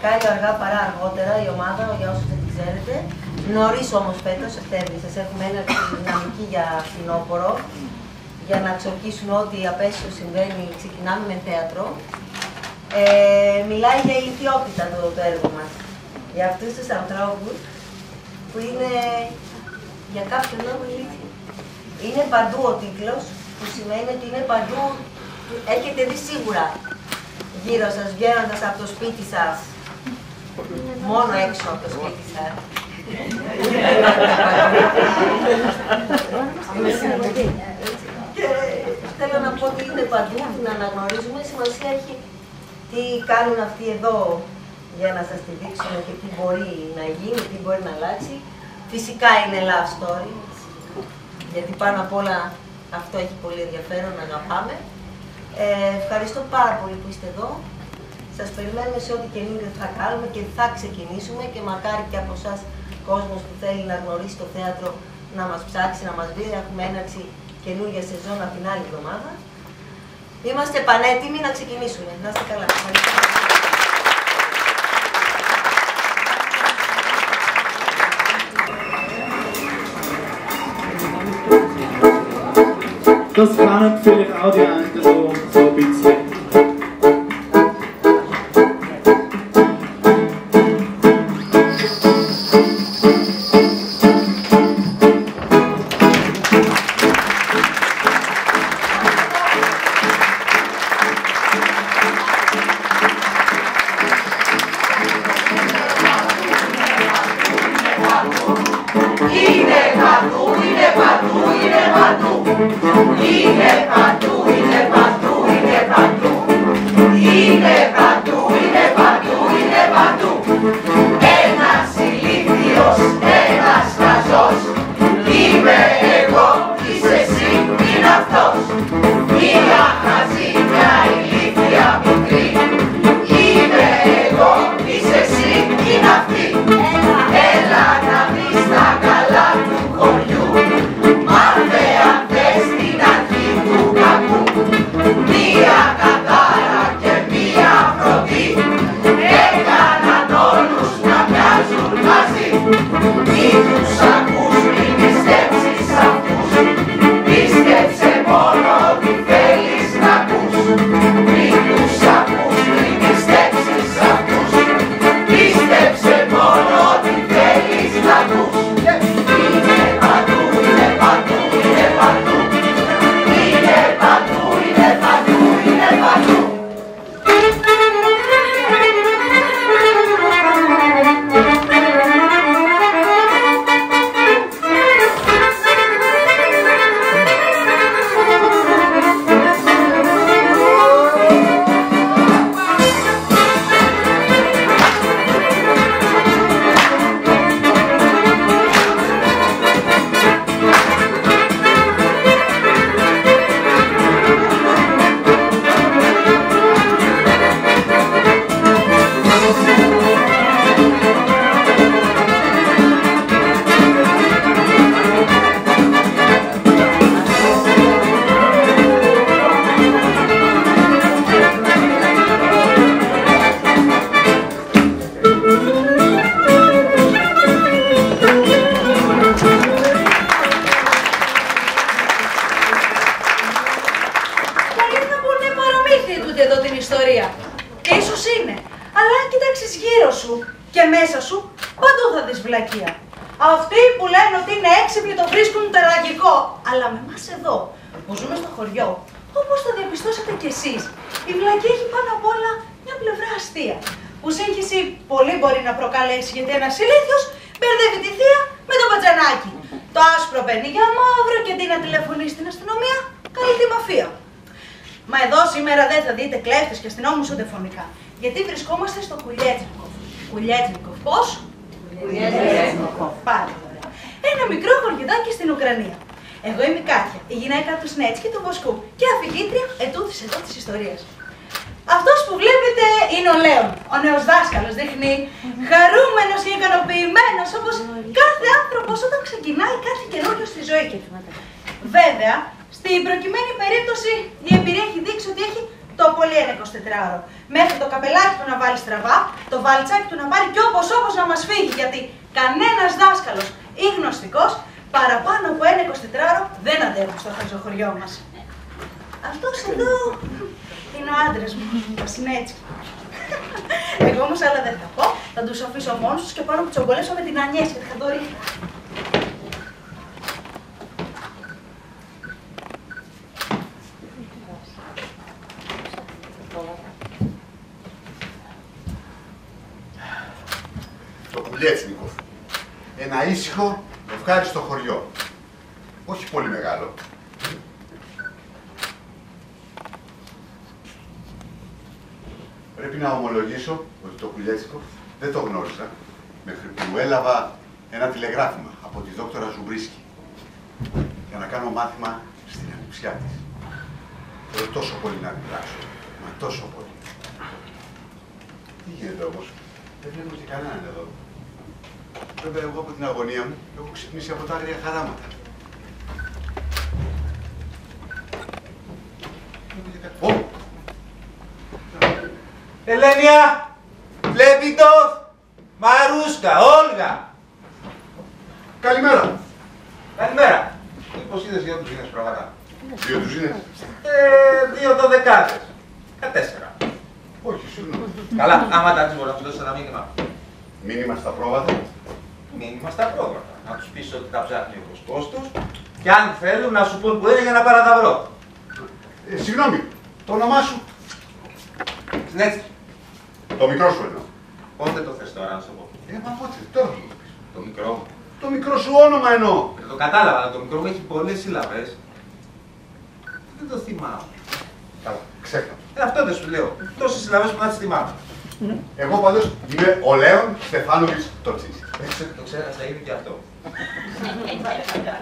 Κάλλιο αργά παρά αργότερα η ομάδα, για όσους δεν τη ξέρετε. Νωρίς όμως φέτος, Σεπτέμβρη, σας έχουμε ένα δυναμική για φθινόπωρο. Για να ξορκίσουμε ό,τι απέσιο συμβαίνει, ξεκινάμε με θέατρο. Μιλάει για ηλικιότητα το έργο μας. Για αυτούς τους ανθρώπους που είναι για κάποιον λόγο ηλίθιοι. Είναι παντού ο τίτλος, που σημαίνει ότι είναι παντού, έχετε δει σίγουρα γύρω σας, βγαίνοντας από το σπίτι σας, μόνο έξω από το σπίτι σας. Και θέλω να πω ότι είναι παντού, την αναγνωρίζουμε, σημασία έχει τι κάνουν αυτοί εδώ για να σας τη δείξουμε και τι μπορεί να γίνει, τι μπορεί να αλλάξει. Φυσικά είναι love story, γιατί πάνω απ' όλα αυτό έχει πολύ ενδιαφέρον, να αγαπάμε. Ευχαριστώ πάρα πολύ που είστε εδώ. Σας περιμένουμε σε ό,τι καινούργιο θα κάνουμε και θα ξεκινήσουμε και μακάρι και από εσάς κόσμος που θέλει να γνωρίσει το θέατρο να μας ψάξει, να μας βρει. Έχουμε έναρξη καινούργια σεζόν από την άλλη εβδομάδα. Είμαστε πανέτοιμοι να ξεκινήσουμε. Να είστε καλά. Das kann vielleicht auch die einen so ein bisschen. Αυτοί που λένε ότι είναι έξυπνοι το βρίσκουν τραγικό. Αλλά με εμάς εδώ, που ζούμε στο χωριό, όπως θα διαπιστώσετε κι εσείς, η βλακεία έχει πάνω απ' όλα μια πλευρά αστεία. Που σύγχυση πολύ μπορεί να προκαλέσει, γιατί ένας ηλίθιος μπερδεύει τη θεία με το πατζανάκι. Το άσπρο παίρνει για μαύρο και αντί να τηλεφωνεί στην αστυνομία, καλεί τη μαφία. Μα εδώ σήμερα δεν θα δείτε κλέφτες και αστυνόμους ούτε φωνικά. Γιατί βρισκόμαστε στο Κουλιέτσνικοφ. Κουλιέτσνικοφ πώς? Πάρα ωραία. Ένα μικρό χωριουδάκι στην Ουκρανία. Εγώ είμαι η Κάτια, η γυναίκα του Σνέτσκι του Βοσκού και αφηγήτρια ετούθης εδώ της ιστορίας. Αυτός που βλέπετε είναι ο Λέων, ο νέος δάσκαλος, δείχνει χαρούμενος και ικανοποιημένος όπως κάθε άνθρωπος όταν ξεκινάει κάτι καινούριο στη ζωή του. Βέβαια, στην προκειμένη περίπτωση η εμπειρία έχει δείξει ότι έχει το πολύ ένα 24ωρο. Μέχρι το καπελάκι του να βάλει στραβά, το βαλτσάκι του να πάρει κι όπως να μας φύγει. Γιατί κανένας δάσκαλος ή γνωστικός παραπάνω από ένα 24ωρο δεν αντέχουν στο χαζοχωριό μας. Αυτός εδώ είναι ο άντρας μου, ο Συνέτσι. Εγώ όμως άλλα δεν θα πω, θα τους αφήσω μόνους τους και πάνω που τσογκολέσω με την Ανιές και τη Χαντορίνα. Το Κουλιέτσνικοφ. Ένα ήσυχο, ευχάριστο χωριό. Όχι πολύ μεγάλο. Πρέπει να ομολογήσω ότι το Κουλιέτσνικοφ δεν το γνώριζα μέχρι που έλαβα ένα τηλεγράφημα από τη δόκτωρα Ζουμπρίσκη για να κάνω μάθημα στην ανιψιά της. Θέλω τόσο πολύ να αντιδράσω. Μα τόσο πολύ. Τι γίνεται όμως. Δεν βλέπω και κανέναν εδώ. Βέβαια, εγώ από την αγωνία μου έχω ξυπνήσει από τα άγρια χαράματα. Ελένια! Λέβιτοφ! Μαρούσκα! Όλγα! Καλημέρα! Καλημέρα! Μήπως είδες 2 τουζίνες πράγματα? 2 τουζίνες? 2 δωδεκάδες. 4. Όχι, συγγνώμη. Καλά, άμα τα μπορώ να τους δώσω ένα μήνυμα. Μήνυμα στα πρόβατα. Μήνυμα στα πρόβατα. Να τους πεις ότι τα ψάχνει ο Κωστός τους και αν θέλουν να σου πούν που είναι για να παραδαυρώ. Συγγνώμη, το όνομά σου? Συνέτσι. Το μικρό σου εννοώ. Πότε το θες τώρα να σου πω? Μα πότε, τώρα θα το πεις. Το μικρό μου. Το μικρό σου όνομα εννοώ. Το κατάλαβα, αλλά το μικρό μου έχει πολλές σύλλαβες. Δεν το θυμάμαι. Καλά, ξέχνα. Αυτό δεν σου λέω. Τόσες συλλαβές που να τις θυμάμαι. Εγώ πάντως είμαι ο Λέων Στεφάνοβιτς Τοτσής. Το ξέχασα ήδη και αυτό.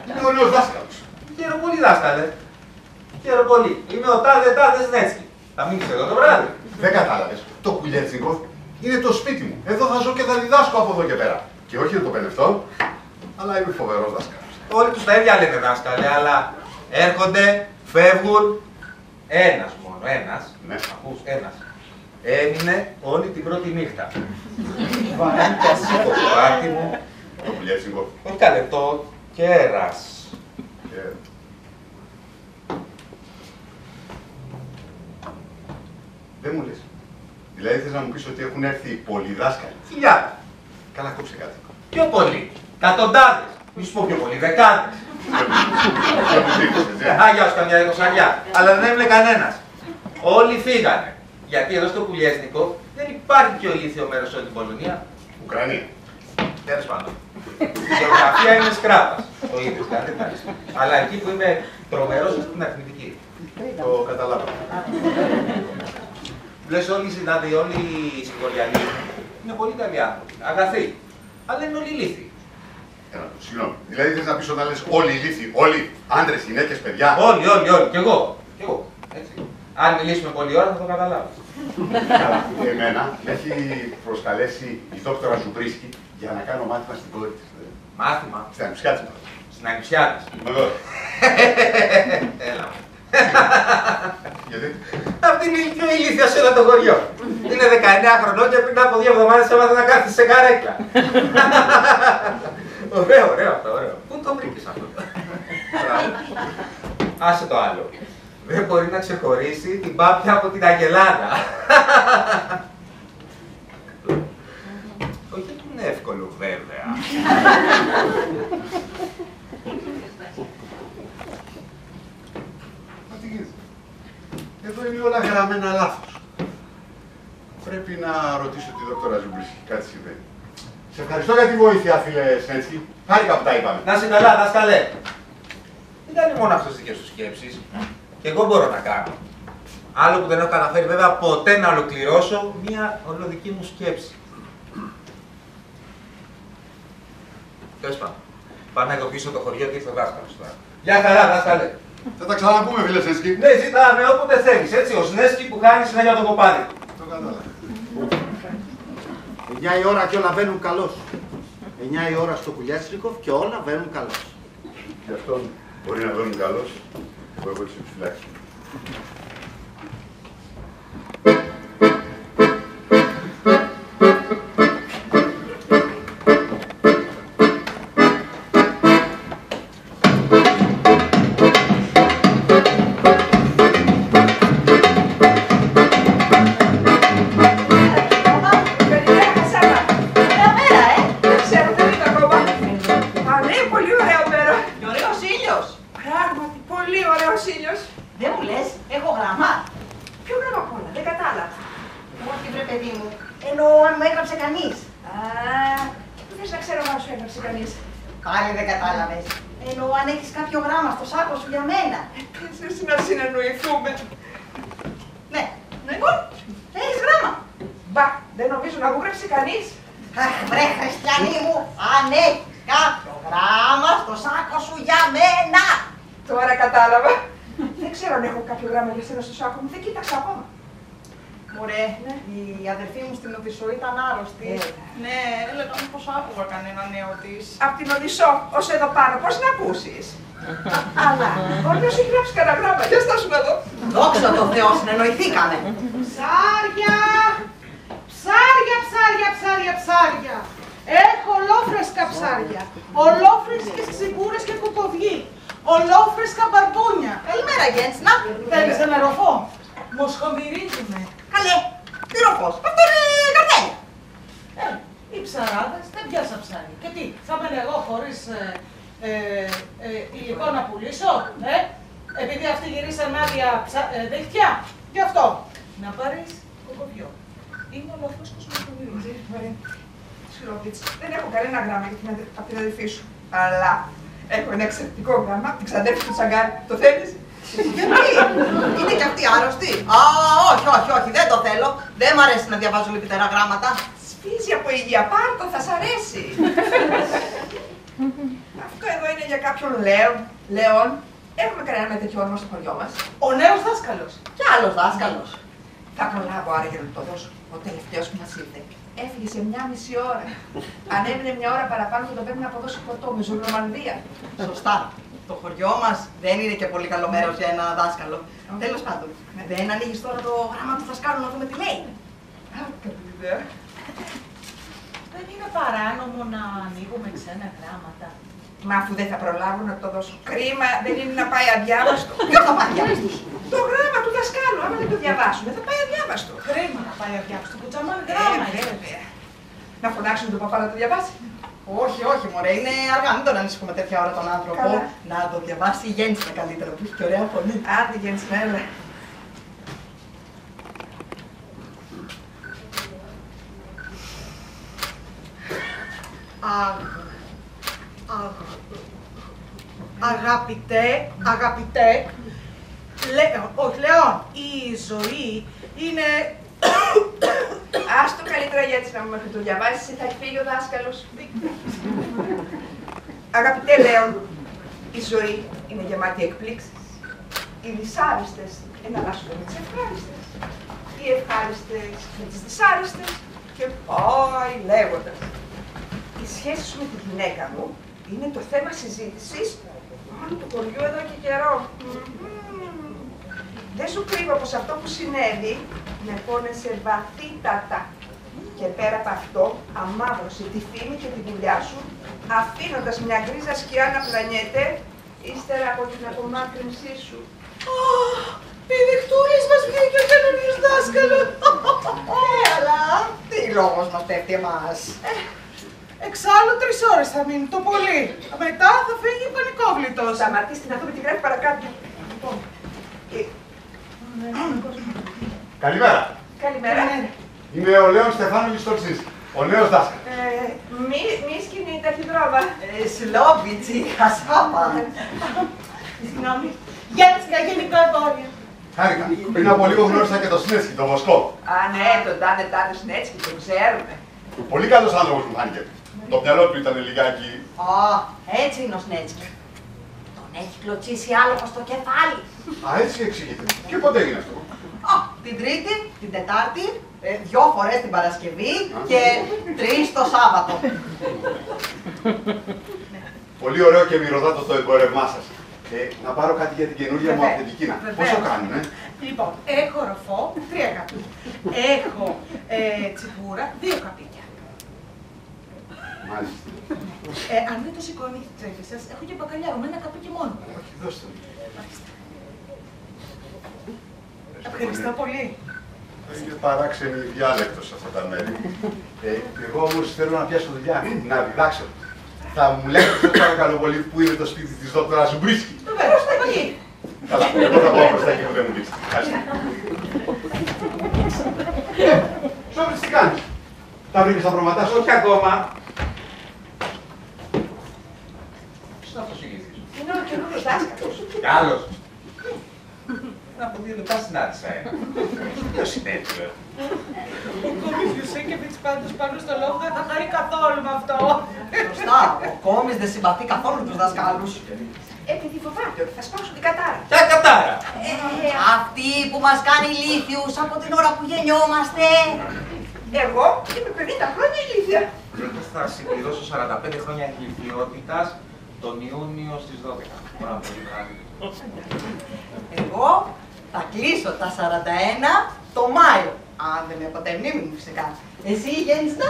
Είμαι ο νέος δάσκαλος. Χαίρομαι πολύ, δάσκαλε. Χαίρομαι πολύ. Είμαι ο τάδε Σνέτσκι. Θα μείνεις εδώ το βράδυ. Δεν κατάλαβες. Το Κουλιέτσνικοφ είναι το σπίτι μου. Εδώ θα ζω και θα διδάσκω από εδώ και πέρα. Και όχι να το πενευτώ, αλλά είμαι φοβερός δάσκαλος. Όλοι τους τα ίδια λένε δάσκαλε, αλλά έρχονται, φεύγουν. Ένας μόνο, ένας. Ναι. Ακούς, ένας. Έμεινε όλη την πρώτη νύχτα. Βαρύ και ασήκω το πάρτι μου. Το Κουλιέτσνικοφ. Όχι καλέ, το κέρας. Δεν μου λες. Δηλαδή θες να μου πεις ότι έχουν έρθει πολλοί δάσκαλοι? Χιλιάδες. Καλά, κόψε κάτι. Πιο πολύ. Εκατοντάδες. Μη σου πω πιο πολύ. Δεκάδες. Άγια ως καμιά 20. Αλλά δεν έμεινε κανένας. Όλοι φύγανε. Γιατί εδώ στο Κουλιέτσνικο δεν υπάρχει πιο ηλίθιο μέρος σε όλη την Πολωνία. Ουκρανία. Τέλος πάντων. Η γεωγραφία είναι σκράπας. Το είδες, κάτι εντάξει. Αλλά εκεί που είμαι τρομερός είναι στην αριθμητική. Το καταλάβω. Λες όλοι οι συνάδελφοι, όλοι οι συγχωριανοί είναι πολύ καλοί άνθρωποι. Αγαθοί. Αλλά είναι όλοι ηλίθιοι. Συγγνώμη. Δηλαδή θες να πεις όταν λες όλοι ηλίθιοι, όλοι άντρες, γυναίκες, παιδιά? Όλοι. Κι εγώ. Έτσι. Αν μιλήσουμε πολλή ώρα θα το καταλάβω. Εμένα με έχει προσκαλέσει η δόκτωρα Ζουμπρίσκη για να κάνω μάθημα στην κόρη της. Μάθημα. Στην ανιψιά της. Στην ανιψιά της. Βεβαίως. Έλα. Γιατί? Αυτή είναι η πιο ηλίθια σε όλο το χωριό. Είναι 19 χρονών και πριν από 2 εβδομάδες έμαθε να κάθεται σε καρέκλα. Ωραίο αυτό, ωραίο. Πού το βρήκες αυτό? Άσε το άλλο. Δεν μπορεί να ξεχωρίσει την πάπια από την αγελάδα. Όχι ότι είναι εύκολο βέβαια. Μα τι γίνεται? Εδώ είναι όλα γραμμένα λάθος. Πρέπει να ρωτήσω τη δόκτωρα Ζουμπρίσκη. Κάτι συμβαίνει. Σε ευχαριστώ για τη βοήθεια, φίλε Σνέτσκι. Χάρηκα που τα είπαμε. Να είσαι καλά, δάσκαλε. Δεν ήταν μόνο αυτές τις δικές σου σκέψεις. Και εγώ μπορώ να κάνω. Άλλο που δεν έχω καταφέρει βέβαια ποτέ να ολοκληρώσω μία ολοδική μου σκέψη. Τέλος πάντων. Πάμε να ειδοποιήσω το χωριό και ήρθε ο δάσκαλος τώρα. Γεια χαρά, δάσκαλε. Θα τα ξαναπούμε, φίλε Σνέτσκι. Ναι, ζητάμε όποτε θέλεις, έτσι. Ο Σνέτσκι που κάνει συνέχεια το κοπάδι. Το κατάλαβα. 9 η ώρα και όλα βαίνουν καλώς. 9 η ώρα στο Κουλιέτσνικοφ και όλα βαίνουν καλώς. Γι' αυτό μπορεί να βγουν καλώς. Εγώ έχω τις επιφυλάξεις. παιδί μου. Εννοώ αν μου έγραψε κανείς. Α, δεν θες να ξέρω αν σου έγραψε κανείς. Πάλι δεν κατάλαβες. Εννοώ αν έχεις κάποιο γράμμα στο σάκο σου για μένα. Θες να συνεννοηθούμε. Ναι, λοιπόν, έχεις γράμμα. Μπα, δεν νομίζω να μου γράψει κανείς. Αχ, βρε χριστιανή μου, αν έχεις κάποιο γράμμα στο σάκο σου για μένα. Τώρα κατάλαβα. Δεν ξέρω αν έχω κάποιο γράμμα για σένα στο σάκο μου. Δεν κοίταξα ακόμα. Μωρέ, η αδερφή μου στην Οδυσσό ήταν άρρωστη. Ναι, έλεγα πως άκουγα κανένα νέο της. Απ' την Οδυσσό ως εδώ πάνω, πώς να ακούσεις. Αλλά, μπορεί να σου έχει γράψει κανένα γράμμα. Για στάσου να δω. Δόξα τω Θεώ, συνεννοηθήκαμε. Ψάρια! Ψάρια, ψάρια, ψάρια, ψάρια! Έχω ολόφρεσκα ψάρια, ολόφρεσκες τσιγκούρες και κουκοβιοί, ολόφρεσκα μπαρμπούνια. Καλημέρα, Γέντσνα. Θέλεις ένα ροφό? Μοσχομυρίζουμε. Καλέ, τι ροφός, αυτό είναι καρτέλια. Οι ψαράδες δεν πιάσα ψάρια. Και τι, θα έμενε εγώ χωρίς υλικό να πουλήσω, επειδή αυτοί γυρίσαν άδεια δίχτυα. Γι' αυτό, να πάρεις κουκοβιό. Είναι ολόφρεσκος μοσχομυρίζεις. Σιρόπιτς, δεν έχω κανένα γράμμα από την αδερφή σου. Αλλά έχω ένα εξαιρετικό γράμμα από την ξαδέρφη του Τσαγκάρη. Το θέλεις? Γιατί, είναι κι αυτή άρρωστη. Α, όχι, όχι, όχι, δεν το θέλω. Δεν μ' αρέσει να διαβάζω λυπητερά γράμματα. Σφίζει από υγεία, πάρ' το, θα σ' αρέσει. Αυτό εδώ είναι για κάποιον Λέον. Έχουμε κανένα με τέτοιο όνομα στο χωριό μας. Ο νέος δάσκαλος. Κι άλλος δάσκαλος. Θα προλάβω άρα για να του το δώσω. Ο τελευταίος που μας ήρθε έφυγε σε 1,5 ώρα. Αν έμεινε μια ώρα παραπάνω θα το πρέπει να αποδώσει ποτό με ζωγρομανδία. Σωστά. Το χωριό μας δεν είναι και πολύ καλό μέρος για ένα δάσκαλο. Τέλος πάντων, δεν ανοίγεις τώρα το γράμμα του δασκάλου να δούμε τι λέει. Καλή ιδέα. Δεν είναι παράνομο να ανοίγουμε ξένα γράμματα. Μα αφού δεν θα προλάβω να το δώσω. Κρίμα, δεν είναι να πάει αδιάβαστο. Ποιος θα πάει αδιάβαστος? Το γράμμα του δασκάλου, άμα δεν το διαβάσουμε, θα πάει αδιάβαστο. Κρίμα να πάει αδιάβαστο. Κουτσαμάνι γράμμα είναι. Βέβαια. Να φωνάξουμε τον παπά να το διαβάσει. Όχι, όχι, μωρέ, είναι αργά. Μην τον ανησυχούμε τέτοια ώρα τον άνθρωπο. Καλά. Να το διαβάσει η Γέννηστα καλύτερα, που έχει και ωραία φωνή. Άντε, Γέννηστα, Αγαπητέ, όχι Λεόν, η ζωή είναι... Άστο καλύτερα γιατί να μου μέχρι το διαβάσεις, θα φύγει ο δάσκαλος. Αγαπητέ Λέον, η ζωή είναι γεμάτη εκπλήξεις. Οι δυσάρεστες εναλλάσσονται με τις ευχάριστες. Οι ευχάριστες με τις δυσάρεστες και πάει λέγοντας. Η σχέση σου με τη γυναίκα μου είναι το θέμα συζήτησης όλου του χωριού εδώ και καιρό. Δεν σου κρύβω πως αυτό που συνέβη με πόνεσε βαθύτατα. Και πέρα από αυτό, αμαύρωσε τη φήμη και τη δουλειά σου, αφήνοντας μια γκρίζα σκιά να πλανιέται, ύστερα από την απομάκρυνσή σου. Η Δικτούλης μας βγήκε καινούργιος δάσκαλος. Αλλά τι λόγος μας πέφτει εμάς. Εξάλλου 3 ώρες θα μείνει το πολύ. Μετά θα φύγει πανικόβλητος. Σταματήστε να δούμε τι γράφει παρακάτω. Λοιπόν, Καλημέρα. καλημέρα. Είμαι ο Λέων Στεφάνου Λιστοξής, ο νέος δάσκαλος. Μη σκηνή ταχυδρόβα. Σλόμπιτσι, χασάπα. Συγγνώμη. Γέννησκα γενικό εμπόριο. Χάρηκα. Πριν από λίγο γνώρισα και το Σνέτσκι, τον Βοσκό. Α, ναι, τον τάδε Σνέτσκι, τον ξέρουμε. Πολύ καλός άνθρωπος μου φάνηκε. Το μυαλό του ήταν λιγάκι. Α, έτσι είναι ο Σνέτσκι. Τον έχει κλωτσίσει άλογο στο κεφάλι. Α, έτσι εξηγείται. Και πότε έγινε αυτό? Α, την Τρίτη, την Τετάρτη, 2 φορές την Παρασκευή και 3 το Σάββατο. Πολύ ωραίο και μυρωδάτο το εμπόρευμά σας. Να πάρω κάτι για την καινούργια μου αυθεντική. Πόσο κάνουν, Λοιπόν, έχω ροφό 3 καπί. Έχω τσιπούρα 2 καπίκια. Μάλιστα. Αν δεν το σηκώνει η τσέπη σας, έχω και μπακαλιάρο με 1 καπίκι μόνο. Όχι, δώστε μου. Ευχαριστώ πολύ. Είναι παράξενη διάλεκτος αυτά τα μέρη. Εγώ όμως θέλω να πιάσω δουλειά, να διδάξω. Θα μου λέτε παρακαλώ πολύ που είναι το σπίτι της δόκτωρα Ζουμπρίσκη. Προς τα εκεί. Καλά, εγώ θα πάω προς τα εκεί που δεν μου λείψει. Ευχαριστώ. κάνεις? Τα βρήκες τα πρόβατά σου? Όχι ακόμα. Ποιος είναι αυτός ο ηγητής? Είναι ο καινούργιος δάσκαλος. Κι άλλος. Από 2 λεπτά συνάντησα. Ποιος είναι έτσι? Ο Κόμις Γιουσέκεβιτς πάντως πάνω στο λόγο δεν θα χαρεί καθόλου με αυτό. Σωστά, ο Κόμις δεν συμπαθεί καθόλου τους δασκάλους. Επειδή φοβάται ότι θα σπάσουν την κατάρα. Ποια κατάρα? Αυτή που μας κάνει ηλίθιους από την ώρα που γεννιόμαστε. Εγώ είμαι 50 χρόνια ηλίθια. Θα συμπληρώσω 45 χρόνια ηλικιότητας τον Ιούνιο στις 12. Μπορώ να πω κάτι. Εγώ θα κλείσω τα 41 το Μάιο. Αν δεν με ποτέ μνήμη μου φυσικά. Εσύ γέννηστα?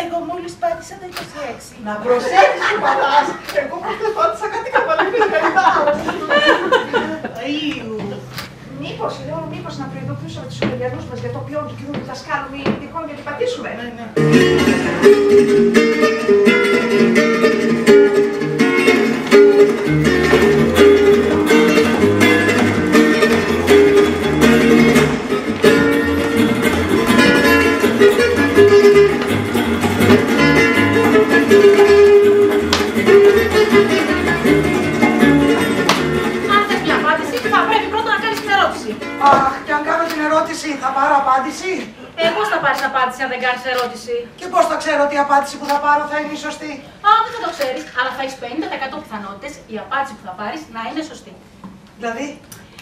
Εγώ μόλις πάτησα τα 26. Να προσέχεις που πατάς. Εγώ προχτές πάτησα κάτι καπαλίνες γαϊδάρες. Μήπως να προειδοποιήσουμε τους οικογενούς μας για το ποιόν του κοινού δασκάλου μη τυχόν γιατί πατήσουμε. Αχ, και αν κάνω την ερώτηση, θα πάρω απάντηση. Πώς θα πάρεις απάντηση αν δεν κάνεις ερώτηση? Και πώς θα ξέρω ότι η απάντηση που θα πάρω θα είναι η σωστή? Δεν θα το ξέρεις, αλλά θα έχεις 50% πιθανότητες η απάντηση που θα πάρεις να είναι σωστή. Δηλαδή?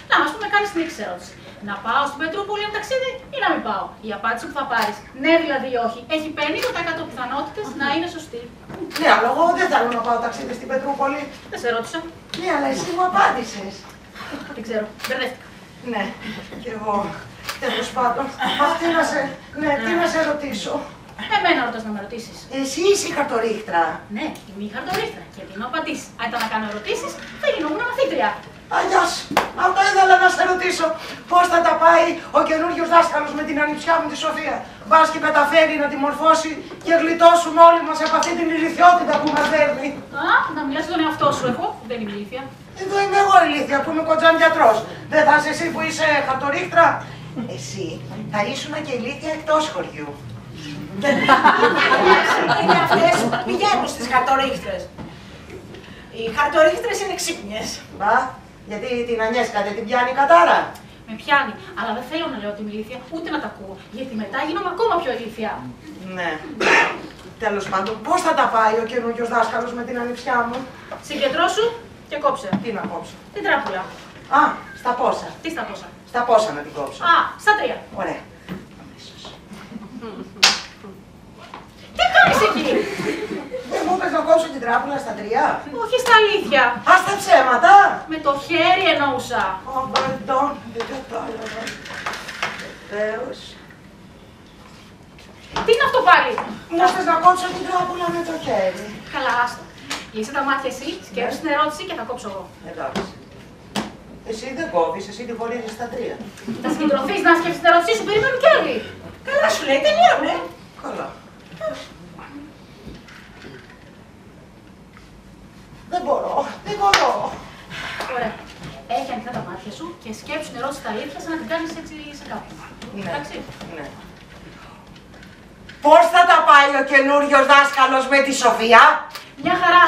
Να, ας πούμε, κάνεις την εξής ερώτηση. Να πάω στην Πετρούπολη ένα ταξίδι ή να μην πάω? Η απάντηση που θα πάρεις, ναι δηλαδή ή όχι, έχει 50% πιθανότητες να είναι σωστή. Ναι, αλλά εγώ δεν θέλω να πάω ταξίδι στην Πετρούπολη. Δεν σε ρώτησα. Ναι, αλλά εσύ μου απάντησες. Δεν ξέρω, μπερδεύτηκα. Ναι, κι εγώ. Τέλος πάντων. Τι να σε ρωτήσω? Εμένα ρωτάς να με ρωτήσεις. Εσύ είσαι η χαρτορίχτρα. Ναι, είμαι η χαρτορίχτρα και δίνω απαντήσεις. Αν ήταν να κάνω ερωτήσεις, θα γινόμουν μαθήτρια. Αγιάς, αυτό ήθελα να σε ρωτήσω. Πώς θα τα πάει ο καινούριος δάσκαλος με την ανιψιά μου τη Σοφία? Μπας και καταφέρει να τη μορφώσει και γλιτώσουμε όλοι μας από αυτή την ηλιθιότητα που μας δέρνει. Να μιλάς στον εαυτό σου, εγώ δεν είμαι ηλίθια. Εδώ είμαι εγώ ηλίθια που είμαι κοντζάν γιατρός. Δεν θα είσαι εσύ που είσαι χαρτορίχτρα? Εσύ θα ήσουν και ηλίθια εκτός χωριού. Είναι αυτές που πηγαίνουν στις χαρτορίχτρες. Οι χαρτορίχτρες είναι ξύπνιες. Μπα, γιατί την Ανιέσκα δεν την πιάνει η κατάρα? Με πιάνει, αλλά δεν θέλω να λέω ότι είμαι ηλίθια, ούτε να τα ακούω, γιατί μετά γίνομαι ακόμα πιο ηλίθια. Ναι. Τέλος πάντων, πώς θα τα πάει ο καινούριος δάσκαλος με την ανιψιά μου? Συγκεντρώσου και κόψε. Τι να κόψω? Την τράπουλα. Α, στα πόσα? Τι στα πόσα? Στα πόσα να την κόψω? Στα 3. Ωραία. Τι κάνεις εκεί? Δεν μου είπες να κόψω την τράπουλα στα 3? Όχι στα αλήθεια. Στα ψέματα? Με το χέρι εννοούσα. Παντών, δεν κατάλαβα. Βεβαίως. Τι είναι αυτό πάλι? Μου είπες να κόψω την τράπουλα με το χέρι. Καλά, άστα. Κλείσε τα μάτια εσύ, σκέψου την ερώτηση και θα κόψω εγώ. Εντάξει. Εσύ δεν κόβεις, εσύ τη χωρίζεις στα 3. Θα συγκεντρωθείς να σκέψεις την ερώτησή σου, περιμένουν κι άλλοι. Καλά σου λέει, τελείωνε. Καλά. Δεν μπορώ. Ωραία. Έχει ανοιχτά τα μάτια σου και σκέψου την ερώτηση στα αλήθεια σαν να την κάνεις έτσι σε κάποιον. Ναι. Εντάξει. Ναι. Πώς θα τα πάει ο καινούριος δάσκαλος με τη Σοφία? Μια χαρά.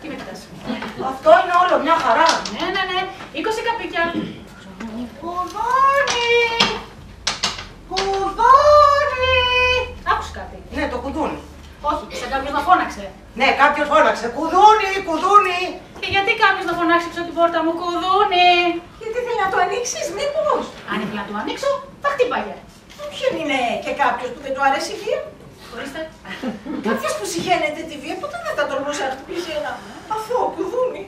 Τι με κοιτάς? Αυτό είναι όλο μια χαρά. Ναι. 20 καπίκια. Κουδούνι! Κουδούνι! Άκουσε κάτι? Ναι, το κουδούνι. Όχι, σαν κάποιος να φώναξε. Ναι, κάποιος φώναξε. Κουδούνι, κουδούνι! Και γιατί κάποιος να φωνάξει πίσω την πόρτα μου, κουδούνι? Γιατί θέλει να το ανοίξεις, μήπως? Αν ήθελα να το ανοίξω, θα χτύπαγε. Ποιον είναι και κάποιος που δεν του αρέσει η βία? Ορίστε. Κάποιος που συχαίνεται τη βία, ποτέ δεν θα τολμούσε να χτυπήσει ένα αθώο κουδούνι.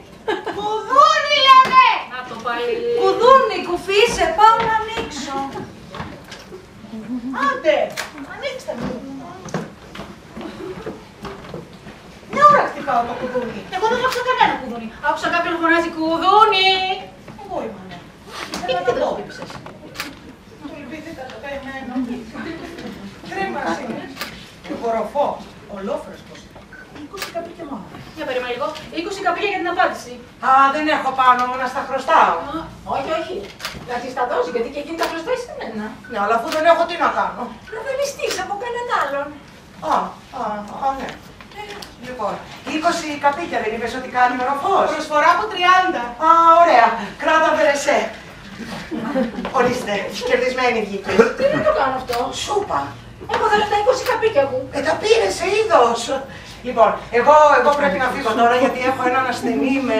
Κουδούνι λέμε! Να το πάλι. Κουδούνι, κουφίσε, πάω να ανοίξω. Άντε, ανοίξτε μου. Μια ώρα χτυπάω το κουδούνι. Εγώ δεν άκουσα κανένα κουδούνι. Άκουσα κάποιον να φωνάζει κουδούνι. Εγώ ήμουν. Τι το χτύπησες? Του λυπήθηκα το καημένο. Κρέμας είναι. Και γοροφό. Ολόφρεσκος. 20 καπίκια μόνο. Για περίμενε λίγο. 20 καπίκια για την απάντηση. Δεν έχω πάνω μου να στα χρωστάω. Όχι. Να τη τα δώσει, γιατί και εκείνη τα χρωστάει σε μένα. Ναι, αλλά αφού δεν έχω τι να κάνω. Ραβελιστής, Ναι. Λοιπόν, 20 καπίκια δεν είπες ότι κάνει μεροφός? Προσφορά από 30. Ωραία. Κράτα βερεσέ. Ορίστε, κερδισμένη βγήκε. Τι να το κάνω αυτό? Σούπα. Εγώ θέλω τα 20 καπίκια μου. Τα πήρες σε είδος. Λοιπόν, εγώ πρέπει να φύγω τώρα γιατί έχω έναν ασθενή με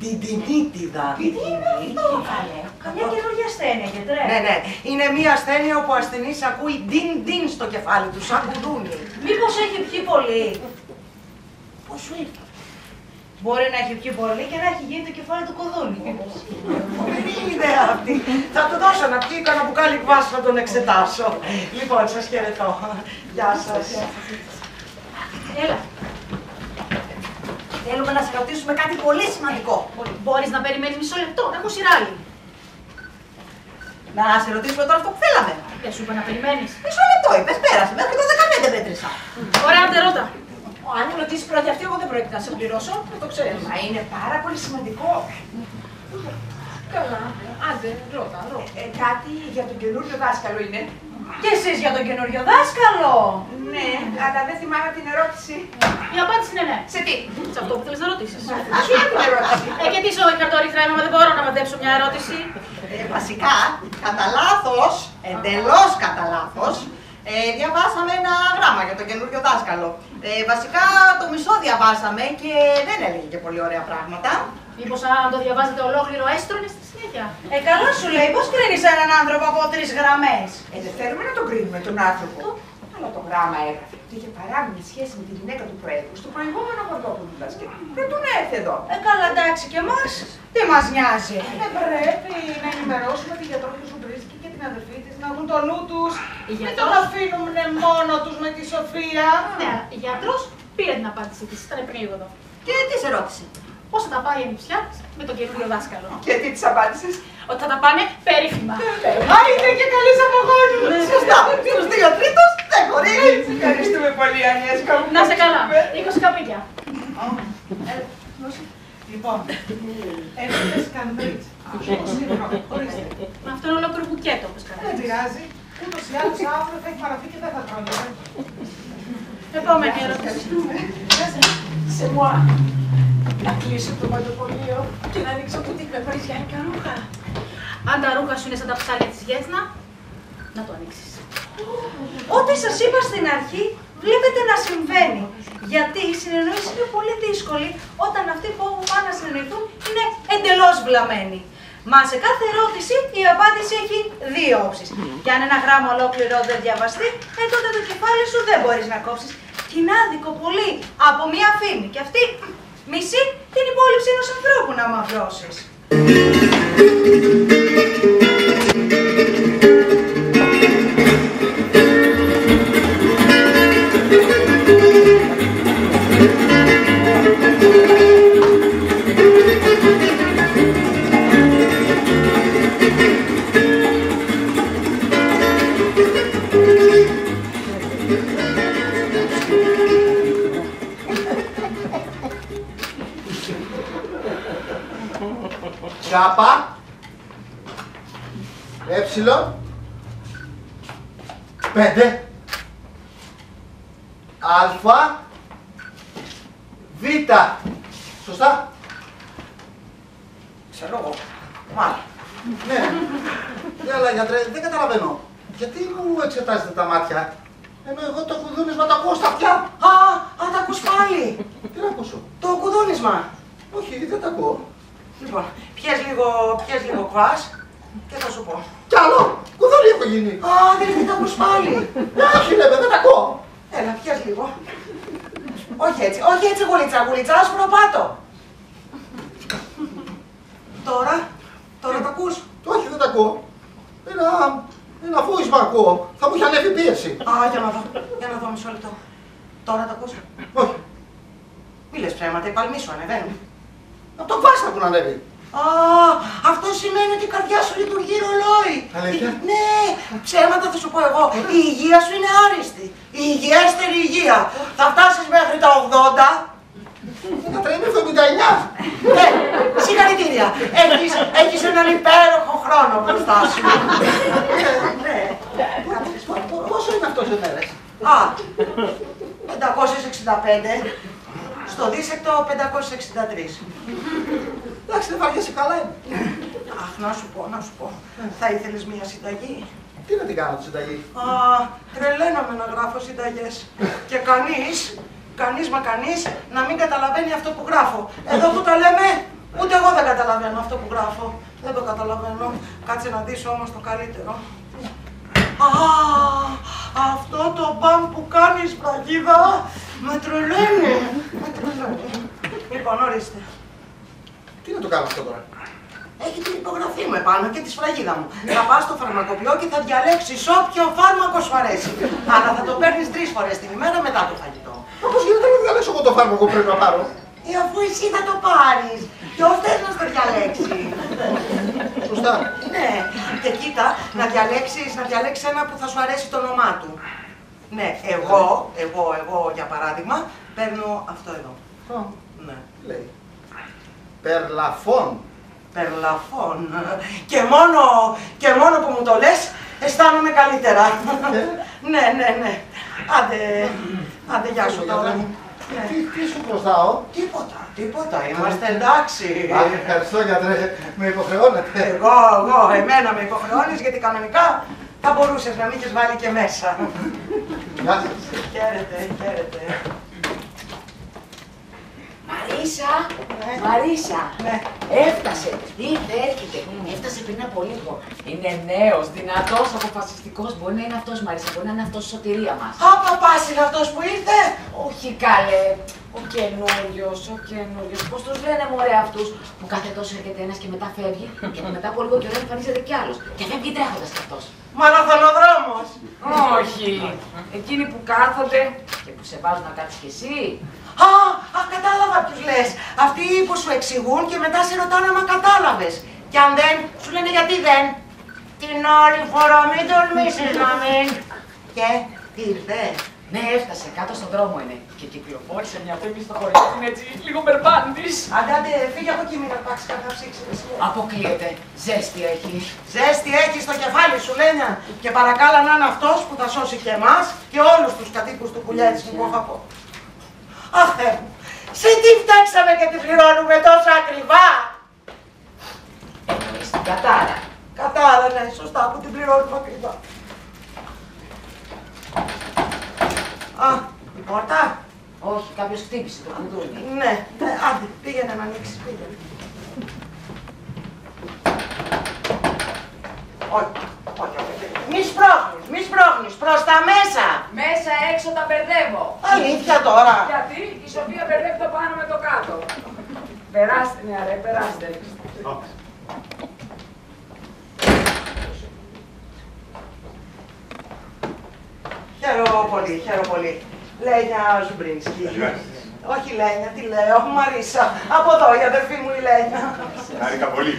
διντινίτιδα. Τι είναι αυτό, καλέ? Καμιά καινούργια ασθένεια, γιατρέ? Ναι. Είναι μια ασθένεια όπου ο ασθενής ακούει ντιν στο κεφάλι του, σαν κουδούνι. Μήπως έχει πιει πολύ? Πώς σου ήρθε? Μπορεί να έχει πιει πολύ και να έχει γίνει το κεφάλι του κουδούνι. Φοβερή ιδέα αυτή. Θα του δώσω να πιει κανένα μπουκάλι κβάσι να τον εξετάσω. Λοιπόν, σας χαιρετώ. Γεια σας. Έλα. Θέλουμε να σε ρωτήσουμε κάτι πολύ σημαντικό. Μπορείς να περιμένεις μισό λεπτό, έχω σειρά άλλη. Να σε ρωτήσουμε τώρα αυτό που θέλαμε. Δεν σου είπα να περιμένεις. Μισό λεπτό είπες, πέρασε. Μέχρι το 15 μέτρησα. Ωραία, άντε ρώτα. Αν μου ρωτήσεις πρώτη αυτή, εγώ δεν πρόκειται να σε πληρώσω. Να το ξέρεις. Μα είναι πάρα πολύ σημαντικό. Καλά, άντε, ρώτα. Κάτι για τον καινούριο δάσκαλο είναι. Και εσείς για τον καινούριο δάσκαλο. Ναι, αλλά δεν θυμάμαι την ερώτηση. Η απάντηση είναι ναι. Σε τι? Σε αυτό που θέλεις να ρωτήσεις. Ποια την ερώτηση? Και τι είσαι ο χαρτόριθρα, άμα δεν μπορώ να μαντέψω μια ερώτηση. Βασικά, κατά λάθος, εντελώς κατά λάθος, διαβάσαμε ένα γράμμα για τον καινούριο δάσκαλο. Βασικά το μισό διαβάσαμε και δεν έλεγε και πολύ ωραία πράγματα. Μήπως αν το διαβάζετε ολόκληρο έστρωνε στη συνέχεια. Καλά σου λέει, πώς κρίνεις έναν άνθρωπο από 3 γραμμές? Δεν θέλουμε να τον κρίνουμε τον άνθρωπο. Αλλά το γράμμα έγραφε ότι είχε παράγωγη σχέση με τη γυναίκα του Προέδρου στο προηγούμενο χωριό που δούλασκε. Προτού να έρθει εδώ. Καλά, εντάξει, και εμάς τι μας νοιάζει? Πρέπει να ενημερώσουμε τη γιατρό του Ζουμπρίσκη και την αδερφή της να έχουν το νου τους. Δεν τον αφήνουν μόνο τους με τη Σοφία. Ναι, η γιατρός πήρε την απάντησή της, ήταν πριν λίγο εδώ. Και τι σε ρώτησε? Πώς θα τα πάει η ανιψιά της με τον καινούριο δάσκαλο. Και τι της απάντησες? Ότι θα τα πάνε περίφημα. Α, είναι και καλής από γόνου. Σωστά, στους 2 τρίτους δεν μπορεί. Ευχαριστούμε πολύ, Ανιέσκα μου. Να σε καλά, 20 καπίκια. Λοιπόν, έρχεται σκανδρίτς. Ορίστε. Με αυτό είναι ολόκληρο μπουκέτο, όπως Δεν κάνετε. πειράζει. Ούτως ή άλλως αύριο θα έχει παραθεί και δεν θα τρώγεται. Επόμενη ερώτηση. Σε moi. Να κλείσω το μαντοπολείο και να ανοίξω μπουτίκ με παριζιάνικα ρούχα. Αν τα ρούχα σου είναι σαν τα ψάρια της Γέσνα, να το ανοίξεις. Ό,τι σας είπα στην αρχή, βλέπετε να συμβαίνει. Γιατί η συνεννόηση είναι πολύ δύσκολη όταν αυτοί που πάνε να συνεννοηθούν είναι εντελώς βλαμμένοι. Μα σε κάθε ερώτηση η απάντηση έχει 2 όψεις. Και αν ένα γράμμα ολόκληρο δεν διαβαστεί, τότε το κεφάλι σου δεν μπορείς να κόψεις. Και είναι άδικο πολύ από μία φήμη. Και αυτή μισή την υπόλοιψη ενός ανθρώπου να μαυρώσεις. Κάπα, έψιλον, 5, αλφα, β. Σωστά? Ξέρω εγώ. Μάλλον. Ναι, αλλά γιατρέ, δεν καταλαβαίνω. Γιατί μου εξετάζετε τα μάτια, ενώ εγώ το κουδούνισμα το ακούω στα αυτιά. Τα ακούς πάλι. Τι να ακούσω? Το κουδούνισμα. Όχι, δεν τα ακούω. Λοιπόν, πιες λίγο κβάς και θα σου πω. Κι άλλο, κουδούνι έχω γίνει. Δεν τα ακούς πάλι. Όχι, λέμε, δεν τα ακούω. Έλα, πιες λίγο. Όχι έτσι, γουλίτσα, άσπρο πάτο. Τώρα τα ακούς. Όχι, δεν τα ακούω. Ένα φούισμα ακούω. Θα μου είχε ανέβει πίεση. Για να δω μισό λεπτό. Τώρα τα ακούς. Όχι. Μη λες ψέματα, οι παλμοί σου ανεβαίνουν. Από το κβάστα που να ανέβει. Αυτό σημαίνει ότι η καρδιά σου λειτουργεί ρολόι. Αλήθεια? Ναι, ψέματα θα σου πω εγώ. Η υγεία σου είναι άριστη. Η υγιέστερη υγεία. Θα φτάσεις μέχρι τα 80. Θα τρέμει 79. Ναι, συγχαρητήρια. Έχεις έναν υπέροχο χρόνο μπροστά σου. Ναι. Πόσο είναι αυτό σε μέρες? Α, 565 στο δίσεκτο 563. Εντάξει, δεν βαριέσαι, καλά είναι. Αχ, να σου πω. Θα ήθελες μία συνταγή? Τι να την κάνω τη συνταγή? Α, τρελαίνομαι να γράφω συνταγές. Και κανείς να μην καταλαβαίνει αυτό που γράφω. Εδώ που τα λέμε, ούτε εγώ δεν καταλαβαίνω αυτό που γράφω. Δεν το καταλαβαίνω. Κάτσε να δεις όμως το καλύτερο. Α, αυτό το μπαμ που κάνεις, Βραγίδα, με τρελαίνει. Λοιπόν, ορίστε. Τι να το κάνω αυτό τώρα? Έχει την υπογραφή μου επάνω και τη σφραγίδα μου. Θα πας στο φαρμακοποιό και θα διαλέξεις όποιο φάρμακο σου αρέσει. Αλλά θα το παίρνεις 3 φορές την ημέρα μετά το φαγητό. Πώς γίνεται να διαλέξω εγώ το φάρμακο που πρέπει να πάρω? Αφού εσύ θα το πάρεις. Ποιος θες να στο διαλέξει? Σωστά. Ναι. Και κοίτα, να διαλέξεις ένα που θα σου αρέσει το όνομά του. Ναι, εγώ για παράδειγμα, παίρνω αυτό εδώ. Ναι. Λέει. Περλαφών. Περλαφών. Και μόνο που μου το λες, αισθάνομαι καλύτερα. Ναι. Άντε, γεια σου τώρα. Τι σου προστάω? Τίποτα, είμαστε εντάξει. Αχ, ευχαριστώ γιατρέ, με υποχρεώνετε. Εμένα με υποχρεώνεις γιατί κανονικά θα μπορούσες να μην είχες βάλει και μέσα. Γεια σας. Χαίρετε. Μαρίσα, Ναι. έφτασε, έρχεται, έφτασε πριν από λίγο. Είναι νέος, δυνατός, αποφασιστικός, μπορεί να είναι αυτός Μαρίσα, μπορεί να είναι αυτός η σωτηρία μας. Α, παπάς είναι αυτός που ήρθε. Όχι καλέ, ο καινούριος, πώς τους λένε μωρέ αυτούς, που κάθε τόσο έρχεται ένας και μετά φεύγει και μετά από λίγο καιρό εμφανίζεται κι άλλος και φεύγει τρέχοντας κι αυτός. Μαραθωνοδρόμος. Όχι, εκείνοι που κάθονται και που σε βάζουν να κάτσεις κι εσύ. Α, κατάλαβα ποιους λες. Αυτοί που σου εξηγούν και μετά σε ρωτάνε άμα κατάλαβες. Και αν δεν, σου λένε γιατί δεν. Την άλλη φορά μην τολμήσεις να μην. Και, τι ήρθε? Ναι, έφτασε, κάτω στον δρόμο είναι. Και κυκλοφόρησε μια πέμπτη στο χωριό, είναι έτσι λίγο μπερμπάντης. Άντε, φύγε από εκεί, μην αρπάξεις κάτι να ψήξεις εσύ. Αποκλείεται, ζέστη έχει. Ζέστη έχει στο κεφάλι σου, Λένια. Και παρακάλα να είναι αυτός που θα σώσει και εμάς και όλους τους κατοίκους του Κουλιέτσι που έχω πω. Αχ, Θεέ μου, σε τι φτάξαμε και την πληρώνουμε τόσο ακριβά? Εννοείς την κατάρα. Κατάρα, ναι, σωστά, που την πληρώνουμε ακριβά. Α, η πόρτα. Όχι, κάποιος χτύπησε το κουδούνι. Ναι, άντε, πήγαινε να ανοίξεις, πήγαινε. Όχι, μη σπρώχνεις, προς τα μέσα. Μέσα έξω τα μπερδεύω. Αλήθεια τώρα. Γιατί η Σοφία μπερδεύει το πάνω με το κάτω. Περάστε, νεαρέ, περάστε. Χαίρομαι πολύ. Λένια Ζουμπρίνσκι. Όχι Λένια, τι λέω, Μαρίσα. Από εδώ η αδερφή μου η Λένια. Χάρηκα πολύ.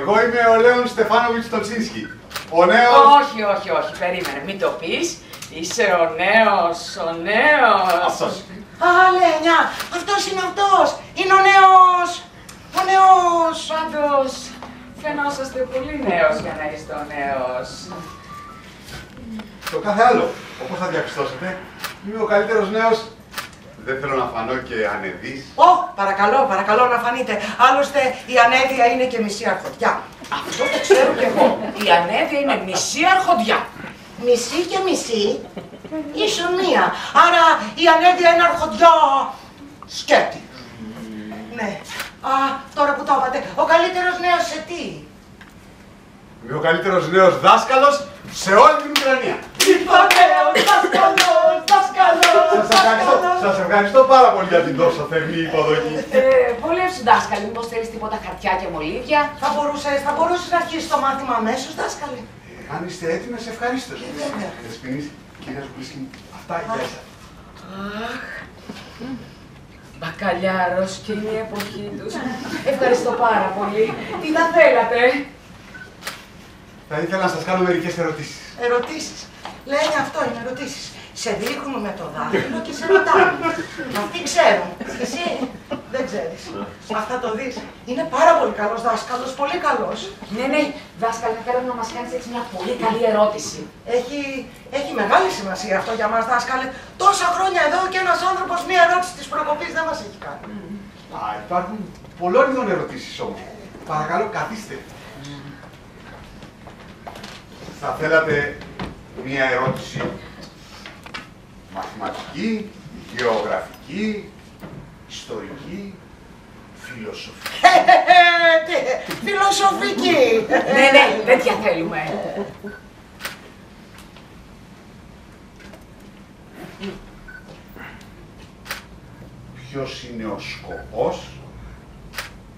Εγώ είμαι ο Λέων Στεφάνοβιτς Τοτσίνσκι. Ο νέος... Όχι, περίμενε, μην το πεις. Είσαι ο νέος. Αυτός. Α, Λένια, αυτός είναι αυτός. Είναι ο νέος. Πάντως, φαινόσαστε πολύ νέος για να είστε ο νέος. Το κάθε άλλο, όπως θα διαπιστώσετε, είμαι ο καλύτερος νέος. Δεν θέλω να φανώ και ανεδής. Παρακαλώ να φανείτε. Άλλωστε η ανέδεια είναι και μισή αρχοντιά. Αυτό το ξέρω κι εγώ. Η ανέδεια είναι μισή αρχοντιά. Μισή και μισή ίσον μία. Άρα η ανέδεια είναι αρχοντιά σκέτη. Ναι. Α, τώρα που το είπατε, ο καλύτερος νέος σε τι? Είμαι ο καλύτερος νέος δάσκαλος σε όλη την Ουκρανία. Σας ευχαριστώ πάρα πολύ για την τόσο θερμή υποδοχή. Πολύ εύσου δάσκαλε, μήπως θέλεις τίποτα χαρτιά και μολύβια. Θα μπορούσες να αρχίσεις το μάθημα αμέσως, δάσκαλε. Αν είστε έτοιμες, ευχαρίστως. Δεσποινής, κυρία Ζουμπρίνσκι, αυτά για εσάς. Αχ, μπακαλιάρος και είναι η εποχή τους. Ευχαριστώ πάρα πολύ. Τι θα θέλατε? Θα ήθελα να σας κάνω μερικές ερωτήσεις. Ερωτήσεις. Λένε αυτό είναι ερωτήσεις. Σε δείχνουν με το δάχτυλο και σε ρωτάνε. Αυτοί ξέρουν. Εσύ Δεν ξέρεις. Μα θα το δεις. Είναι πάρα πολύ καλός δάσκαλος, πολύ καλός. Ναι, δάσκαλε, θέλω να μας κάνεις έτσι μια πολύ καλή ερώτηση. Έχει μεγάλη σημασία αυτό για μας, δάσκαλε. Τόσα χρόνια εδώ και ένας άνθρωπος μια ερώτηση της προκοπής δεν μας έχει κάνει. Υπάρχουν πολλών ειδών ερωτήσεις όμως. Παρακαλώ, καθίστε. Θα θέλατε μια ερώτηση μαθηματική, γεωγραφική, ιστορική, φιλοσοφική. Φιλοσοφική! Ναι, τέτοια θέλουμε. Ποιος είναι ο σκοπός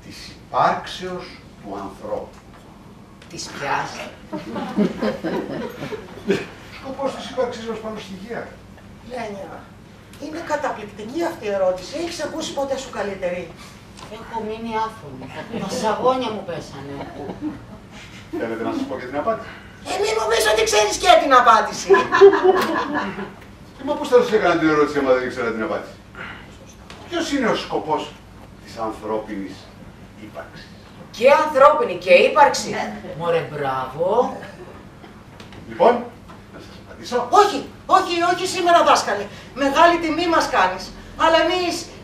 της υπάρξεως του ανθρώπου? Της ποιάς? Σκοπός της ύπαρξης μας πάνω στη γη. Λένια, είναι καταπληκτική αυτή η ερώτηση. Έχεις ακούσει ποτέ σου καλύτερη? Έχω μείνει άφωνη. Τα σαγόνια μου πέσανε. Θέλετε να σας πω και την απάντηση? Μην νομίζω ότι ξέρεις και την απάντηση. Μα πώς θα σας έκανα την ερώτηση άμα δεν ήξερα την απάντηση? Ποιος είναι ο σκοπός της ανθρώπινης ύπαρξης? Και ανθρώπινη και ύπαρξη. Μωρέ, μπράβο. Λοιπόν, να σας απαντήσω. Όχι σήμερα, δάσκαλε. Μεγάλη τιμή μας κάνεις. Αλλά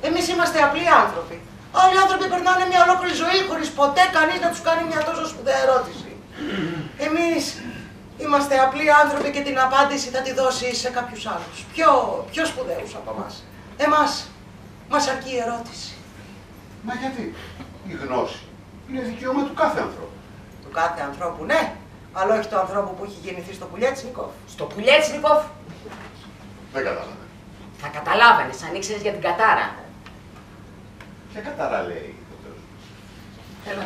εμείς είμαστε απλοί άνθρωποι. Άλλοι άνθρωποι περνάνε μια ολόκληρη ζωή χωρίς ποτέ κανείς να τους κάνει μια τόσο σπουδαία ερώτηση. Εμείς είμαστε απλοί άνθρωποι και την απάντηση θα τη δώσει σε κάποιους άλλους. Πιο σπουδαίους από εμάς. Εμάς μας αρκεί η ερώτηση. Μα γιατί? Η γνώση είναι δικαίωμα του κάθε ανθρώπου. Του κάθε ανθρώπου, ναι. Αλλά όχι του ανθρώπου που έχει γεννηθεί στο Πουλιέτσνικοφ. Στο Πουλιέτσνικοφ? Δεν κατάλαβα. Θα καταλάβαινες αν ήξερες για την κατάρα. Ποια κατάρα λέει το τέλος? Έλα.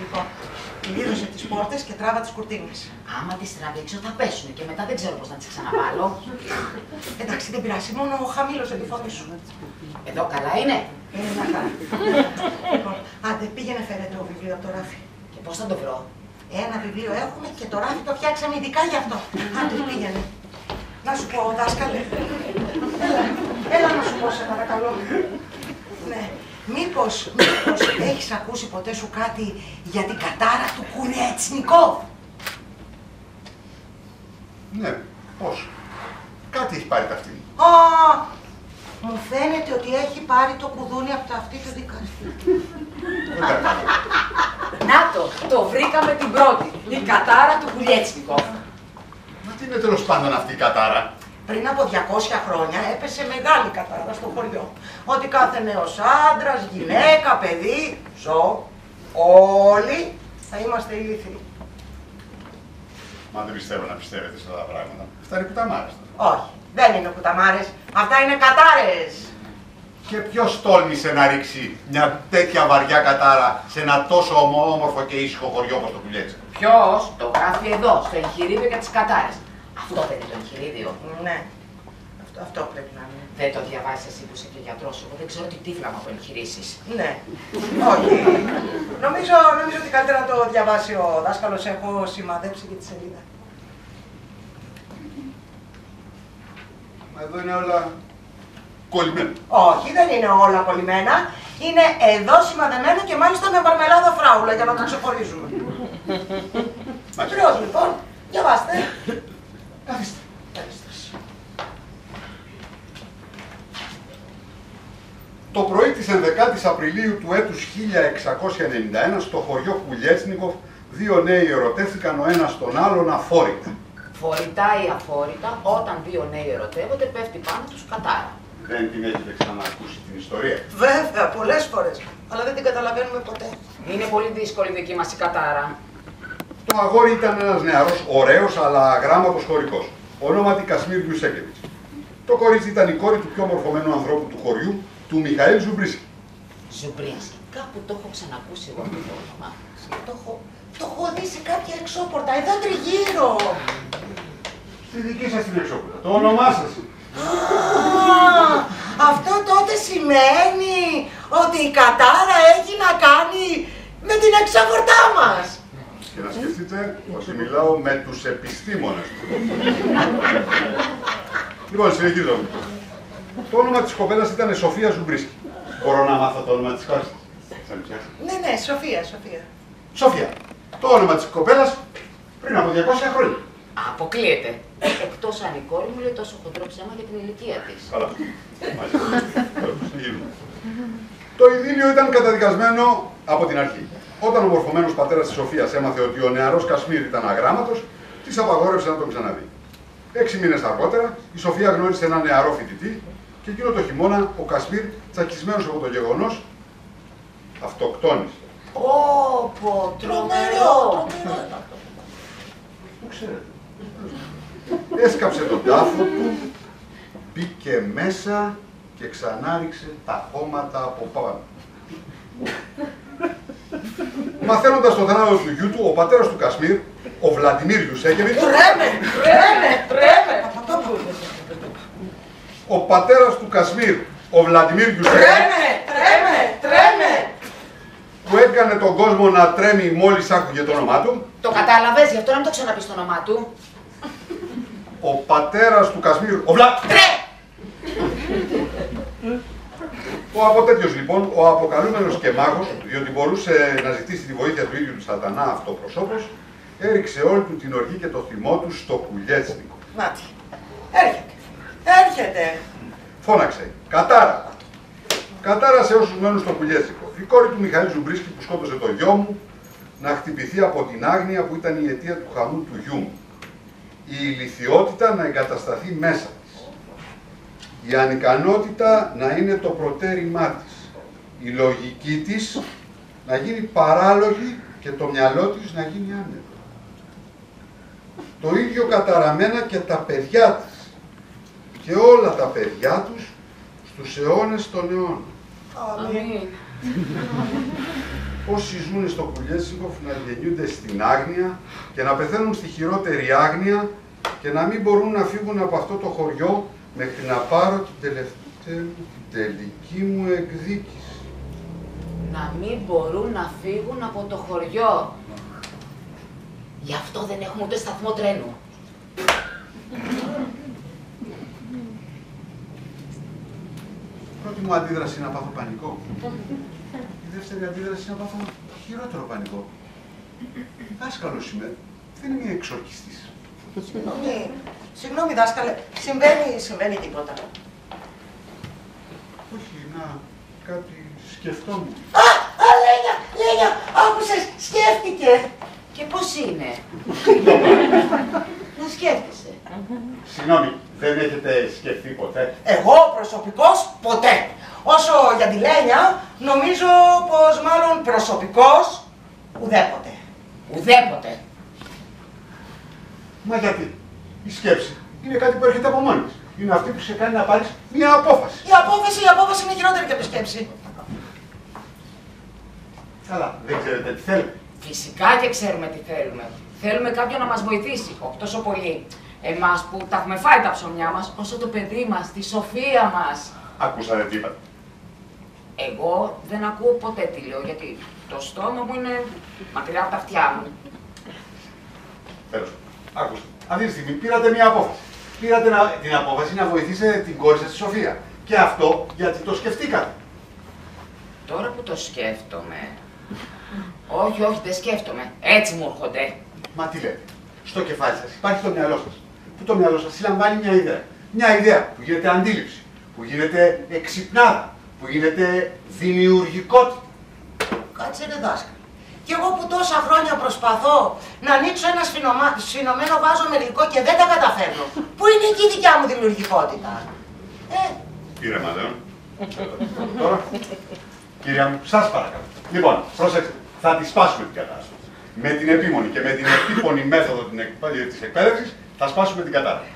Λοιπόν, κλείδωσε τις πόρτες και τράβα τις κουρτίνες. Άμα τις τραβήξω θα πέσουνε και μετά δεν ξέρω πώς να τις ξαναβάλω. Εντάξει, δεν πειράζει, μόνο χαμήλωσε τη φωνή σου. Εδώ καλά είναι? Είναι μια χαρά. Λοιπόν, άντε, πήγαινε φέρε το βιβλίο από το ράφι. Και πώς θα το βρω? Ένα βιβλίο έχουμε και το ράφι το φτιάξαμε ειδικά γι' αυτό. Άντε, πήγαινε. Να σου πω, δάσκαλε. Έλα να σου πω, σε παρακαλώ. Ναι. Μήπως έχεις ακούσει ποτέ σου κάτι για την κατάρα του Κουλιέτσνικοφ? Ναι, πώς? Κάτι έχει πάρει τα αυτή. Μου φαίνεται ότι έχει πάρει το κουδούνι από τα αυτή του δικαστή. Να το βρήκαμε την πρώτη. Η κατάρα του Κουλιέτσνικοφ. Μα τι είναι τέλος πάντων αυτή η κατάρα? Πριν από 200 χρόνια έπεσε μεγάλη κατάρα στο χωριό. Ότι κάθε νέος άντρας, γυναίκα, παιδί, ζώο, όλοι θα είμαστε ηλίθιοι. Μα δεν πιστεύω να πιστεύετε σε αυτά τα πράγματα. Αυτά είναι κουταμάρες. Όχι, δεν είναι κουταμάρες. Αυτά είναι κατάρες. Και ποιος τόλμησε να ρίξει μια τέτοια βαριά κατάρα σε ένα τόσο όμορφο και ήσυχο χωριό όπως το Πουλιέτσικο? Ποιος? Το γράφει εδώ, στο εγχειρίδιο για τις κατάρες. Αυτό δεν είναι το εγχειρίδιο? Ναι. Αυτό πρέπει να είναι. Δεν το διαβάζεις εσύ που είσαι και γιατρός. Εγώ δεν ξέρω τι τύφλαμα από εγχειρήσεις. Ναι. Όχι. Νομίζω ότι καλύτερα να το διαβάσει ο δάσκαλος. Έχω σημαδέψει και τη σελίδα. Μα εδώ είναι όλα κολλημένα. Όχι, δεν είναι όλα κολλημένα. Είναι εδώ σημαδεμένο και μάλιστα με μαρμελάδα φράουλα για να το ξεχωρίζουμε. Ακριβώς λοιπόν. Διαβάστε. Καθίστε. Το πρωί της 11ης Απριλίου του έτους 1691 στο χωριό Κουλιέτσνικοφ δύο νέοι ερωτεύτηκαν ο ένας τον άλλον αφόρητα. Φορητά ή αφόρητα, όταν δύο νέοι ερωτεύονται, πέφτει πάνω τους κατάρα. Δεν την έχετε ξανακούσει την ιστορία? Βέβαια, πολλές φορές. Αλλά δεν την καταλαβαίνουμε ποτέ. Είναι πολύ δύσκολη η δική μας η κατάρα. Το αγόρι ήταν ένας νεαρός, ωραίος αλλά αγράμματος χωρικός, ονόματι Κασμίρ Γιουσέκεβιτς. Το κορίτσι ήταν η κόρη του πιο μορφωμένου ανθρώπου του χωριού, του Μιχαήλ Ζουμπρίσκη. Ζουμπρίσκη, κάπου το έχω ξανακούσει εγώ αυτό το όνομα. Το έχω δει σε κάποια εξώπορτα, εδώ τριγύρω. Στη δική σας την εξώπορτα, το όνομά σας. Αυτό τότε σημαίνει ότι η κατάρα έχει να κάνει με την εξώπορτά μας. Και να σκεφτείτε ότι μιλάω με τους επιστήμονες. Λοιπόν, συνεχίζω. Το όνομα της κοπέλας ήταν Σοφία Ζουμπρίσκη. Μπορώ να μάθω το όνομα της κόρης της? Ναι, Σοφία. Σοφία. Το όνομα της κοπέλας πριν από 200 χρόνια. Αποκλείεται. Εκτός αν η κόρη μου λέει τόσο χοντρό ψέμα για την ηλικία της. Καλά. Το ειδήλιο ήταν καταδικασμένο από την αρχή. Όταν ο μορφωμένος πατέρας της Σοφίας έμαθε ότι ο νεαρός Κασμίρ ήταν αγράμματος, της απαγόρευσε να τον ξαναδεί. 6 μήνες αργότερα, η Σοφία γνώρισε έναν νεαρό φοιτητή και εκείνο το χειμώνα ο Κασμίρ, τσακισμένος από το γεγονός, αυτοκτόνησε. Όπο, τρομερό! Πού ξέρετε. Έσκαψε τον τάφο του, μπήκε μέσα και ξανάριξε τα χώματα από πάνω. Μαθαίνοντας το θάνατο του γιού του, ο πατέρας του Κασμίρ, ο Βλαντιμίρ Ιουσέκεβιτς... Τρέμε! Ο πατέρας του Κασμίρ, ο Βλαντιμίρ Ιουσέκεβιτς... Τρέμε! Που έκανε τον κόσμο να τρέμει μόλις άκουγε το όνομά του. Το κατάλαβες, γι' αυτό να μην το ξαναπείς το όνομά του. Ο πατέρας του Κασμίρ, ο Ο από τέτοιος λοιπόν, ο αποκαλούμενος και μάγος, διότι μπορούσε να ζητήσει τη βοήθεια του ίδιου του σατανά αυτοπροσώπος, έριξε όλη του την οργή και το θυμό του στο Κουλιέτσνικο. Μάτι. Έρχεται. Φώναξε. Κατάρα. Κατάρασε όσους μένουν στο Κουλιέτσνικο. Η κόρη του Μιχαήλ Ζουμπρίσκη που σκότωσε το γιο μου να χτυπηθεί από την άγνοια που ήταν η αιτία του χαμού του γιού μου. Η ηλιθιότητα να εγκατασταθεί μέσα της. Η ανικανότητα να είναι το προτέρημά της. Η λογική της να γίνει παράλογη και το μυαλό της να γίνει άνετο. Το ίδιο καταραμένα και τα παιδιά της. Και όλα τα παιδιά τους στους αιώνες των αιώνων. Αμήν. Όσοι ζουν στο Κουλιέτσικοφ να γεννιούνται στην άγνοια και να πεθαίνουν στη χειρότερη άγνοια και να μην μπορούν να φύγουν από αυτό το χωριό μέχρι να πάρω την τελική μου εκδίκηση. Να μην μπορούν να φύγουν από το χωριό. Γι' αυτό δεν έχουμε ούτε σταθμό τρένου. Πρώτη μου αντίδραση είναι να πάθω πανικό. Η δεύτερη αντίδραση είναι να πάθω χειρότερο πανικό. Δάσκαλος είμαι, δεν είμαι εξορκιστής. Συγγνώμη δάσκαλε, συμβαίνει τίποτα? Όχι, να, κάτι σκεφτόμουν. Λένια, άκουσες, σκέφτηκε. Και πώς είναι? Να σκέφτεσαι. Συγγνώμη, δεν έχετε σκεφτεί ποτέ? Εγώ προσωπικός ποτέ. Όσο για τη Λένια, νομίζω πως μάλλον προσωπικός ουδέποτε. Ουδέποτε. Μα γιατί? Η σκέψη είναι κάτι που έρχεται από μόνη της. Είναι αυτή που σε κάνει να πάρεις μια απόφαση. Η απόφαση είναι χειρότερη και από τη σκέψη. Καλά, δεν ξέρετε τι θέλετε. Φυσικά και ξέρουμε τι θέλουμε. Θέλουμε κάποιον να μας βοηθήσει, όχι τόσο πολύ εμάς που τα έχουμε φάει τα ψωμιά μας, όσο το παιδί μας, τη Σοφία μας. Ακούσατε τι είπατε? Εγώ δεν ακούω ποτέ τι λέω, γιατί το στόμα μου είναι μακριά από τα αυτιά μου. Τέλος, άκουστε. Αυτή τη στιγμή πήρατε μια απόφαση. Πήρατε την απόφαση να βοηθήσετε την κόρη σας τη Σοφία. Και αυτό γιατί το σκεφτήκατε. Τώρα που το σκέφτομαι... Όχι, δεν σκέφτομαι. Έτσι μου έρχονται. Μα τι λέτε? Στο κεφάλι σας υπάρχει το μυαλό σας. Που το μυαλό σας συλλαμβάνει μια ιδέα. Μια ιδέα που γίνεται αντίληψη, που γίνεται εξυπνάδα, που γίνεται δημιουργικότητα. Κάτσε ρε δάσκαλε. Κι εγώ που τόσα χρόνια προσπαθώ να ανοίξω ένα σφινωμένο βάζο με υλικό και δεν τα καταφέρνω. Πού είναι εκεί η δικιά μου δημιουργικότητα? Ήρεμα, λέω. Τώρα, κυρία μου, σας παρακαλώ. Λοιπόν, προσέξτε, θα τη σπάσουμε την κατάσταση. Με την επίμονη και με την επίπονη μέθοδο της εκπαίδευσης θα σπάσουμε την κατάσταση.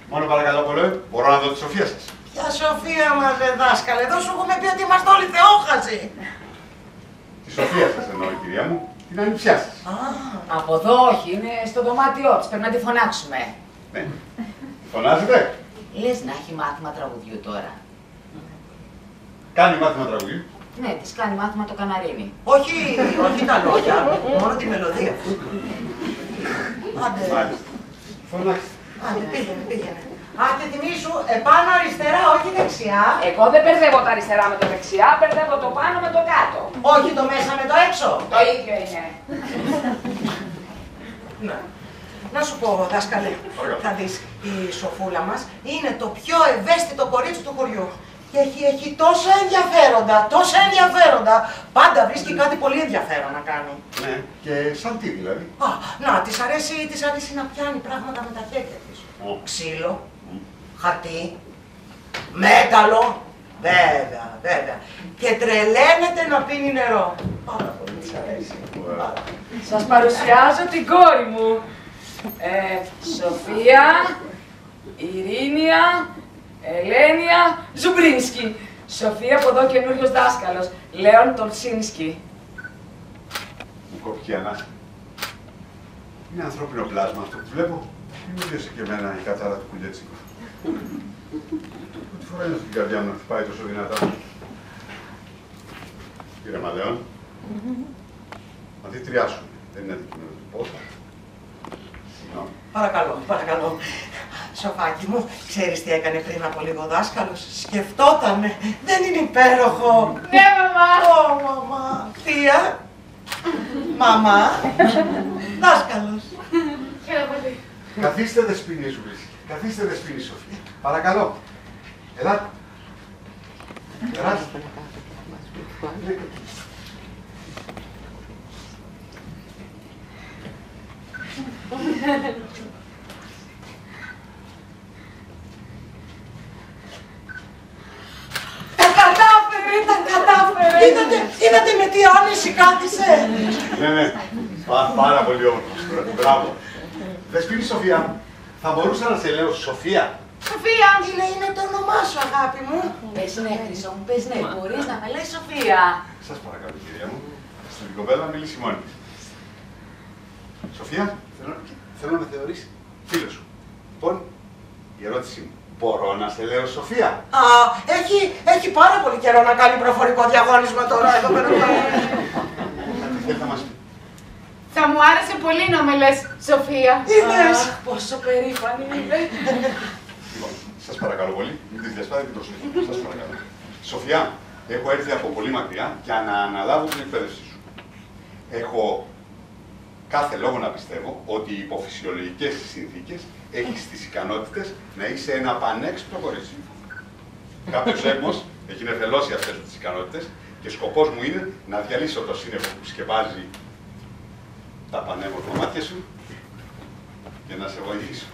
Μόνο παρακαλώ πολύ, μπορώ να δω τη Σοφία σας. Ποια Σοφία μας ρε δάσκαλε, εδώ σου έχουμε πει ότι είμαστε όλοι θεόχαζοι. Τη Σοφία σας εννοώ, κυρία μου, την ανιψιά σας. Από εδώ όχι, είναι στο δωμάτιό της, πρέπει να τη φωνάξουμε. Ναι. Φωνάζετε? Λες να έχει μάθημα τραγουδιού τώρα. Κάνει μάθημα τραγουδιού. Ναι, της κάνει μάθημα το καναρίνι. Όχι τα λόγια, μόνο τη μελωδία. Μάλιστα. Φωνάξτε. Άντε, πήγαινε. Α, και θυμίσου, επάνω αριστερά, όχι δεξιά. Εγώ δεν μπερδεύω τα αριστερά με το δεξιά, μπερδεύω το πάνω με το κάτω. Όχι το μέσα με το έξω. Το ίδιο είναι. Ναι. Να σου πω, δάσκαλε, θα δεις, η Σοφούλα μας είναι το πιο ευαίσθητο κορίτσι του χωριού. Και έχει τόσα ενδιαφέροντα. Πάντα βρίσκει κάτι πολύ ενδιαφέρον να κάνει. Ναι, και σαν τι δηλαδή. Α, να, της αρέσει να πιάνει πράγματα με τα χέρια της. Ξύλο, χαρτί, μέταλλο, βέβαια. Και τρελαίνεται να πίνει νερό. Πάρα πολύ της αρέσει. Σας παρουσιάζω την κόρη μου. Σοφία, Ειρήνια, Ελένια, Ζουμπρίνσκι. Σοφία από εδώ καινούριος δάσκαλος, Λέων Τολσίνσκι. Μου κόπηκε η ανάσα. Είναι ανθρώπινο πλάσμα αυτό που βλέπω. Δημιούργησε και εμένα η κατάρα του Κουλιέτσικου. Πρώτη φορά είναι στην καρδιά μου να χτυπάει τόσο δυνατά. Κύριε Μαλέων, αντιτριάσουμε. Δεν είναι αντικείμενο του πόσα. Συγγνώμη. Παρακαλώ. Σοφάκι μου, ξέρεις τι έκανε πριν από λίγο ο δάσκαλος? Σκεφτότανε. Δεν είναι υπέροχο? Ναι, μαμά. Ω, μαμά. Θεία. Μαμά. Δάσκαλος. Χαίρομαι πολύ. Καθίστε δεσποινή σου, Βρίσκη. Καθίστε δεσποινή, Σοφία. Παρακαλώ. Ελάτε. Περάστε. Τα κατάφερε. Είδατε με τι άνεση κάθισε. Ναι. Πάρα πολύ όμορφο. Μπράβο. Δεσποινή Σοφία, θα μπορούσα να σε λέω Σοφία? Σοφία, είναι το όνομά σου, αγάπη μου. Πες ναι, Χρυσό μου, πες ναι. Μπορείς να με λες Σοφία. Σας παρακαλώ, κυρία μου. Στην κοπέλα να μιλήσει μόνη της. Σοφία, θέλω να με θεωρείς φίλο σου. Λοιπόν, η ερώτησή μου. Μπορώ να σε λέω Σοφία? Α, έχει πάρα πολύ καιρό να κάνει προφορικό διαγώνισμα τώρα εδώ πέρα. Τι θέλει να μας πει? Θα μου άρεσε πολύ να με λες Σοφία. Είδες. Πόσο περήφανη είμαι. Λοιπόν, σας παρακαλώ πολύ, μην της διασπάτε την προσοχή. Σας παρακαλώ. Σοφία, έχω έρθει από πολύ μακριά για να αναλάβω την εκπαίδευσή σου. Έχω κάθε λόγο να πιστεύω ότι υπό φυσιολογικές συνθήκες έχεις τις ικανότητες να είσαι ένα πανέξυπνο κορίτσι. Κάποιος έμμος έχει νεφελώσει αυτές τις ικανότητες και σκοπός μου είναι να διαλύσω το σύννεφο που σκεπάζει τα πανέμορφα μάτια σου και να σε βοηθήσω.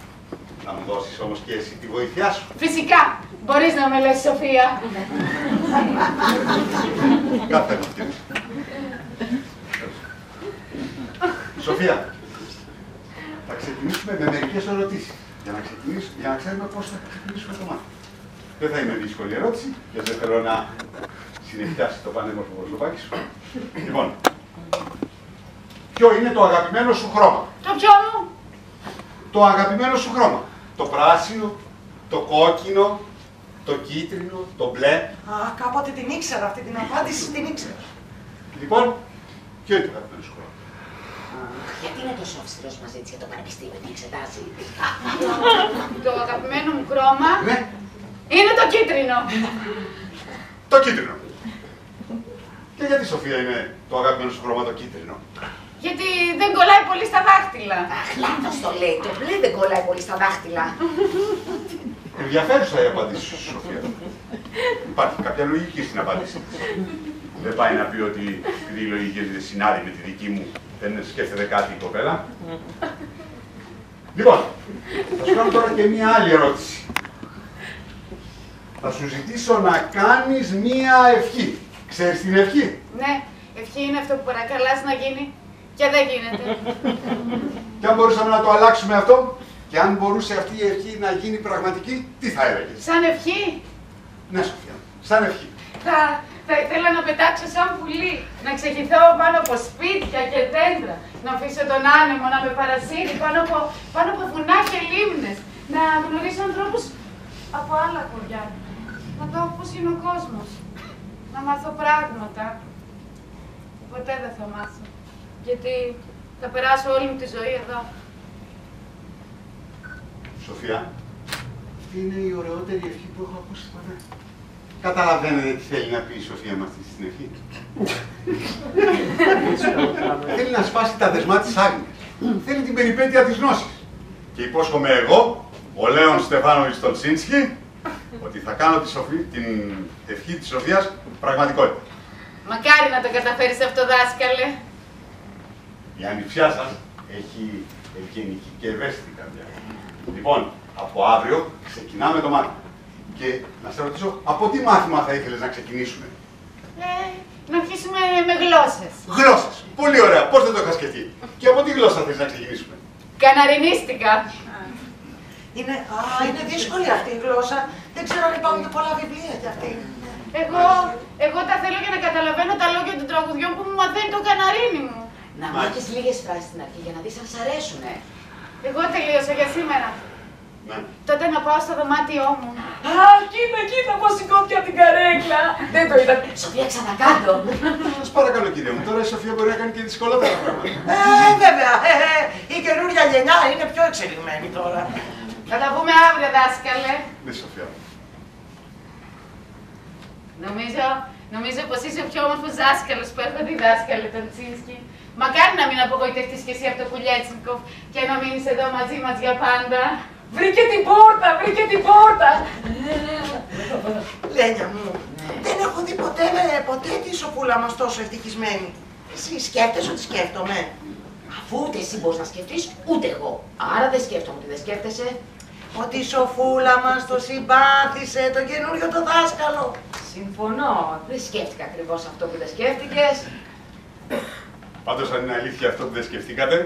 Να μου δώσεις όμως και εσύ τη βοήθειά σου. Φυσικά, μπορείς να με λες Σοφία. Κάθε ευκαιρία. Σοφία, θα ξεκινήσουμε με μερικές ερωτήσεις για να ξέρουμε πώς θα ξεκινήσουμε το μάθημα. Δεν θα είναι δύσκολη ερώτηση, γιατί δεν θέλω να συνεχιάσει το πανέμορφο προσωπάκι σου. Λοιπόν, ποιο είναι το αγαπημένο σου χρώμα? Το ποιο μου? Το αγαπημένο σου χρώμα. Το πράσινο, το κόκκινο, το κίτρινο, το μπλε. Α, κάποτε την ήξερα αυτή την απάντηση, την ήξερα. Λοιπόν, ποιο είναι το αγαπημένο σου χρώμα? Γιατί είναι τόσο αυστηρός μαζί της για το πανεπιστήμιο, τι εξετάζει? Το αγαπημένο μου χρώμα Ναι. είναι το κίτρινο. Το κίτρινο. Και γιατί, Σοφία, είναι το αγαπημένο σου χρώμα το κίτρινο? Γιατί δεν κολλάει πολύ στα δάχτυλα. Αχ, λάθος το λέει. Το μπλε δεν κολλάει πολύ στα δάχτυλα. Ενδιαφέρουσα η απάντηση σου, Σοφία. Υπάρχει κάποια λογική στην απάντηση της. Δεν πάει να πει ότι επειδή η λογική δεν συνάδει με τη δική μου, δεν σκέφτεται κάτι η κοπέλα. Λοιπόν, θα σου κάνω τώρα και μία άλλη ερώτηση. Θα σου ζητήσω να κάνεις μία ευχή. Ξέρεις την ευχή? Ναι, ευχή είναι αυτό που παρακαλάς να γίνει και δεν γίνεται. Και αν μπορούσαμε να το αλλάξουμε αυτό, και αν μπορούσε αυτή η ευχή να γίνει πραγματική, τι θα έλεγες? Σαν ευχή. Ναι, Σοφία, σαν ευχή. Θα ήθελα να πετάξω σαν πουλί, να ξεχυθώ πάνω από σπίτια και δέντρα, να αφήσω τον άνεμο να με παρασύρει πάνω από βουνά και λίμνες, να γνωρίσω ανθρώπους από άλλα χωριά, να δω πώς είναι ο κόσμος, να μάθω πράγματα που ποτέ δεν θα μάθω, γιατί θα περάσω όλη μου τη ζωή εδώ. Σοφία, Αυτή είναι η ωραιότερη ευχή που έχω ακούσει ποτέ. Καταλαβαίνετε τι θέλει να πει η Σοφία με αυτή την ευχή. Θέλει να σπάσει τα δεσμά της άγνοιας. Θέλει την περιπέτεια της γνώσης. Και υπόσχομαι εγώ, ο Λέων Στεφάνοβιτς Τολσίνσκι, ότι θα κάνω την ευχή της Σοφίας πραγματικότητα. Μακάρι να το καταφέρεις αυτό, δάσκαλε. Η ανιψιά σας έχει ευγενική και ευαίσθητη καρδιά. Λοιπόν, από αύριο ξεκινάμε το μάθημα. Και να σε ρωτήσω, από τι μάθημα θα ήθελες να ξεκινήσουμε? Να αρχίσουμε με γλώσσες. Γλώσσες. Πολύ ωραία. Πώς δεν το είχα σκεφτεί. Και από τι γλώσσα θες να ξεκινήσουμε? Καναρινίστικα. Είναι δύσκολη αυτή η γλώσσα. Δεν ξέρω αν υπάρχουν και πολλά βιβλία για αυτή. Εγώ τα θέλω για να καταλαβαίνω τα λόγια των τραγουδιών που μου μαθαίνει το καναρίνι μου. Να μάθεις λίγες φράσεις στην αρχή για να δεις αν σ' αρέσουνε. Εγώ τελείωσα για σήμερα. Ναι. Τότε να πάω στο δωμάτιό μου. Κοίτα πως σηκώθηκε από την καρέκλα. Δεν το είδα. Σοφία, ξανακάτω. Σας παρακαλώ, κύριε μου, τώρα η Σοφία μπορεί να κάνει και δυσκολότερα πράγματα. Βέβαια. Η καινούργια γενιά είναι πιο εξελιγμένη τώρα. Θα τα πούμε αύριο, δάσκαλε. Ναι, Σοφία. Νομίζω πως είσαι ο πιο όμορφος δάσκαλος που έχω δει, δάσκαλε Τολσίνσκι. Μακάρι να μην απογοητευτείς κι εσύ από το Κουλιέτσνικοφ και να μείνεις εδώ μαζί μας για πάντα. Βρήκε την πόρτα! Λένια μου, δεν έχω δει ποτέ τη Σοφούλα μας τόσο ευτυχισμένη. Εσύ σκέφτεσαι ότι σκέφτομαι? Αφού ούτε εσύ μπορείς να σκεφτείς, ούτε εγώ. Άρα δεν σκέφτομαι ότι δεν σκέφτεσαι. Ότι η Σοφούλα μας το συμπάθησε, το καινούριο το δάσκαλο. Συμφωνώ. Δεν σκέφτηκα ακριβώς αυτό που δεν σκέφτηκες. Πάντως, αν είναι αλήθεια αυτό που δεν σκεφτήκατε,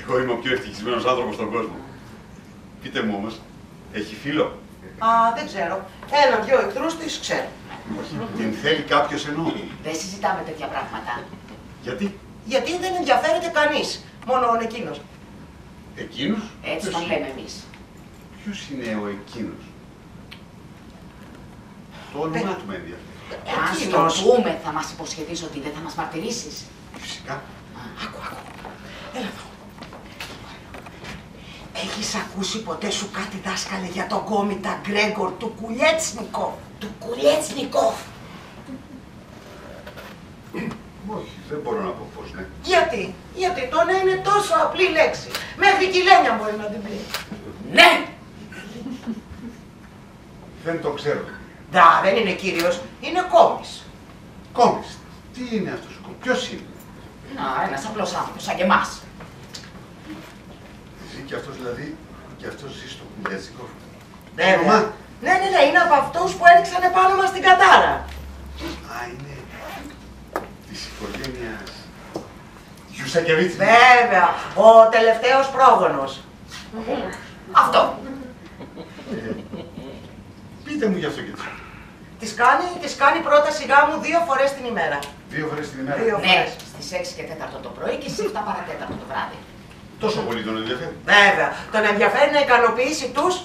εγώ είμαι ο πιο ευτυχισμένος άνθρωπος στον κόσμο. Πείτε μου όμως, έχει φίλο? Δεν ξέρω. Ένα-δυο εχθρούς της ξέρω. Την θέλει κάποιος εννοώ? Δεν συζητάμε τέτοια πράγματα. Γιατί? Γιατί δεν ενδιαφέρεται κανείς. Μόνο εκείνος. Εκείνος? Έτσι τον λέμε εμείς. Ποιος είναι ο εκείνος? Το όνομά του με ενδιαφέρει. Εάν σου το πούμε, θα μας υποσχεθείς ότι δεν θα μας μαρτυρήσεις. Φυσικά. Άκου. Έλα εδώ. Έχεις ακούσει ποτέ σου κάτι, δάσκαλε, για τον κόμιτα Γκρέγκορ του Κουλιέτσνικοφ? Του Κουλιέτσνικοφ. Όχι, δεν μπορώ να πω πώς ναι. Γιατί το ναι είναι τόσο απλή λέξη. Μέχρι και η Λένια μπορεί να την πει. Ναι! Δεν το ξέρω. Δεν είναι κύριος, είναι κόμις. Κόμις. Τι είναι αυτός ο κόμις? Ποιος είναι? Ένας απλός άνθρωπος, σαν και εμάς. Ζει και αυτός δηλαδή, και αυτός ζει στο Κουλιέτσνικοφ. Βέβαια. Ναι, είναι από αυτούς που έριξαν επάνω μας την κατάρα. Είναι της οικογένειας Γιουσακεβίτς. Βέβαια, ο τελευταίος πρόγονος. Αυτό. Πείτε μου γι' αυτό και τι. Της κάνει πρόταση γάμου 2 φορές την ημέρα. 2 φορές την ημέρα? Ναι, στις 6 και 4 το πρωί και στις 7 παρατέταρτο το βράδυ. Τόσο πολύ τον ενδιαφέρει? Βέβαια, τον ενδιαφέρει να ικανοποιήσει τους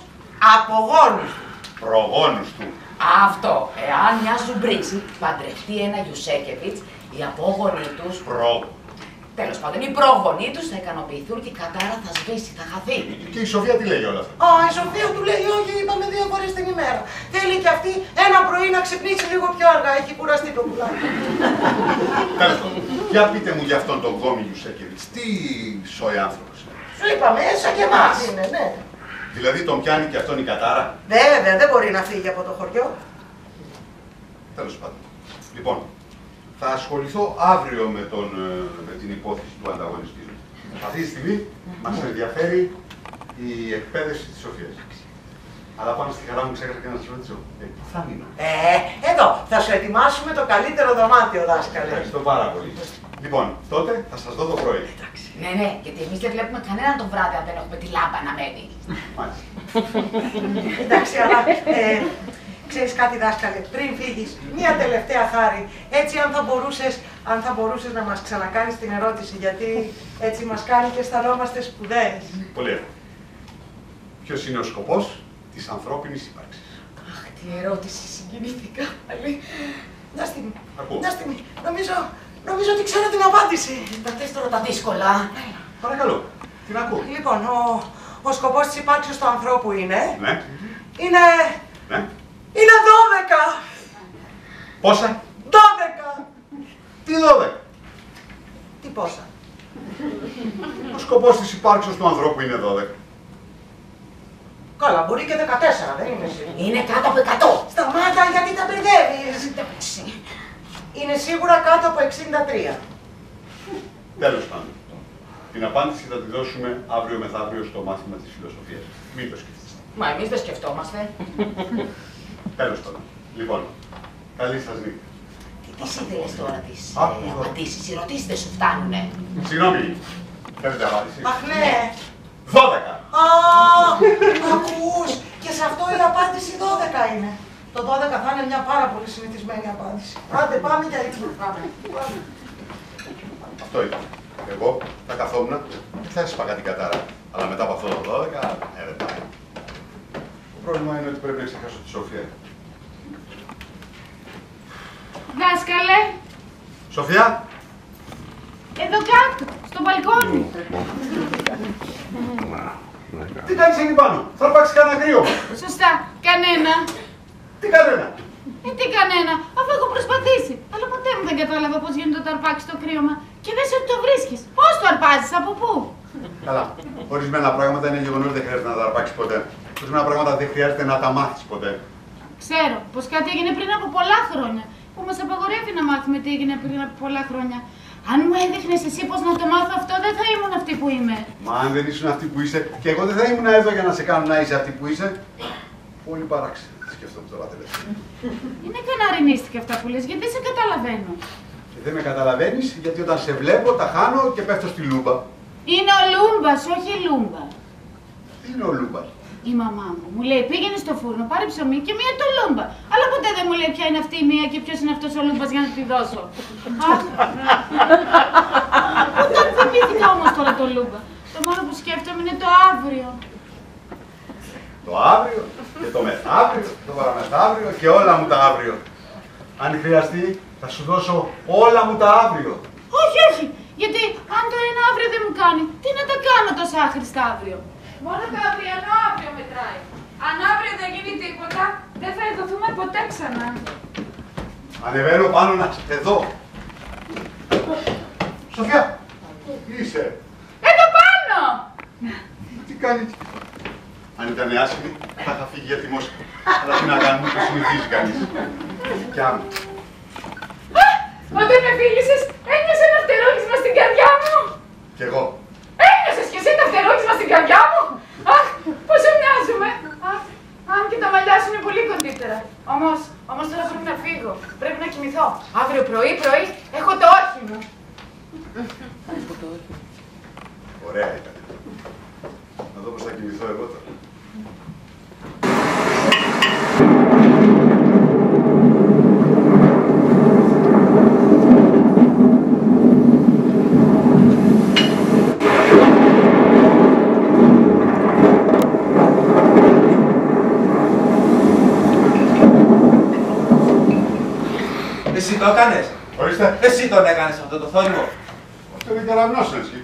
απογόνους του. Προγόνους του. Αυτό. Εάν μια Ζουμπρίτσι παντρευτεί ένα Γιουσέκεβιτς, οι απόγονοι τους. Τέλος πάντων, οι πρόγονοι τους θα ικανοποιηθούν και η κατάρα θα σβήσει, θα χαθεί. Και η Σοφία τι λέει όλα αυτά? Η Σοφία του λέει όχι, είπαμε 2 φορές την ημέρα. Θέλει και αυτή ένα πρωί να ξυπνήσει λίγο πιο αργά, έχει κουραστεί το πουλάκι. Τέλος πάντων, για πείτε μου για αυτόν τον Γκόμι Γιουσέκεβιτς, τι σόι άνθρωπος είναι? Σου είπαμε, σαν και εμάς είναι, ναι. Δηλαδή τον πιάνει και αυτόν η κατάρα? Βέβαια, δεν μπορεί να φύγει από το χωριό. Τέλος πάντων. Λοιπόν, θα ασχοληθώ αύριο με την υπόθεση του ανταγωνιστή. Αυτή τη στιγμή μας ενδιαφέρει η εκπαίδευση της Σοφίας. Αλλά πάνω στη χαρά μου ξέχασα και να σας ρωτήσω. Πού θα μείνω? Εδώ, θα σου ετοιμάσουμε το καλύτερο δωμάτιο, δάσκαλε. Ευχαριστώ πάρα πολύ. Λοιπόν, τότε θα σας δω το πρωί. Ναι, γιατί εμείς δεν βλέπουμε κανέναν το βράδυ αν δεν έχουμε τη λάμπα να μένει. Μάλιστα. Εντάξει, αλλά ξέρεις κάτι, δάσκαλε, πριν φύγεις, μία τελευταία χάρη. Έτσι, αν θα μπορούσες να μας ξανακάνεις την ερώτηση, γιατί έτσι μας κάνει και αισθανόμαστε σπουδαίες. Πολύ εύκολα. Ποιος είναι ο σκοπός της ανθρώπινης ύπαρξης? Αχ, τι ερώτηση, συγκινήθηκα πάλι. Μια στιγμή. Ακούω. Μια στιγμή. Νομίζω ότι ξέρω την απάντηση. Τα θες τώρα τα δύσκολα. Παρακαλώ, την ακούω. Λοιπόν, ο σκοπός της ύπαρξης του ανθρώπου είναι ναι. Είναι... Ναι. Είναι 12. Πόσα? 12. Τι 12? Τι πόσα? Ο σκοπός της υπάρξεως του ανθρώπου είναι 12. Καλά, μπορεί και 14, δεν είναι σίγουρο. Είναι κάτω από 100. Σταμάτα, γιατί τα μπερδεύεις. Είναι σίγουρα κάτω από 63. Τέλος πάντων. Την απάντηση θα τη δώσουμε αύριο μεθαύριο στο μάθημα της φιλοσοφίας. Μην το σκεφτείτε. Μα εμείς δεν σκεφτόμαστε. Τέλος πάντων. Λοιπόν, καλή σας νύχτα. Τι ήθελες τώρα τις απαντήσεις, οι ερωτήσεις δεν σου φτάνουνε. Συγγνώμη, θέλετε απάντηση? Αχ, ναι. 12. Ακούς, και σε αυτό η απάντηση 12 είναι. Το 12 θα είναι μια πάρα πολύ συνηθισμένη απάντηση. Άντε, πάμε για ύπνο. Αυτό ήταν. Εγώ θα καθόμουν και θα έσπαγα την κατάρα. Αλλά μετά από αυτό το 12, δεν πάει. Το πρόβλημα είναι ότι πρέπει να ξεχάσω τη Σοφία. Δάσκαλε, Σοφία! εδώ κάτω, στο μπαλκόνι. Τι κάνεις εκεί πάνω, θα αρπάξεις κανένα κρύο. Σωστά, κανένα. Τι κανένα. Τι κανένα, αφού έχω προσπαθήσει. Αλλά ποτέ μου δεν κατάλαβα πώς γίνεται να το αρπάξεις το κρύωμα. Και δες ότι το βρίσκεις. Πώς το αρπάζεις, από πού? Καλά. Ορισμένα πράγματα είναι γεγονός, δεν χρειάζεται να τα αρπάξεις ποτέ. Ορισμένα πράγματα δεν χρειάζεται να τα μάθεις ποτέ. Ξέρω πως κάτι έγινε πριν από πολλά χρόνια. Που μας απαγορεύει να μάθουμε τι έγινε πριν από πολλά χρόνια. Αν μου έδειχνες εσύ πώς να το μάθω αυτό, δεν θα ήμουν αυτή που είμαι. Μα αν δεν ήσουν αυτή που είσαι, και εγώ δεν θα ήμουν εδώ για να σε κάνω να είσαι αυτή που είσαι. Πολύ παράξενο. Σκέφτομαι τώρα τελευταία. Είναι καναρινίστικα αυτά που λες, γιατί δεν σε καταλαβαίνω. Και δεν με καταλαβαίνεις, γιατί όταν σε βλέπω τα χάνω και πέφτω στη λούμπα. Είναι ο Λούμπας, όχι η Λούμπα. Τι είναι ο Λούμπας? Η μαμά μου λέει πήγαινε στο φούρνο, πάρε ψωμί και μία το Λούμπα. Αλλά ποτέ δεν μου λέει ποια είναι αυτή η μία και ποιος είναι αυτός ο Λούμπας για να τη δώσω. Όταν θυμήθηκα όμως τώρα το Λούμπα, το μόνο που σκέφτομαι είναι το αύριο. Το αύριο και το μεθαύριο, το παραμεθαύριο και όλα μου τα αύριο. Αν χρειαστεί, θα σου δώσω όλα μου τα αύριο. Όχι, όχι, γιατί αν το ένα αύριο δεν μου κάνει, τι να τα κάνω τόσα άχρηστα αύριο. Μόνο το αυριανό αύριο μετράει. Αν αύριο δεν γίνει τίποτα, δεν θα ειδωθούμε ποτέ ξανά. Ανεβαίνω πάνω να... Εδώ. Σοφιά, είσαι. Εδώ πάνω! Τι κάνεις? Αν ήταν άσχημη, θα είχα φύγει για τη Μόσχα. Αλλά τι να κάνουμε, το συνηθίζει κανείς. Κι άμα. Όταν με φίλησες, ένιωσε ένα φτερόχισμα στην καρδιά μου. Κι εγώ. Ένιωσες κι εσύ το φτερόχισμα στην καρδιά μου. Αχ, πόσο μοιάζουμε. Αχ, αν και τα μαλλιά σου είναι πολύ κοντύτερα. Όμως τώρα πρέπει να φύγω. Πρέπει να κοιμηθώ. Αύριο πρωί έχω το όχημα. Ωραία ήταν. Να δω πώς θα κοιμηθώ εγώ τώρα. Εσύ το έκανες. Ορίστε. Εσύ τον έκανες αυτό το θόρυβο. Αυτό είναι κεραυνός, έτσι.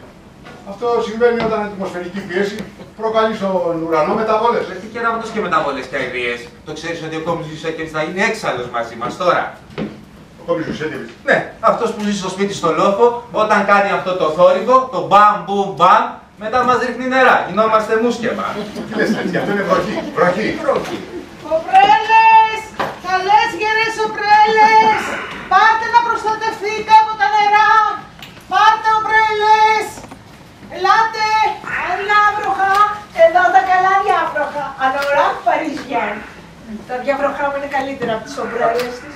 Αυτό συμβαίνει όταν η ατμοσφαιρική πίεση προκαλεί στον ουρανό μεταβόλες. Τι κεραυνός και μεταβολές και αηδίες. Το ξέρεις ότι ο Κόμις Ζουσέκεβιτς θα είναι έξαλλος μαζί μας τώρα. Ο Κόμις Ζουσέκεβιτς. Ναι, αυτός που ζει στο σπίτι στο λόφο, όταν κάνει αυτό το θόρυβο, το μπαμ μπουμ μπαμ, μετά μας ρίχνει νερά. Γινόμαστε μουσκεμα. Τι λες έτσι, αυτό είναι βροχή. Βροχή. Οπρέλες! Καλές γερές οπρέλες! Πάρτε να προστατευτείτε από τα νερά! Πάρτε οπρέλες! Ελάτε! Άλλα άβροχα! Εδώ τα καλά διάβροχα! Ανωρά Παριζιάν! Τα διάβροχά μου είναι καλύτερα από τις ομπρέλες της.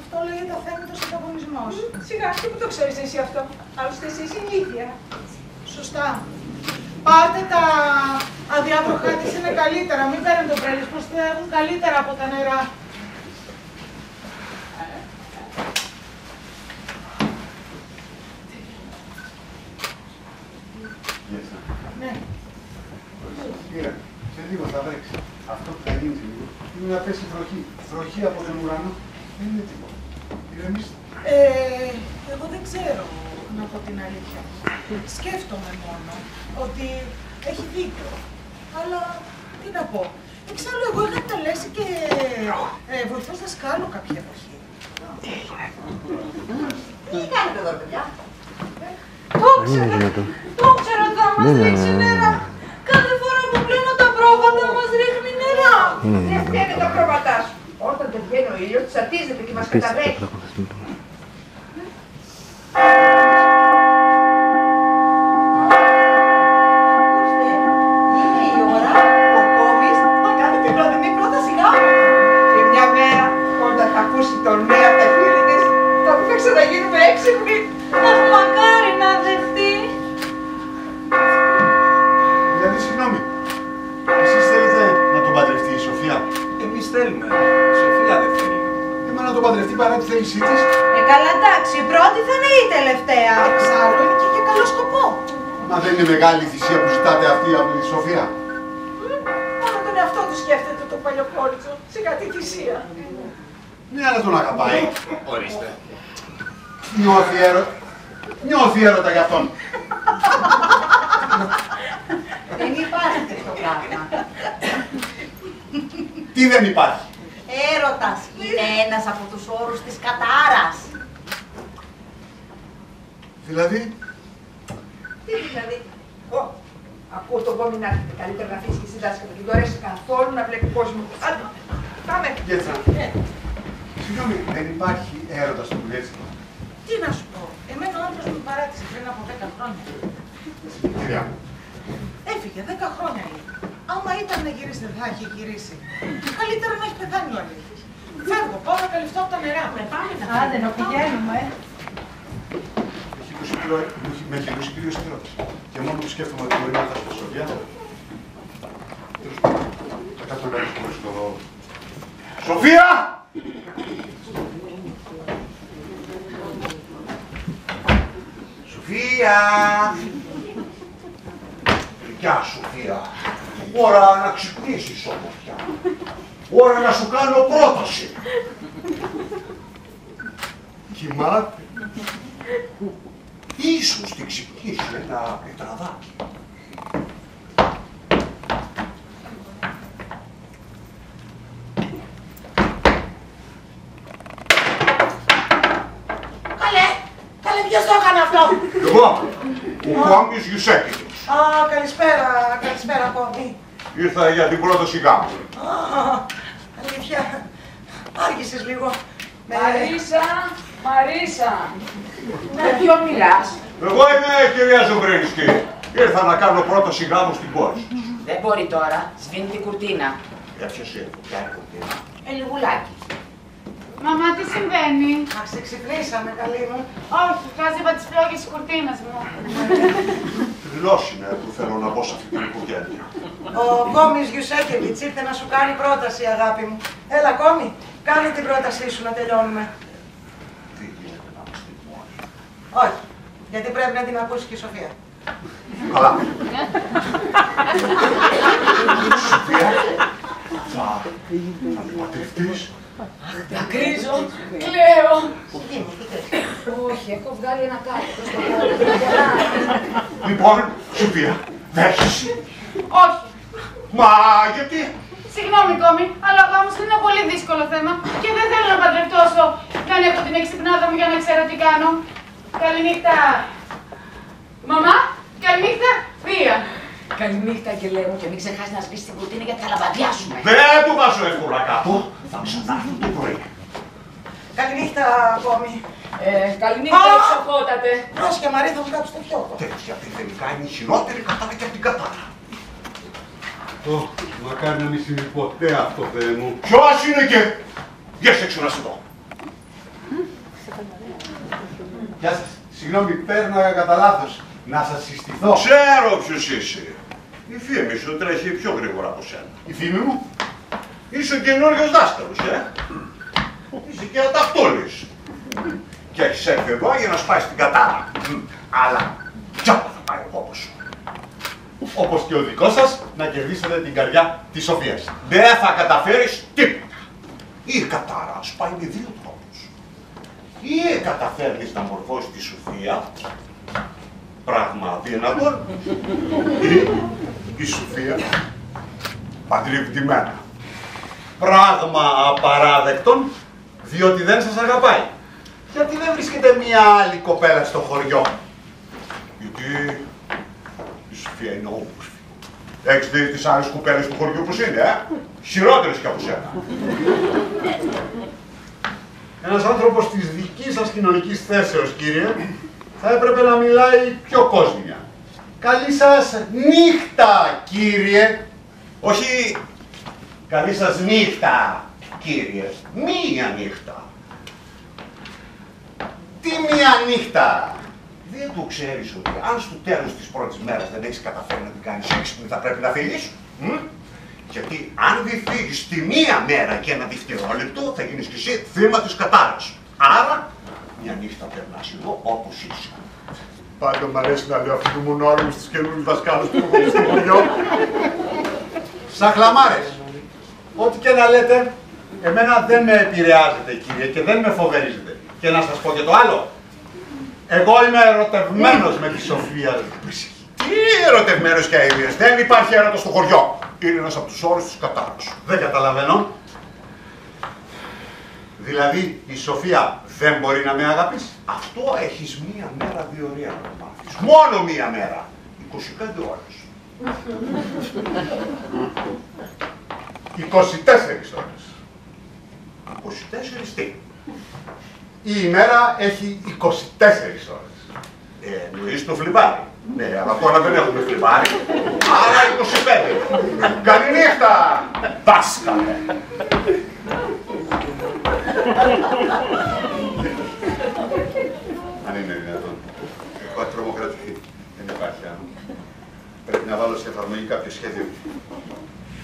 Αυτό λέγεται αθέμητος ανταγωνισμός. Σιγά, και που το ξέρεις εσύ αυτό. Άλλωστε εσύ είσαι ηλίθια. Σωστά. Πάρτε τα αδιάβροχα της, είναι καλύτερα. Μην παίρνετε ομπρέλες, προστατεύουν καλύτερα από τα νερά. Ναι. Μira, σε λίγο θα βρέξει. Αυτό που θα γίνει σε λίγο είναι να πέσει βροχή. Βροχή από τον ουρανό δεν είναι τίποτα. Ηρεμήστε. Εγώ δεν ξέρω, να πω την αλήθεια. Σκέφτομαι μόνο ότι έχει δίκιο. Αλλά Τι να πω. Εξάλλου, εγώ είχα τελέσει και βοηθός δασκάλου κάποια εποχή. Τι κάνετε εδώ, παιδιά? Το ξέρω ότι θα μας ρίξει νερά. Κάθε φορά που πλένω τα πρόβατα μας ρίχνει νερά. Δεν φταίνε τα πρόβατά σου. Όταν δεν βγαίνει ο ήλιος, τσατίζεται και μας καταβαίνει. Τον νέα από τα χείλη της, τότε θα ξαναγίνουμε έξυπνοι. Αχ, μακάρι να δεχτεί. Δηλαδή, συγγνώμη, εσείς θέλετε να τον παντρευτεί η Σοφία? Εμείς θέλουμε. Η Σοφία δεν θέλει. Εμένα να τον παντρευτεί παρά τη θέλησή της. Καλά, εντάξει, η πρώτη θα είναι η τελευταία. Εξάλλου, είναι και για καλό σκοπό. Μα δεν είναι μεγάλη θυσία που ζητάτε αυτή από τη Σοφία? Μόνο τον εαυτό του σκέφτεται το παλιοκόριτσο. Σιγά τη θυσία. Ναι, αλλά τον αγαπάει. Ορίστε. Νιώθει έρωτα για αυτόν. Δεν υπάρχει τέτοιο πράγμα. Τι δεν υπάρχει? Έρωτας είναι ένας από τους όρους της κατάρας. Δηλαδή? Τι δηλαδή? Ακούω τον κόμι να έρχεται. Καλύτερα να αφήσεις και εσύ δάσκαλο και δεν του αρέσει καθόλου να βλέπει κόσμο. Άντε, πάμε. Γέτσα. Συγγνώμη, δεν υπάρχει έρωτα στο Κουλιέτσικο? Τι να σου πω. Εμένα ο άντρας μου παράτησε πριν από 10 χρόνια. Κυρία μου. Έφυγε 10 χρόνια είναι. Άμα ήταν να γυρίσει, δεν θα είχε γυρίσει. Καλύτερα να έχει πεθάνει ο αλήθης. Φεύγω, πάω να καλυφθώ από τα νερά. Άντε, να πηγαίνουμε. Με έχει λούσει κυρίως ερώτηση. Και μόνο που σκέφτομαι ότι μπορεί να φτάσει στη Σοφία. Θα κάτω να έρθει στο δω. Σοφία! Σοφία! Γεια Σοφία! Ώρα να ξυπνήσεις όμως πια. Ώρα να σου κάνω πρόταση. Κοιμάται. Ίσως την ξυπνήσει ένα πετραδάκι. Καλέ, ποιος το έκανε αυτό? Εγώ, ο Κόμπης Γιουσέκητος. Καλησπέρα, Κόμπη. Ήρθα για την πρόταση γάμου. Αλήθεια, άργησες λίγο. Μαρίσα, με ποιο μιλάς? Εγώ είμαι κυρία Ζομπρίνσκι. Ήρθα να κάνω πρόταση γάμου στην κόρη. Δεν μπορεί τώρα, σβήνει την κουρτίνα. Έπιασε η φωτιά η κουρτίνα. Λιγουλάκι. Μαμά, τι συμβαίνει? Αχ, σε ξυπνήσαμε, καλή μου. Όχι, χάζευα τις φλόγες της κουρτίνας μου. Δηλώς είναι που θέλω να μπω σε αυτή την οικογένεια. Ο Κόμις Γιουσέκεβιτς ήρθε να σου κάνει πρόταση, αγάπη μου. Έλα, Κόμι, κάνε την πρότασή σου να τελειώνουμε. Τι γίνεται να είμαστε μόνοι? Όχι, γιατί πρέπει να την ακούσει και η Σοφία. Καλά. Σοφία, θα την παντρευτείς? Δακρύζω. Κλαίω. Όχι, έχω βγάλει ένα κάτω προς το Λοιπόν, Σοφία, δέχεσαι? Όχι. Μα γιατί? Συγγνώμη, Κόμι, αλλά ο γάμος είναι ένα πολύ δύσκολο θέμα και δεν θέλω να παντρευτώ όσο δεν έχω την εξυπνάδα μου για να ξέρω τι κάνω. Καληνύχτα. Μαμά, καληνύχτα, Βία. Καληνύχτα, Αγγελέ μου, και μην ξεχάσει να σβήσει την κουρτίνα γιατί θα λαμπαδιάσουμε. Δεν του βάζω εύκολα κάτω. Θα ξανάρθω το πρωί. Καληνύχτα, Κόμι. Καληνύχτα, εξοχότατε. Πρόσεχε, Μαρή, θα μου κάτσω στο πιότο. Τέτοια τελικά είναι η χειρότερη κατάρα και από την κατάρα. Μακάρι να μην συμβεί ποτέ αυτό, Θεέ μου. Ποιος είναι και... Βγες έξω να σε δω. Γεια σας. Συγγνώμη, πέρναγα κατά λάθος. Να σας συστηθώ. Ξέρω ποιος είσαι. Η φήμη σου τρέχει πιο γρήγορα από σένα. Η φήμη μου. Είσαι ο καινούριος δάσκαλος, Είσαι και αταυτόλης. Και έχεις έρθει εδώ για να σπάσεις την κατάρα. Αλλά τσάπα θα πάει ο κόπος σου. Όπως και ο δικός σας, να κερδίσετε την καρδιά της Σοφίας. Δεν θα καταφέρεις τίποτα. Η κατάρα σπάει με δύο τρόπους. Ή καταφέρνεις να μορφώσεις τη Σοφία, πράγμα αδύνατον, ή η Σοφία παντρευτημένα. Πράγμα απαράδεκτον, διότι δεν σας αγαπάει. Γιατί δεν βρίσκεται μια άλλη κοπέλα στο χωριό? Γιατί η Σοφία είναι όμορφη. Έχεις δει τις άλλες κοπέλες του χωριού πως είναι, χειρότερες κι από σένα. Ένας άνθρωπος της δικής σας κοινωνικής θέσεως, κύριε, θα έπρεπε να μιλάει πιο κόσμια. Καλή σας νύχτα, κύριε. Όχι, καλή σας νύχτα, κύριε. Μία νύχτα. Τι μία νύχτα? Δεν το ξέρεις ότι αν στο τέλος της πρώτης μέρας δεν έχεις καταφέρει να την κάνεις έξυπνη, θα πρέπει να φύγεις? Γιατί αν δεν φύγεις τη μία μέρα και ένα δευτερόλεπτο, θα γίνεις κι εσύ θύμα της κατάρας. Άρα, μια νύχτα περνάς εδώ όπως είσαι. Πάντα μ' αρέσει να λέω αυτού του μονόλογου στους καινούριους δασκάλους που έχω στο χωριό. Σαν χλαμάρες. Ό,τι και να λέτε, εμένα δεν με επηρεάζετε, κύριε, και δεν με φοβερίζετε. Και να σας πω και το άλλο. Εγώ είμαι ερωτευμένος με τη Σοφία. Τι ερωτευμένος και αηδίες? Δεν υπάρχει έρωτα στο χωριό. Είναι ένας από τους όρους της κατάρας. Δεν καταλαβαίνω. Δηλαδή η Σοφία δεν μπορεί να με αγαπήσει? Αυτό έχεις μία μέρα διορία να το μάθεις. Μόνο μία μέρα. 25 ώρες. 24 ώρες. 24 τι? Η ημέρα έχει 24 ώρες. Εννοείς το φλιμπάρι? Ναι, αλλά τώρα δεν έχουμε φλιμπάρι. Άρα 25. Καληνύχτα, δάσκαλε. Αν είναι δυνατόν. Έχω τρομοκρατηθεί. Δεν υπάρχει άλλο. Πρέπει να βάλω σε εφαρμογή κάποιο σχέδιο.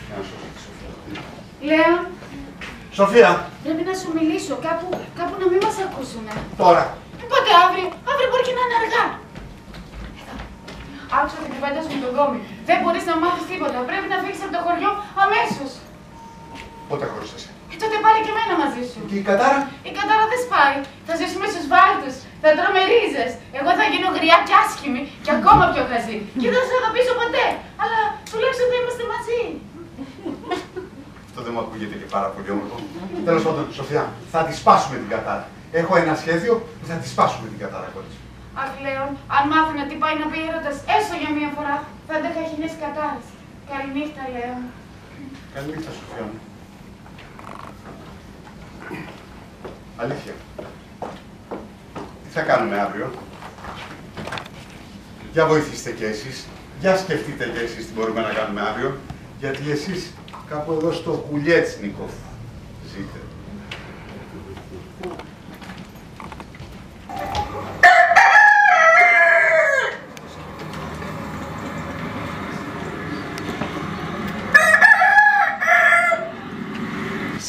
Για να σώσω τη Σοφία. Λέω. Σοφία. Πρέπει να σου μιλήσω. Κάπου να μην μας ακούσουνε. Τώρα. Πότε αύριο? Αύριο μπορεί και να είναι αργά. Άκουσα την κουβέντα σου με τον Γκόμι. Δεν μπορείς να μάθεις τίποτα. Πρέπει να φύγεις από το χωριό αμέσως. Πότε χωρίσασαι? Τότε πάλι και εμένα μαζί σου. Και η κατάρα? Η κατάρα δεν σπάει. Θα ζήσουμε στους βάλτους. Θα τρώμε ρίζες. Εγώ θα γίνω γριά και άσχημη και ακόμα πιο χαζή. Και δεν θα σε αγαπήσω ποτέ. Αλλά τουλάχιστον θα είμαστε μαζί. Αυτό δεν μου ακούγεται και πάρα πολύ όμορφο. Τέλος πάντων, Σοφιά, θα τη σπάσουμε την κατάρα. Έχω ένα σχέδιο που θα τη σπάσουμε την κατάρα, κορίτσι. Αχ, Λέων, αν μάθαινα τι πάει να πει έρωτας, έστω για μία φορά, θα αντέχα χιλιές κατάρες. Καληνύχτα, Λέων. Καληνύχτα, Σοφιά μου. Αλήθεια. Τι θα κάνουμε αύριο? Για βοηθήστε και εσείς. Για σκεφτείτε και εσείς τι μπορούμε να κάνουμε αύριο. Γιατί εσείς κάπου εδώ στο Κουλιέτσνικοφ ζείτε.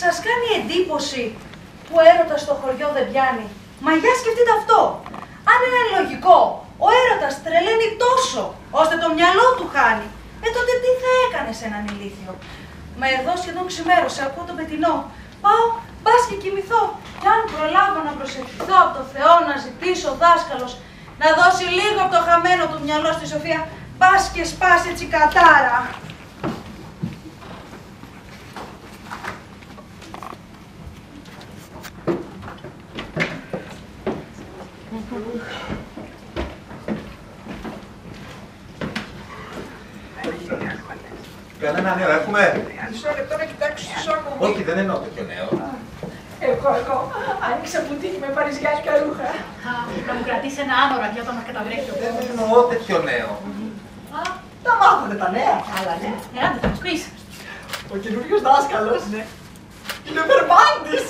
Σας κάνει εντύπωση που έρωτας στο χωριό δεν πιάνει? Μα για σκεφτείτε αυτό. Αν είναι λογικό, ο έρωτας τρελαίνει τόσο, ώστε το μυαλό του χάνει, τότε τι θα έκανε σε έναν ηλίθιο? Μα εδώ σχεδόν ξημέρωσε, ακούω το πετεινό. Πάω, μπας και κοιμηθώ. Κι αν προλάβω να προσευχηθώ από το Θεό, να ζητήσω ο δάσκαλος να δώσει λίγο από το χαμένο του μυαλό στη Σοφία, μπας και σπάσει έτσι κατάρα. Κανένα νέο έχουμε? Μισό λεπτό να κοιτάξω στο σώμα μου. Όχι, δεν εννοώ τέτοιο νέο. Εγώ. Άνοιξα μπουτίκι με παριζιάρικα ρούχα. Να μου κρατήσει ένα άνορα για όταν μας καταβρέχει. Δεν εννοώ τέτοιο νέο. Τα μάθατε τα νέα. Άλλα, ναι. Άντε, θα μας πεις. Ο καινούριος δάσκαλος είναι περπάντης.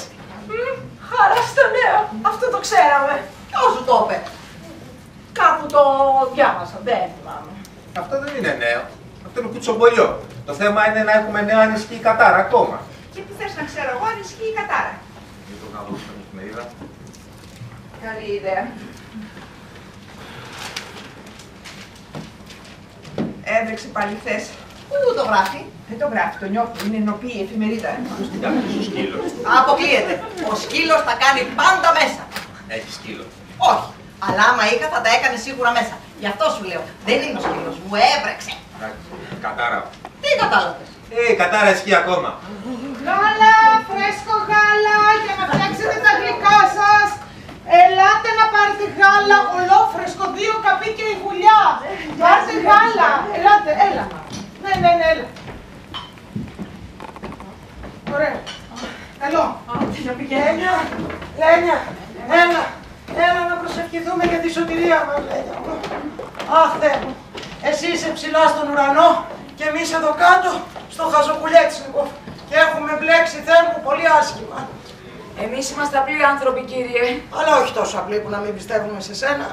Χαρά στο νέο. Αυτό το ξέραμε. Ποιος σου το είπε? Κάπου το διάβασα, δεν θυμάμαι. Αυτό δεν είναι νέο. Αυτό είναι κουτσομπολιό. Το θέμα είναι να έχουμε νέο αν ισχύει η κατάρα ακόμα. Και τι θες να ξέρω εγώ αν ισχύει η κατάρα? Δεν το κάνω στην εφημερίδα. Καλή ιδέα. Έβρεξε πάλι χθες. Πού το γράφει? Δεν το γράφει, το νιώθει. Είναι ενωπή η εφημερίδα. Πώς την κάνει ο σκύλος? Αποκλείεται. Ο σκύλος τα κάνει πάντα μέσα. Έχει σκύλο. Όχι. Αλλά άμα είχα θα τα έκανε σίγουρα μέσα. Γι' αυτό σου λέω. Δεν είναι ο σκύλος. Μου έβρεξε. Κατάρα. Τι κατάλαβες? η κατάρα ισχύει ακόμα. Γάλα, φρέσκο γάλα, για να φτιάξετε τα γλυκά σας. Ελάτε να πάρετε γάλα, ολόφρεσκο, 2 καπίκια η γουλιά. Πάρτε γάλα, ελάτε, έλα. Ναι, έλα. Ωραία. Καλό. Λένια, έλα να προσευχηθούμε για τη σωτηρία μας, Λένια. Αχ, Θεέ μου, εσύ είσαι ψηλά στον ουρανό και εμείς εδώ κάτω στο χαζοκουλέτσικο και έχουμε μπλέξει, Θεέ μου, πολύ άσχημα. Εμείς είμαστε απλοί άνθρωποι, κύριε. Αλλά όχι τόσο απλοί που να μην πιστεύουμε σε σένα.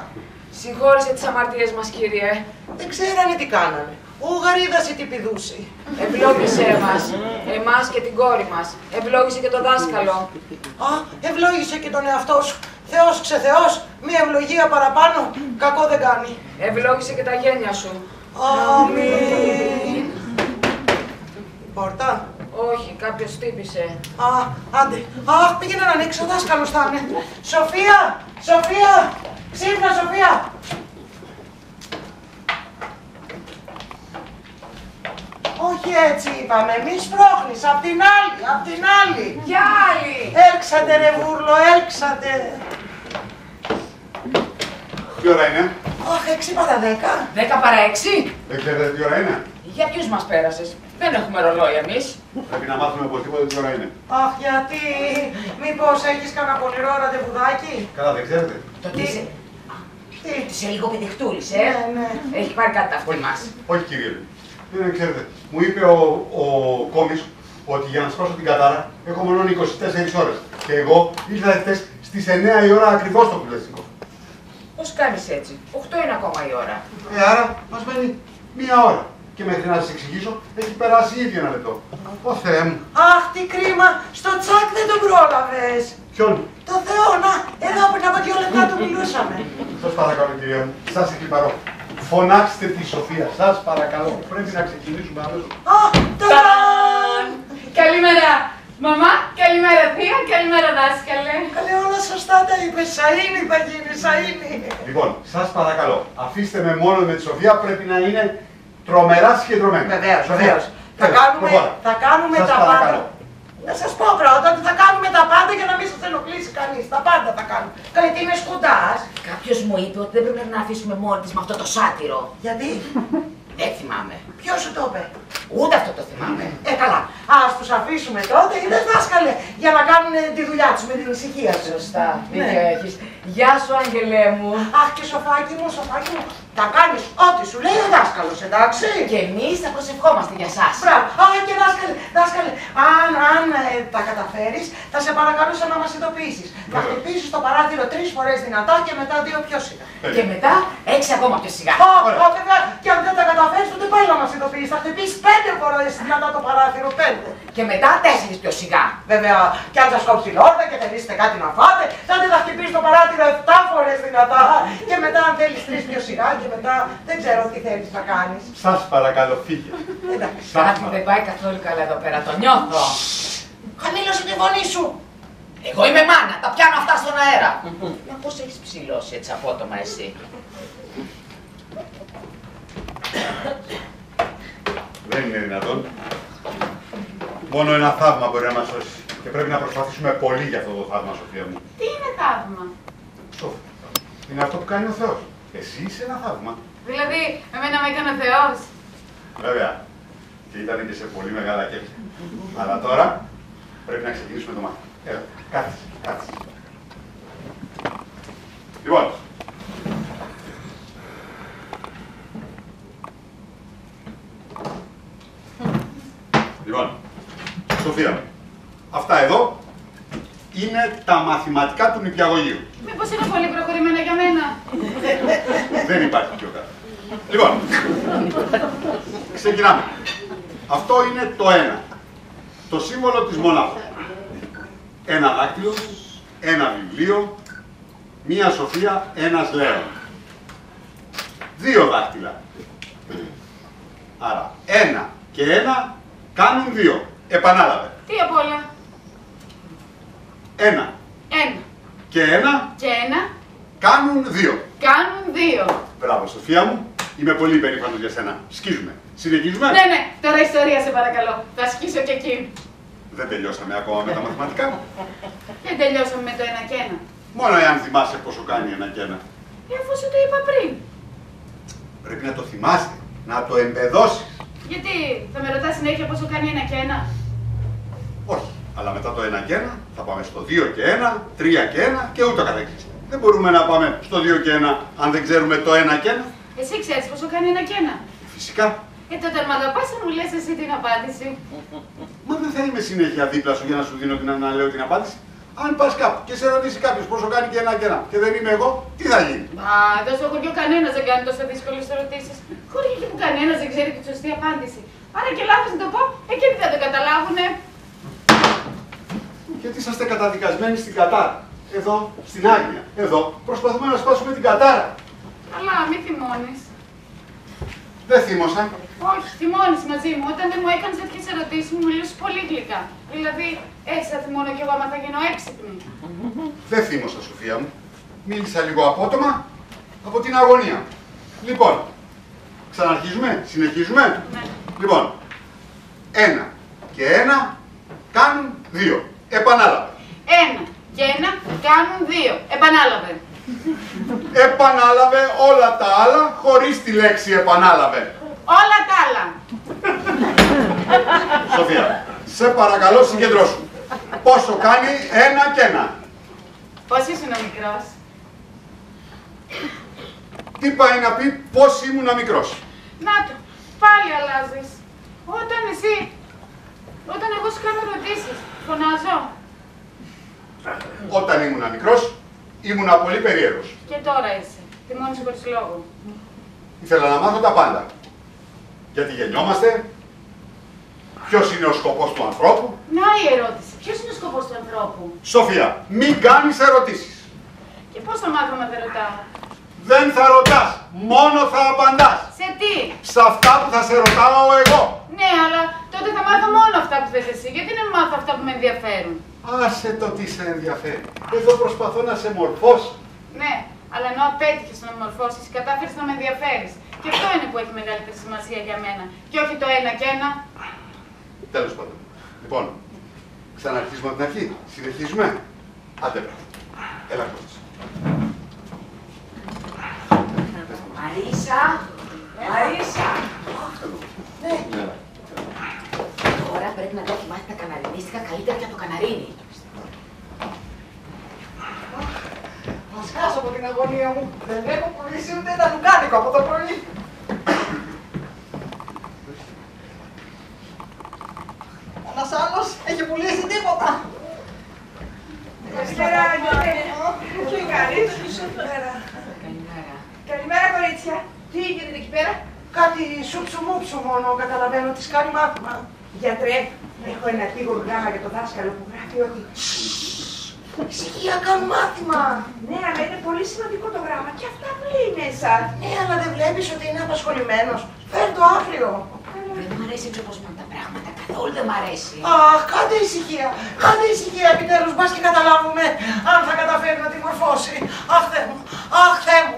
Συγχώρεσε τις αμαρτίες μας, κύριε. Δεν ξέρανε τι κάνανε. Ο Γαρίδας ή τι πηδούσε. Ευλόγησέ μας, εμάς και την κόρη μας. Ευλόγησε και τον δάσκαλο. Α, ευλόγησε και τον εαυτό σου. Θεός ξεθεός, μία ευλογία παραπάνω, κακό δεν κάνει. Ευλόγησε και τα γένια σου. Αμήν. Πόρτα. Όχι, κάποιος χτύπησε. Α, άντε. Αχ, πήγαινε να ανοίξει, ο δάσκαλος θα είναι. Σοφία! Ξύπνα, Σοφία! Όχι έτσι είπαμε, μη σπρώχνεις, απ' την άλλη. Κι άλλη. Έλξατε ρε βούρλο, έλξατε. Τι ώρα είναι? Αχ, 6 παρά 10. 10 παρά 6. Δεν ξέρετε τι ώρα είναι? Για ποιους μας πέρασες? Δεν έχουμε ρολόι εμείς. Πρέπει να μάθουμε οπωσδήποτε τι ώρα είναι. Αχ, γιατί, μήπως έχεις κανένα πολυρό ραντεβουδάκι? Καλά, δεν ξέρετε. Το τι είσαι λίγο πηδηχτούλης, Ναι. Έχει πάρει κάτι τα αυτή μας. Όχι, κύριε. Δεν ξέρετε. Μου είπε ο κόμις ότι για να σπάσω την κατάρα έχω μόνο 24 ώρες. Και εγώ ήρθα χτες στις 9 η ώρα ακριβώς στο κουλέστικο. Πώς κάνεις έτσι? 8 είναι ακόμα η ώρα. Άρα μας μένει 1 ώρα. Και μέχρι να σας εξηγήσω, έχει περάσει ήδη 1 λεπτό. Ω Θεέ μου. Αχ, τι κρίμα, στο τσάκ δεν τον πρόλαβες. Ποιον? Το Θεό, να, εδώ πριν από 2 λεπτά του μιλούσαμε. Σας παρακαλώ, κυρία μου, σας εκλυπαρώ. Φωνάξτε τη Σοφία, σας παρακαλώ. Πρέπει να ξεκινήσουμε αμέσως. Ταν! Καλημέρα, μαμά, καλημέρα, θεία, καλημέρα, δάσκαλε. Καλέ, όλα σωστά τα είπες. Σαΐνι θα γίνει, Σαΐνι. Λοιπόν, σας παρακαλώ, αφήστε με μόνο με τη Σοφία, πρέπει να είναι τρομερά συγκεντρωμένη. Βεβαίως. Θα κάνουμε σας τα παρακαλώ. πάντα. Να σας πω πρώτα ότι θα κάνουμε τα πάντα για να μην σας ενοχλήσει κανείς. Τα πάντα θα κάνουμε. Καλέ, τι είμαι σκουντάς. Κάποιος μου είπε ότι δεν πρέπει να αφήσουμε μόνη της με αυτό το σάτυρο. Γιατί? Δεν θυμάμαι. Ποιος σου το είπε? Ούτε αυτό το θυμάμαι. Καλά. Ας τους αφήσουμε τότε, είδες δάσκαλε, για να κάνουν τη δουλειά τους με την ησυχία τους. Σωστά, δίκιο έχεις. Γεια σου, Άγγελέ μου. Αχ, και σοφάκι μου. Θα κάνεις ό,τι σου λέει ο δάσκαλος, εντάξει. Και εμείς θα προσευχόμαστε για σας. Μπράβο. Και δάσκαλε, αν τα καταφέρεις, θα σε παρακαλούσα να μας ειδοποιήσεις. Θα χτυπήσεις το παράθυρο 3 φορές δυνατά και μετά 2 πιο σιγά. Και μετά 6 ακόμα πιο σιγά. Βέβαια, και αν δεν τα καταφέρεις, τότε πάλι να μας ειδοποιήσεις. Θα χτυπήσεις 5 φορές δυνατά το παράθυρο, 5. Και μετά 4 πιο σιγά. Βέβαια, και αν σας κόψει η λόρδα και θελήσετε κάτι να φάτε, τότε θα χτυπήσεις το παράθυρο 7 φορές δυνατά. Και μετά, αν θέλεις 3 πιο σιγά, και μετά δεν ξέρω τι θέλεις να κάνεις. Σας παρακαλώ, φύγε. Κάτι δεν πάει καθόλου καλά εδώ πέρα, το νιώθω. Χαμήλωσε τη φωνή σου. Εγώ είμαι μάνα, τα πιάνω αυτά στον αέρα. Μα πώς έχεις ψηλώσει έτσι απότομα εσύ? Δεν είναι δυνατόν. Μόνο ένα θαύμα μπορεί να μας σώσει. Και πρέπει να προσπαθήσουμε πολύ για αυτό το θαύμα, Σοφία μου. Τι είναι θαύμα? Σοφία. Είναι αυτό που κάνει ο Θεός. Εσύ είσαι ένα θαύμα. Δηλαδή, εμένα με έκανε ο Θεός. Βέβαια. Και ήταν και σε πολύ μεγάλα κέφια. Αλλά τώρα πρέπει να ξεκινήσουμε το μάθημα. Έλα, κάτσε. Λοιπόν. Σοφία, αυτά εδώ είναι τα μαθηματικά του νηπιαγωγείου. Μήπως είναι πολύ προχωρημένα για μένα? Δεν υπάρχει πιο κάτω. Λοιπόν, ξεκινάμε. Αυτό είναι το 1. Το σύμβολο της μονάδας. Ένα δάκτυλο, ένα βιβλίο, μία Σοφία, ένας Λέων. 2 δάκτυλα. Άρα 1 και 1 κάνουν 2. Επανάλαβε. Τι απ' όλα? 1 και 1 κάνουν 2. Κάνουν 2. Μπράβο, Σοφία μου. Είμαι πολύ περήφανος για σένα. Σκίζουμε. Συνεχίζουμε. Ναι, τώρα ιστορία σε παρακαλώ. Θα ασκήσω και εκεί. Δεν τελειώσαμε ακόμα με τα μαθηματικά. Δεν τελειώσαμε με το 1 και 1. Μόνο εάν θυμάσαι πόσο κάνει 1 και 1. Αφού σου το είπα πριν. Πρέπει να το θυμάσαι, να το εμπεδώσεις. Γιατί θα με ρωτάς συνέχεια πόσο κάνει 1 και 1. Όχι, αλλά μετά το 1 και 1 θα πάμε στο 2 και 1, 3 και 1 και ούτω καθεξής. Δεν μπορούμε να πάμε στο 2 και 1 αν δεν ξέρουμε το 1 και 1. Εσύ ξέρεις πόσο κάνει 1 και 1. Φυσικά. Τότε αν μ' αγαπάς θα μου λες εσύ την απάντηση. Μα δεν θα είμαι συνέχεια δίπλα σου για να σου δίνω να λέω την απάντηση. Αν πας κάπου και σε ρωτήσει κάποιος πόσο κάνει και 1 και 1 και δεν είμαι εγώ, τι θα γίνει. Μα εδώ στο χωριό κανένας δεν κάνει τόσο δύσκολες ερωτήσεις. Χωρίς εκεί που κανένας δεν ξέρει τη σωστή απάντηση. Άρα και λάθος να το πω, εκείνοι δεν το καταλάβουνε. Γιατί είσαστε καταδικασμένοι στην κατάρα. Εδώ, στην άγνοια. Εδώ προσπαθούμε να σπάσουμε την κατάρα. Καλά, μη θυμώνεις. Δεν θύμωσα. Όχι, θυμώνεις μαζί μου. Όταν δεν μου έκανες τέτοιες ερωτήσεις μου μιλούσες πολύ γλυκά. Δηλαδή, έτσι θα θυμώνω κι εγώ άμα θα γίνω έξυπνη. Δεν θύμωσα, Σοφία μου. Μίλησα λίγο απότομα από την αγωνία. Λοιπόν, ξαναρχίζουμε, συνεχίζουμε. Ναι. Λοιπόν, 1 και 1 κάνουν 2. Επανάλαβε. 1 και 1 κάνουν 2. Επανάλαβε. Επανάλαβε όλα τα άλλα χωρίς τη λέξη επανάλαβε. Όλα τα άλλα. Σοφία, σε παρακαλώ συγκεντρώσου. Πόσο κάνει 1 και 1. Πώς ήσουν ο μικρός. Τι πάει να πει πώς ήμουνα μικρός. Να το, πάλι αλλάζεις. Όταν εγώ σου κάνω ερωτήσεις, φωνάζω. Όταν ήμουνα μικρός, ήμουνα πολύ περίεργος. Και τώρα είσαι. Θυμώνεις χωρίς λόγο. Ήθελα να μάθω τα πάντα. Γιατί γεννιόμαστε, ποιος είναι ο σκοπός του ανθρώπου. Να η ερώτηση. Ποιος είναι ο σκοπός του ανθρώπου. Σοφία, μην κάνεις ερωτήσεις. Και πώς θα μάθω να δεν ρωτάω. Δεν θα ρωτάς, μόνο θα απαντάς. Σε τι. Σε αυτά που θα σε ρωτάω εγώ. Ναι, αλλά τότε θα μάθω μόνο αυτά που θες εσύ. Γιατί δεν μάθω αυτά που με ενδιαφέρουν. Άσε το τι σε ενδιαφέρει. Εδώ προσπαθώ να σε μορφώσω. Ναι, αλλά ενώ απέτυχες να με μορφώσεις, κατάφερες να με ενδιαφέρεις. Και αυτό είναι που έχει μεγαλύτερη σημασία για μένα. Και όχι το 1 και 1. Τέλος πάντων. Λοιπόν, ξαναρχίζουμε από την αρχή. Συνεχίζουμε. Άντε, έλα κότσες. Μαρίσα! Μαρίσα! Ναι. Τώρα πρέπει να δοκιμάσει τα καναρινίστικα καλύτερα και από το καναρίνι. Θα σκάσω από την αγωνία μου. Δεν έχω πουλήσει ούτε ένα λουκάνικο από το πρωί. Ένας άλλος έχει πουλήσει τίποτα. Καλημέρα, Γιώργη. Τι κάνεις. Καλημέρα, κορίτσια. Τι γίνεται εκεί πέρα. Κάτι σούψου μούψου μόνο καταλαβαίνω, της κάνει μάθημα. Γιατρέ, έχω ένα επίγον γράμμα για το δάσκαλο που γράφει ότι ησυχία, κάνουν μάθημα. ναι, αλλά είναι πολύ σημαντικό το γράμμα και αυτά που λέει μέσα. Ναι, αλλά δεν βλέπεις ότι είναι απασχολημένος. Φέρ' το αύριο. Δεν μου αρέσει έτσι όπως πάνε τα πράγματα. Καθόλου δεν μ' αρέσει. Αχ, κάντε ησυχία. Κάντε ησυχία επιτέλους. Μπας και καταλάβουμε αν θα καταφέρει να τη μορφώσει. Αχ, Θεέ μου. Αχ, Θεέ μου.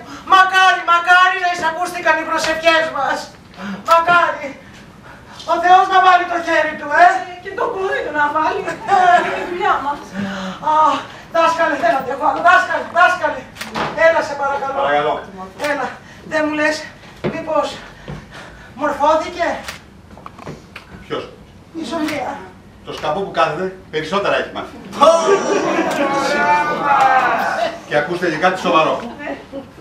Μακάρι να εισακούστηκαν οι προσευχές μας. Μακάρι. Ο Θεός να βάλει το χέρι του, Και το μπορεί να βάλει. Είναι η δουλειά μας. Αχ, δάσκαλε, θέλω να το βάλω. Δάσκαλε. Έλα, σε παρακαλώ. Παρακαλώ. Έλα. Δεν μου λες, μήπως μορφώθηκε Ποιος. η Σοφία. Το σκαμπό που κάθεται περισσότερα έχει μάθει. Και ακούστε και κάτι σοβαρό.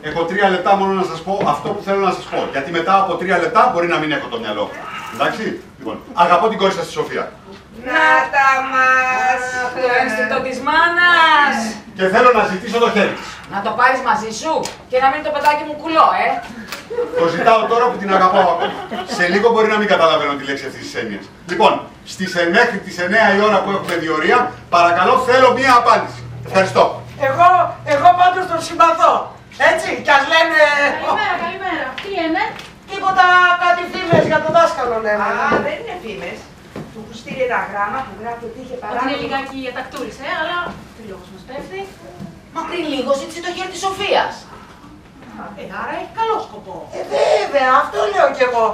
Έχω 3 λεπτά μόνο να σας πω αυτό που θέλω να σας πω. Γιατί μετά από 3 λεπτά μπορεί να μην έχω το μυαλό. Εντάξει. Λοιπόν, αγαπώ την κόρη σας τη Σοφία. Να τα μας. Το ένστικτο της μάνας. Και θέλω να ζητήσω το χέρι της. Να το πάρεις μαζί σου και να μείνει το παιδάκι μου κουλό, Το ζητάω τώρα που την αγαπάω ακόμα. Σε λίγο μπορεί να μην καταλαβαίνω τη λέξη αυτής της έννοιας. Λοιπόν, μέχρι τις 9 η ώρα που έχουμε διορία, παρακαλώ θέλω μία απάντηση. Ευχαριστώ. Εγώ πάντως τον συμπαθώ. Έτσι, κι ας λένε... Καλημέρα. Τι είναι. Τίποτα, κάτι φήμες για τον δάσκαλο λένε. Α, δεν είναι φήμες. Του έχω στείλει ένα γράμμα που γράφει ότι είχε Ότι παράδειγμα. είναι λιγάκι ατακτούρισε, αλλά τελειώς μας πέφτει. Μα πριν λίγο ζήτησε το χέρι της Σοφίας. Άρα έχει καλό σκοπό. Βέβαια, αυτό λέω κι εγώ.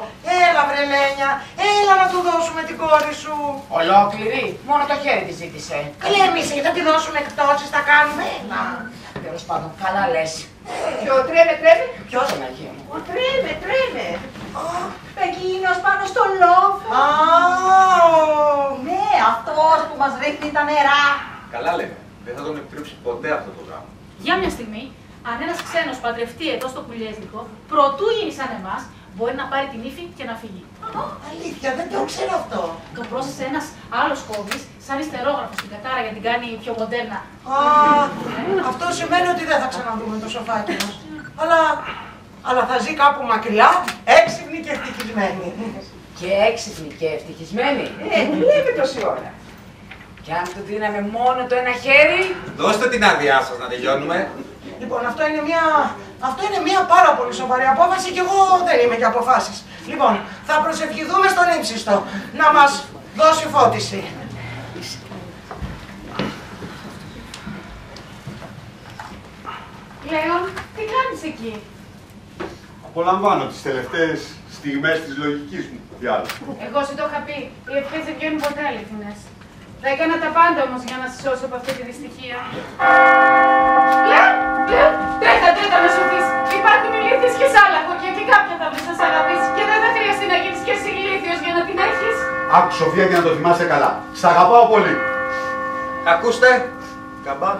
Έλα βρε Λένια, έλα να του δώσουμε την κόρη σου. Ολόκληρη, μόνο το χέρι τη ζήτησε. Καλή εμείς θα τη δώσουμε εκτόσεις, θα κάνουμε. Τέλος πάντων, καλά λες. Ποιο τρέμε. Ποιος? Ο τρέμε. Εκείνος πάνω στο λόφο. Ναι, αυτός που μας ρίχνει τα νερά. Καλά λέμε. Δεν θα τον επιτρέψει ποτέ αυτό το πράγμα. Για μια στιγμή, αν ένας ξένος παντρευτεί εδώ στο Κουλιέζικο, προτού γίνει σαν εμάς, μπορεί να πάρει την ύφη και να φύγει. Αλήθεια, δεν το ξέρω αυτό. Το πρόσθεσε ένας άλλος κόβης, σαν ιστερόγραφο στην Κατάρα για να την κάνει πιο μοντέρνα. Αυτό σημαίνει ότι δεν θα ξαναδούμε το σοφάκι μας. Αλλά θα ζει κάπου μακριά, έξυπνη και ευτυχισμένη. Και έξυπνη και ευτυχισμένη. Τι λέμε τόση ώρα. Και αν του δίναμε μόνο το ένα χέρι... Δώστε την άδειά σας να τελειώνουμε. Λοιπόν, αυτό είναι μια πάρα πολύ σοβαρή απόφαση και εγώ δεν είμαι για αποφάσεις. Λοιπόν, θα προσευχηθούμε στον ύψιστο να μας δώσει φώτιση. Λέων, τι κάνεις εκεί? Απολαμβάνω τις τελευταίες στιγμές της λογικής μου. Τι άλλο. Εγώ σου το είχα πει, οι ευχές δεν βγαίνουν ποτέ αληθινές. Θα έκανα τα πάντα όμως για να σε σώσω από αυτή τη δυστυχία. Λέων, τρέχα να σωθείς. Υπάρχουν ηλίθιες και σ' άλλα χωριά και κάποια θα βρεις να σ' αγαπήσει και δεν θα χρειαστεί να γίνεις και εσύ ηλίθιος για να την έχεις. Άκου Σοφία και να το θυμάσαι καλά. Σ' αγαπάω πολύ. Ακούστε. Καμπάν.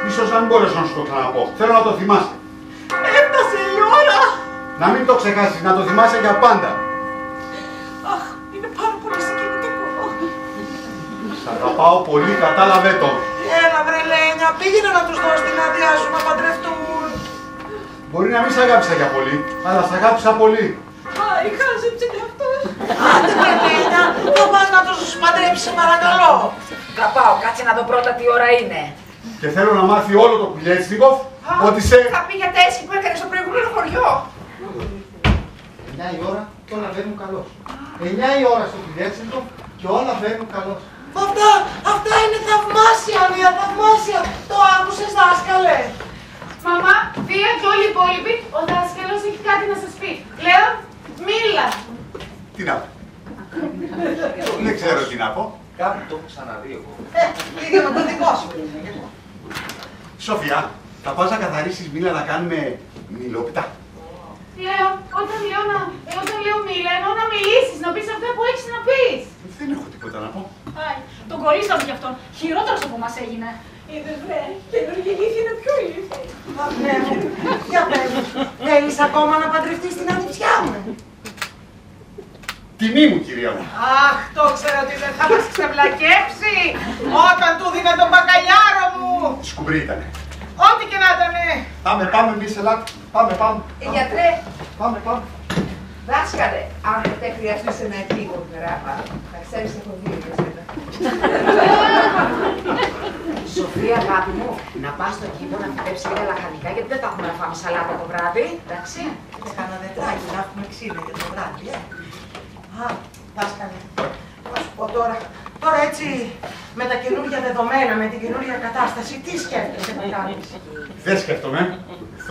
Ίσως να μην μπορέσω να σου το ξαναπώ. Θέλω να το θυμάσαι. Έφτασε η ώρα! Να μην το ξεχάσεις, να το θυμάσαι για πάντα. Αχ, είναι πάρα πολύ συγκινητικό. Σ' αγαπάω πολύ, κατάλαβε το. Έλα βρε Λένια, πήγαινε να τους δώσει την άδειά σου να παντρευτούν. Μπορεί να μην σ' αγάπησα για πολύ, αλλά σ' αγάπησα πολύ. Άι, χάζεψε κι αυτός. Άντε βρε Λένια, θα πας να τους παντρέψεις, παρακαλώ. Θα πάω, κάτσε να δω πρώτα τι ώρα είναι. Και θέλω να μάθει όλο το Κουλιέτσικο ότι σε... Θα πει για τα έσχη που έκανε στο προηγούμενο χωριό. 9 η ώρα και όλα βαίνουν καλώς. 9 η ώρα στο Κουλιέτσικο και όλα βαίνουν καλώς. Αυτά είναι θαυμάσια, Μία, θαυμάσια. Το άκουσες, δάσκαλε? Μαμά, Βία και όλοι οι υπόλοιποι, ο δάσκαλος έχει κάτι να σας πει. Λέω, μίλα. Τι να πω. Δεν ξέρω τι να πω. Κάπου το έχω ξαναδεί εγώ. Ίδιο με το δικό σου. Σοφία, θα πας να καθαρίσεις μήλα να κάνουμε μιλόπιτα. Λέω, όταν λέω μίλα, εννοώ να μιλήσεις, να πεις αυτά που έχεις να πεις. Δεν έχω τίποτα να πω. Άι, τον κολλήσαμε κι αυτόν. Χειρότερος από μας έγινε. Είδες βρε, καινούργια ηλίθεια είναι πιο ηλίθεια. Ναι, για πες μου, θέλεις ακόμα να παντρευτείς την ανιψιά μου? Τιμή μου, κυρία μου. Αχ, το ξέρω ότι δεν θα μας ξεβλακέψει όταν του δίνε τον μπακαλιάρο μου. Σκουμπρί ήτανε. Ό,τι και να ήτανε. Πάμε, εμείς ελάτε. Πάμε. Γιατρέ, Πάμε. δάσκαλε, αν δεν χρειαστείς ένα κύβο γράμμα, θα ξέρεις έχω δει και εσένα. Σοφία, αγάπη μου, να πας στο κήπο να φυτέψει λίγα λαχανικά γιατί δεν τα έχουμε να φάμε σαλάτα το βράδυ. Εντάξει. Και κάνα δεντράκι να έχουμε ξύλο για το βράδυ, δάσκαλε, να σου πω τώρα έτσι με τα καινούργια δεδομένα, με την καινούργια κατάσταση, τι σκέφτεσαι να κάνεις? Δεν σκέφτομαι.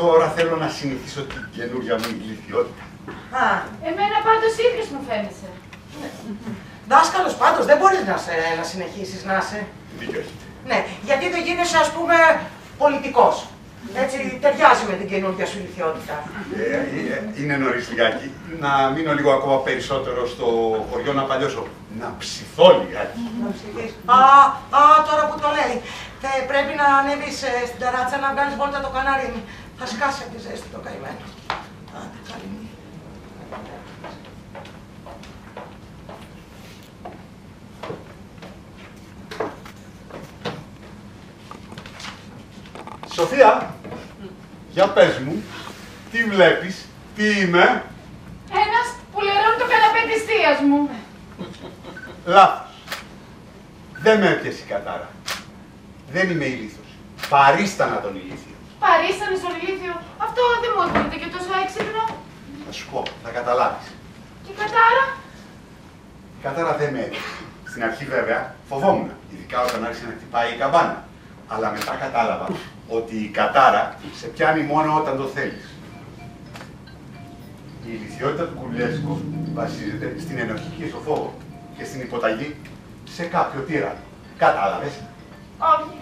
Τώρα θέλω να συνηθίσω την καινούργια μου ηλικιότητα. Εμένα πάντως ίδιος μου φαίνεσαι. Δάσκαλος πάντως δεν μπορείς να συνεχίσεις να είσαι. Δίκιο έχετε. Ναι, γιατί δεν γίνεσαι ας πούμε πολιτικός. Έτσι ταιριάζει με την καινούργια σου ηλικιότητα. Είναι νωρίς λιγάκι. Να μείνω λίγο ακόμα περισσότερο στο χωριό να παλιώσω. Να ψηθώ λιγάκι. Να ψηθείς. Τώρα που το λέει. Πρέπει να ανέβεις στην ταράτσα να βγάλεις βόλτα το καναρίνι. Θα σκάσει από τη ζέστη το καημένο. Άντε, καλή νύχτα. Σοφία, για πες μου, τι βλέπεις, τι είμαι? Ένας που λερώνει το καναπέ της θείας μου. Λάθος. Δεν με έπιασε η κατάρα. Δεν είμαι ηλίθιος. Παρίστανα τον ηλίθιο. Παρίστανε στον ηλίθιο. Αυτό δεν μου ακούγεται και τόσο έξυπνο. Θα σου πω, θα καταλάβεις. Και η κατάρα. Η κατάρα δεν με έπιασε. Στην αρχή βέβαια φοβόμουν, ειδικά όταν άρχισε να χτυπάει η καμπάνα. Αλλά μετά κατάλαβα ότι η κατάρα σε πιάνει μόνο όταν το θέλεις. Η ηλιθιότητα του Κουρλιέτσκοφ βασίζεται στην ενοχή και στο φόβο και στην υποταγή σε κάποιο τύρανο. Κατάλαβες? Όχι.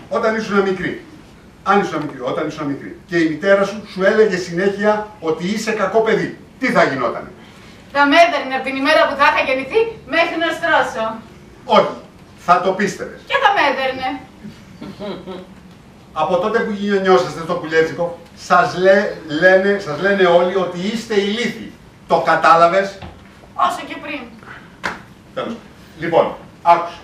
Όταν ήσουν μικρή, όταν ήσουν μικρή και η μητέρα σου έλεγε συνέχεια ότι είσαι κακό παιδί, τι θα γινότανε? Θα με έδερνε από την ημέρα που θα είχα γεννηθεί μέχρι να στρώσω. Όχι, θα το πίστευες. Και θα με έδερνε. Από τότε που γεννιόσαστε στο Κουλιέτσικο, σας λένε όλοι ότι είστε ηλίθιοι. Το κατάλαβες? Όσο και πριν. Τέλος. Λοιπόν, άκουσα.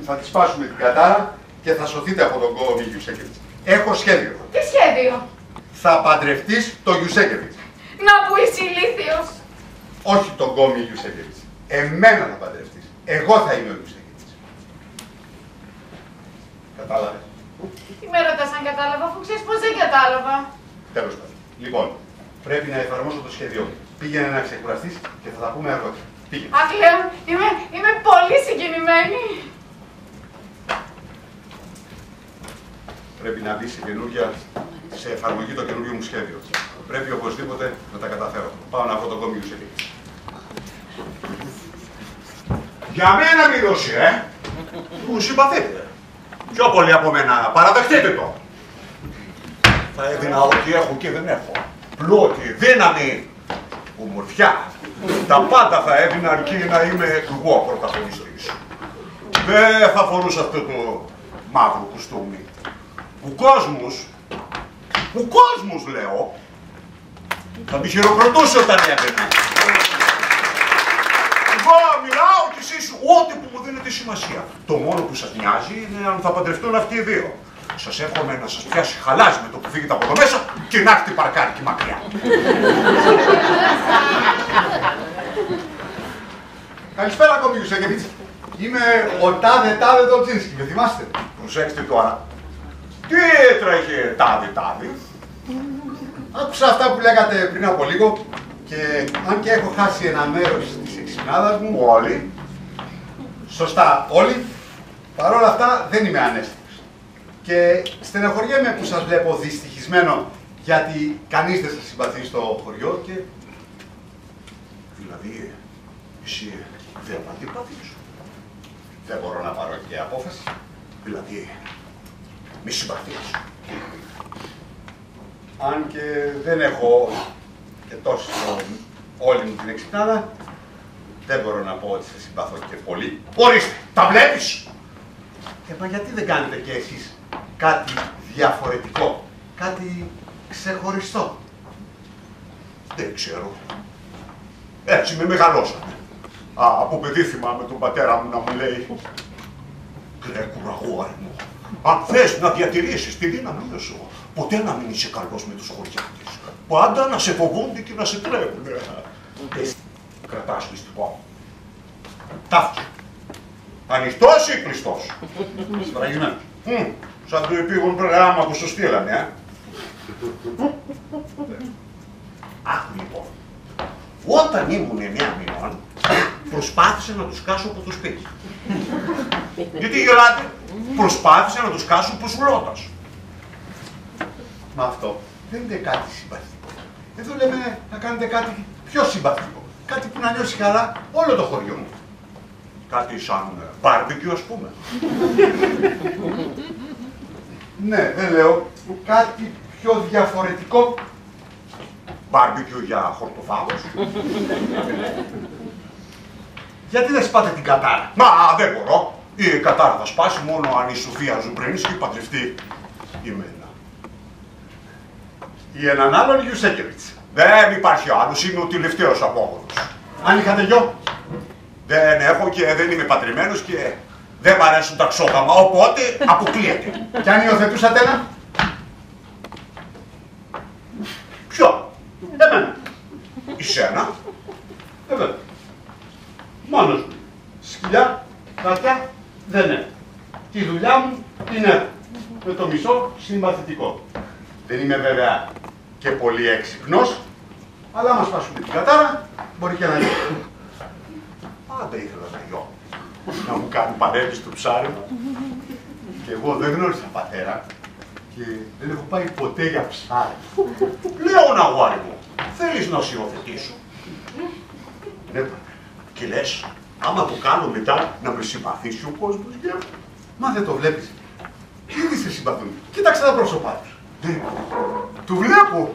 Θα τη σπάσουμε την κατάρα και θα σωθείτε από τον κόμμα Γιουσέκεβιτς. Έχω σχέδιο. Τι σχέδιο? Θα παντρευτείς τον Γιουσέκεβιτς. Να που είσαι ηλίθιος. Όχι τον κόμμα Γιουσέκεβιτς. Εμένα θα παντρευτείς. Εγώ θα είμαι ο Γιουσέκεβιτς. Κατάλαβες? Τι με ρωτάς αν κατάλαβα, αφού ξέρεις πως δεν κατάλαβα. Τέλος πάντων. Λοιπόν, πρέπει να εφαρμόσω το σχέδιό μου. Πήγαινε να ξεκουραστείς και θα τα πούμε αργότερα. Πήγαινε. Αχ, Λέων, είμαι πολύ συγκινημένη. Πρέπει να μπει σε εφαρμογή το καινούργιο μου σχέδιο. Πρέπει οπωσδήποτε να τα καταφέρω. Πάω να βρω τον κόμμα Γιουσέκεβιτς. Για μένα μη δώσει, Μου συμπαθείτε. Πιο πολύ από μένα. Παραδεχτείτε το. Θα έδινα ό,τι έχω και δεν έχω. Πλούτη, δύναμη, ομορφιά. Τα πάντα θα έδινα αρκεί να είμαι εγώ πρωταγωνιστής. Δεν θα φορούσα αυτό το μαύρο κουστούμι. Ο κόσμος λέω, θα με χειροκροτούσε όταν έμπαινα. Εγώ μιλάω κι εσείς ό,τι που μου δίνετε σημασία. Το μόνο που σας νοιάζει είναι αν θα παντρευτούν αυτοί οι δύο. Σας εύχομαι να σας πιάσει χαλάζι με το που φύγετε από εδώ μέσα και να έχετε παρκάρικι μακριά. Καλησπέρα, κόμμα Γιουσέκεβιτς. Είμαι ο τάδε Ντολτσίνσκι, με θυμάστε? Προσέξτε τώρα. Τι έτρεχε τάδε. Άκουσα αυτά που λέγατε πριν από λίγο και αν και έχω χάσει ένα μέρος της εξυπνάδας μου. Όλοι. Σωστά, όλοι. Παρ' όλα αυτά δεν είμαι ανέστητος. Και στεναχωριέμαι που σας βλέπω δυστυχισμένο γιατί κανείς δεν σας συμπαθεί στο χωριό και... Δηλαδή, εσύ δεν με αντιπαθείς. Δεν μπορώ να πάρω και απόφαση. Δηλαδή, μη συμπαθείς. Αν και δεν έχω και τόσο όλη μου την εξυπνάδα, δεν μπορώ να πω ότι σε συμπαθώ και πολύ. Ορίστε, τα βλέπεις. Μα γιατί δεν κάνετε κι εσείς κάτι διαφορετικό, κάτι ξεχωριστό? Δεν ξέρω. Έτσι με μεγαλώσανε. Από παιδί θυμάμαι τον πατέρα μου να μου λέει «Γκρέκουρα, αγόρι μου, αν θες να διατηρήσεις τη δύναμή σου, ποτέ να μην είσαι καλός με τους χωριάτες. Πάντα να σε φοβούνται και να σε τρέχουνε». Κρατάς μυστικό. Τάφος. Ανοιχτός ή κλειστός? Σφραγισμένος. Σαν το επίγον πρόγραμμα που σου στείλανε, Άκου λοιπόν. Όταν ήμουν 9 μηνών, προσπάθησα να τους κάσω από το σπίτι. Γιατί γελάτε? Προσπάθησα να τους κάσω πουσουλώντας. Μα αυτό δεν είναι κάτι συμπαθητικό. Εδώ λέμε να κάνετε κάτι πιο συμπαθητικό. Κάτι που να νιώσει χαρά όλο το χωριό μου. Κάτι σαν μπάρμπικιου, ας πούμε. Ναι, δεν λέω. Κάτι πιο διαφορετικό. Μπάρμπικιου για χορτοφάγους. Γιατί δεν σπάτε την κατάρα? Μα δεν μπορώ. Η κατάρα θα σπάσει μόνο αν η Σοφία Ζουμπρίνσκι παντρευτεί εμένα. Ή έναν άλλον Γιουσέκεβιτς. Δεν υπάρχει άλλος, είμαι ο τελευταίος απόγονος. Αν είχατε γιο? Δεν έχω και δεν είμαι παντρεμένος και δεν μ' αρέσουν τα ξόγαμα, οπότε αποκλείεται. Κι αν υιοθετούσατε ένα? Ποιο? Εμένα. Εσένα? Βέβαια. Μόνος μου. Σκυλιά, γατιά, δεν έχω. Τη δουλειά μου την έχω. Με το μισό συμπαθητικό. Δεν είμαι βέβαια και πολύ έξυπνος, αλλά άμα σπάσουμε την κατάρα, μπορεί και να γίνει. Πάντα ήθελα ένα γιο. Να μου κάνει παρέμβει στο ψάρι μου. Και εγώ δεν γνώρισα πατέρα και δεν έχω πάει ποτέ για ψάρι. Λέω, αγόρι μου, θέλεις να σε υιοθετήσω? Ναι, και λες, άμα το κάνω μετά να με συμπαθήσει ο κόσμος, γεια. Μα δεν το βλέπεις. Ήδη σε συμπαθούν. Κοίταξε τα πρόσωπά τους. Ναι, του βλέπω.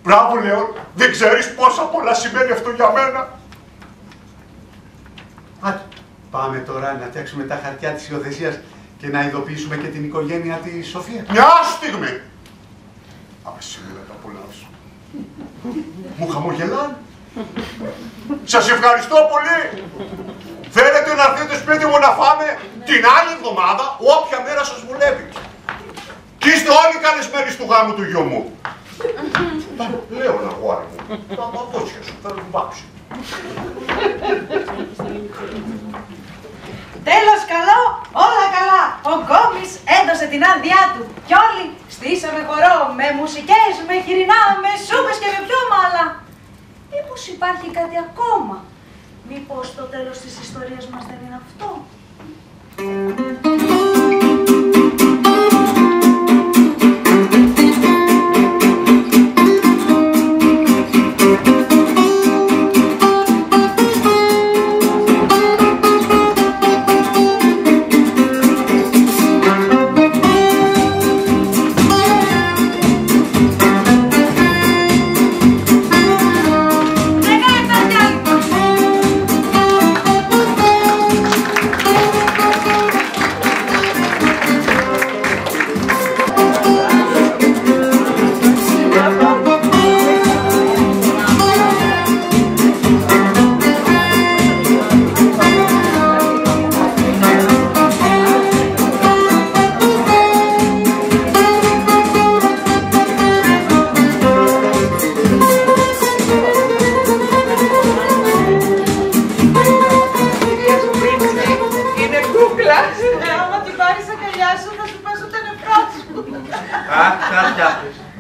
Μπράβο, λέω, δεν ξέρεις πόσα πολλά σημαίνει αυτό για μένα. Άντε, πάμε τώρα να φτιάξουμε τα χαρτιά της υιοθεσίας και να ειδοποιήσουμε και την οικογένεια της Σοφία. Μια στιγμή. Άμε σήμερα τα απολαύσω. Μου χαμογελάνε. Σας ευχαριστώ πολύ. Θέλετε να έρθετε σπίτι μου να φάμε την άλλη εβδομάδα, όποια μέρα σας βουλεύει. Και είστε όλοι καλεσμένοι στο γάμο του γιού μου. Λέω, αγόρι μου, τα παπούτσια σου, θα την πάψει. Τέλος καλό, όλα καλά. Ο Γκόμης έδωσε την άδειά του. Κι όλοι στήσαμε χορό με μουσικές, με χοιρινά, με σούπες και με πιο μάλα. Μήπως υπάρχει κάτι ακόμα? Μήπως το τέλος της ιστορίας μας δεν είναι αυτό?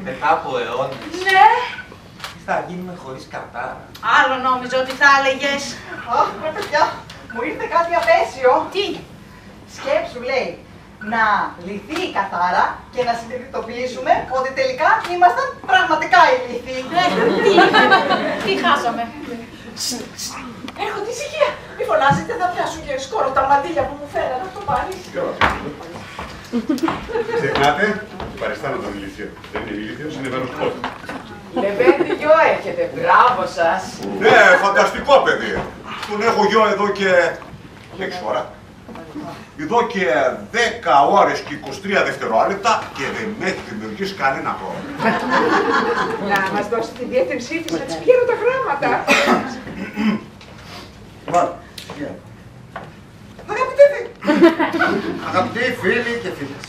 Μετά από αιώνες. Ναι. Τι θα γίνουμε χωρίς κατάρα? Άλλο νόμιζα ότι θα έλεγες. Αχ, ρε παιδιά, μου ήρθε κάτι απέσιο. Τι? Σκέψου, λέει, να λυθεί η καθάρα και να συνειδητοποιήσουμε ότι τελικά ήμασταν πραγματικά ηλίθιοι. Τι χάσαμε? Έρχονται ησυχία. Μη φωνάζετε, θα πιάσουν και σκόρο τα μαντήλια που μου φέρανε. Αυτό πάρεις. Ξεχνάτε, παριστάνω τον ηλίθιο. Δεν είναι ηλίθιος, είναι μέρος του. Λεβέντη γιο έχετε, μπράβο σας. Ναι, φανταστικό παιδί. Τον έχω γιο εδώ και 6 ώρα. Εδώ και 10 ώρες και 23 δευτερόλεπτα και δεν έχει δημιουργήσει κανένα πρόβλημα. Να μας δώσει τη διεύθυνσή της, να της πιέρω τα γράμματα. Αγαπητοί φίλοι και φίλες,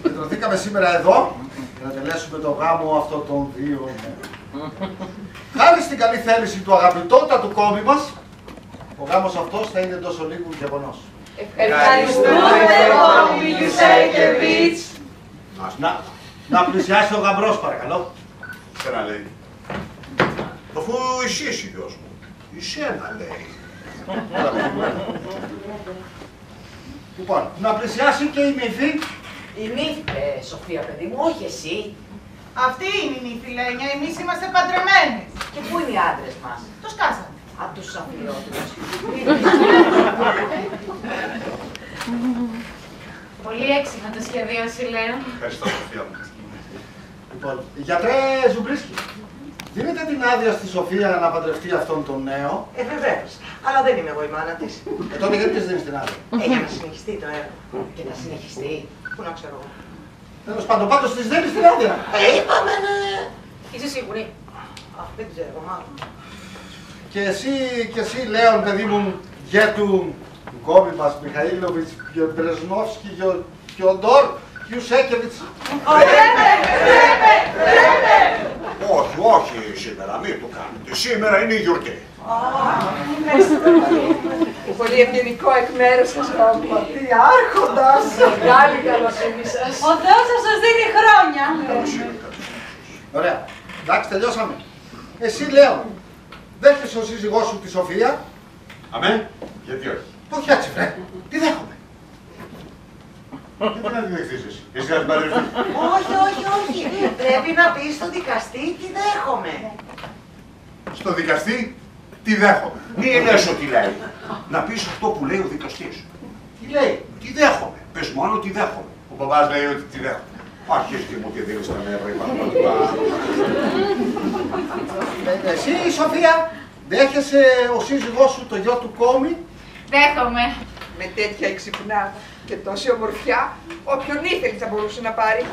συγκεντρωθήκαμε σήμερα εδώ για να τελέσουμε το γάμο αυτών των δύο μέρων. Χάρη στην καλή θέληση του αγαπητότατου κόμι μας, ο γάμος αυτός θα είναι εντός ολίγου γεγονός. Ευχαριστούμε, κόμι Γιουσέκεβιτς. Να πλησιάσει ο γαμπρός, παρακαλώ. Ξαναλέει. Αφού εσύ είσαι γιος μου. Εσένα λέει. Λοιπόν, να πλησιάσει και η νύφη. Η νύφη, Σοφία παιδί μου, όχι εσύ. Αυτή είναι η νύφη, Λένια. Εμείς είμαστε παντρεμένοι. Και πού είναι οι άντρες μας? Το σκάσαμε. Απ' τους αφιλιώτους. Πολύ έξυπνα το σχεδίωση, λέω. Ευχαριστώ, Σοφία μου. Λοιπόν, γιατρέ Ζουμπρίσκη, δίνετε την άδεια στη Σοφία να παντρευτεί αυτόν τον νέο? Βεβαίως. Αλλά δεν είμαι εγώ η μάνα της. Τότε γιατί της δίνεις την άδεια? Για να συνεχιστεί το έργο. Και να συνεχιστεί. Πού να ξέρω εγώ. Τέλος πάντων, πάντως της δίνεις την άδεια. Είπαμε ναι. Είσαι σίγουρη? Αχ, δεν ξέρω, μάλλον. Και εσύ, Λέων, παιδί μου, γε του Γκόμι μας, Μιχαήλοβιτς, Μπρεσνόφσκι, Φιοντόρ, Γιουσέκεβιτς. Όχι, όχι σήμερα, μην το κάνετε. Σήμερα είναι η γιορτή. Πολύ ευγενικό εκ μέρους σας, τι άρχοντας. Μεγάλη καλοσύνη σας. Ο Θεός θα σας δίνει χρόνια. Ωραία. Εντάξει, τελειώσαμε. Εσύ, Λέων, δέχεσαι ο σύζυγός σου τη Σοφία? Αμέ, γιατί όχι. Όχι έτσι, βρε. Τι δέχομαι. Γιατί να τη δεχθείς εσύ. Εσύ να την παντρευτείς. Όχι. Πρέπει να πεις στον δικαστή τι δέχομαι. Στο δικαστή τι δέχομαι. Μη λες ότι λέει. Να πεις αυτό που λέει ο δικαστής. Τι λέει, τι δέχομαι. Πες μόνο τι δέχομαι. Ο παπάς λέει ότι τι δέχομαι. Αρχίστη μου και δίνεις τα νεύρα, πραγματικά. Εσύ, Σοφία, δέχεσαι ο σύζυγός σου το γιο του Κόμη? Δέχομαι. Με τέτοια εξυπνάδα και τόση ομορφιά, όποιον ήθελε θα μπορούσε να πάρει.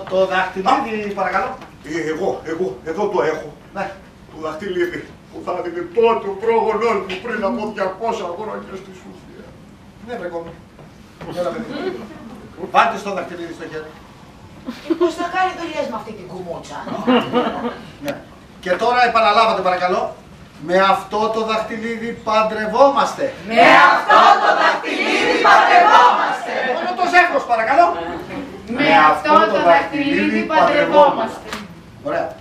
Το δαχτυλίδι, παρακαλώ. Εγώ, εδώ το έχω. Ναι. Το δαχτυλίδι που θα έδινε τότε ο πρόγονός μου πριν από 200 χρόνια στη Σοφία. Ναι, βρε Κόμη. Έλα, παιδί. Πάρτε στο δαχτυλίδι στο χέρι. Πώς θα κάνει δουλειές με αυτή την κουμούτσα. Ναι. Και τώρα επαναλάβατε παρακαλώ. Με αυτό το δαχτυλίδι παντρευόμαστε. Με αυτό το δαχτυλίδι παντρευόμαστε. Όλο το ζεύγος παρακαλώ. Με αυτό το δαχτυλίδι παντρευόμαστε. Ωραία.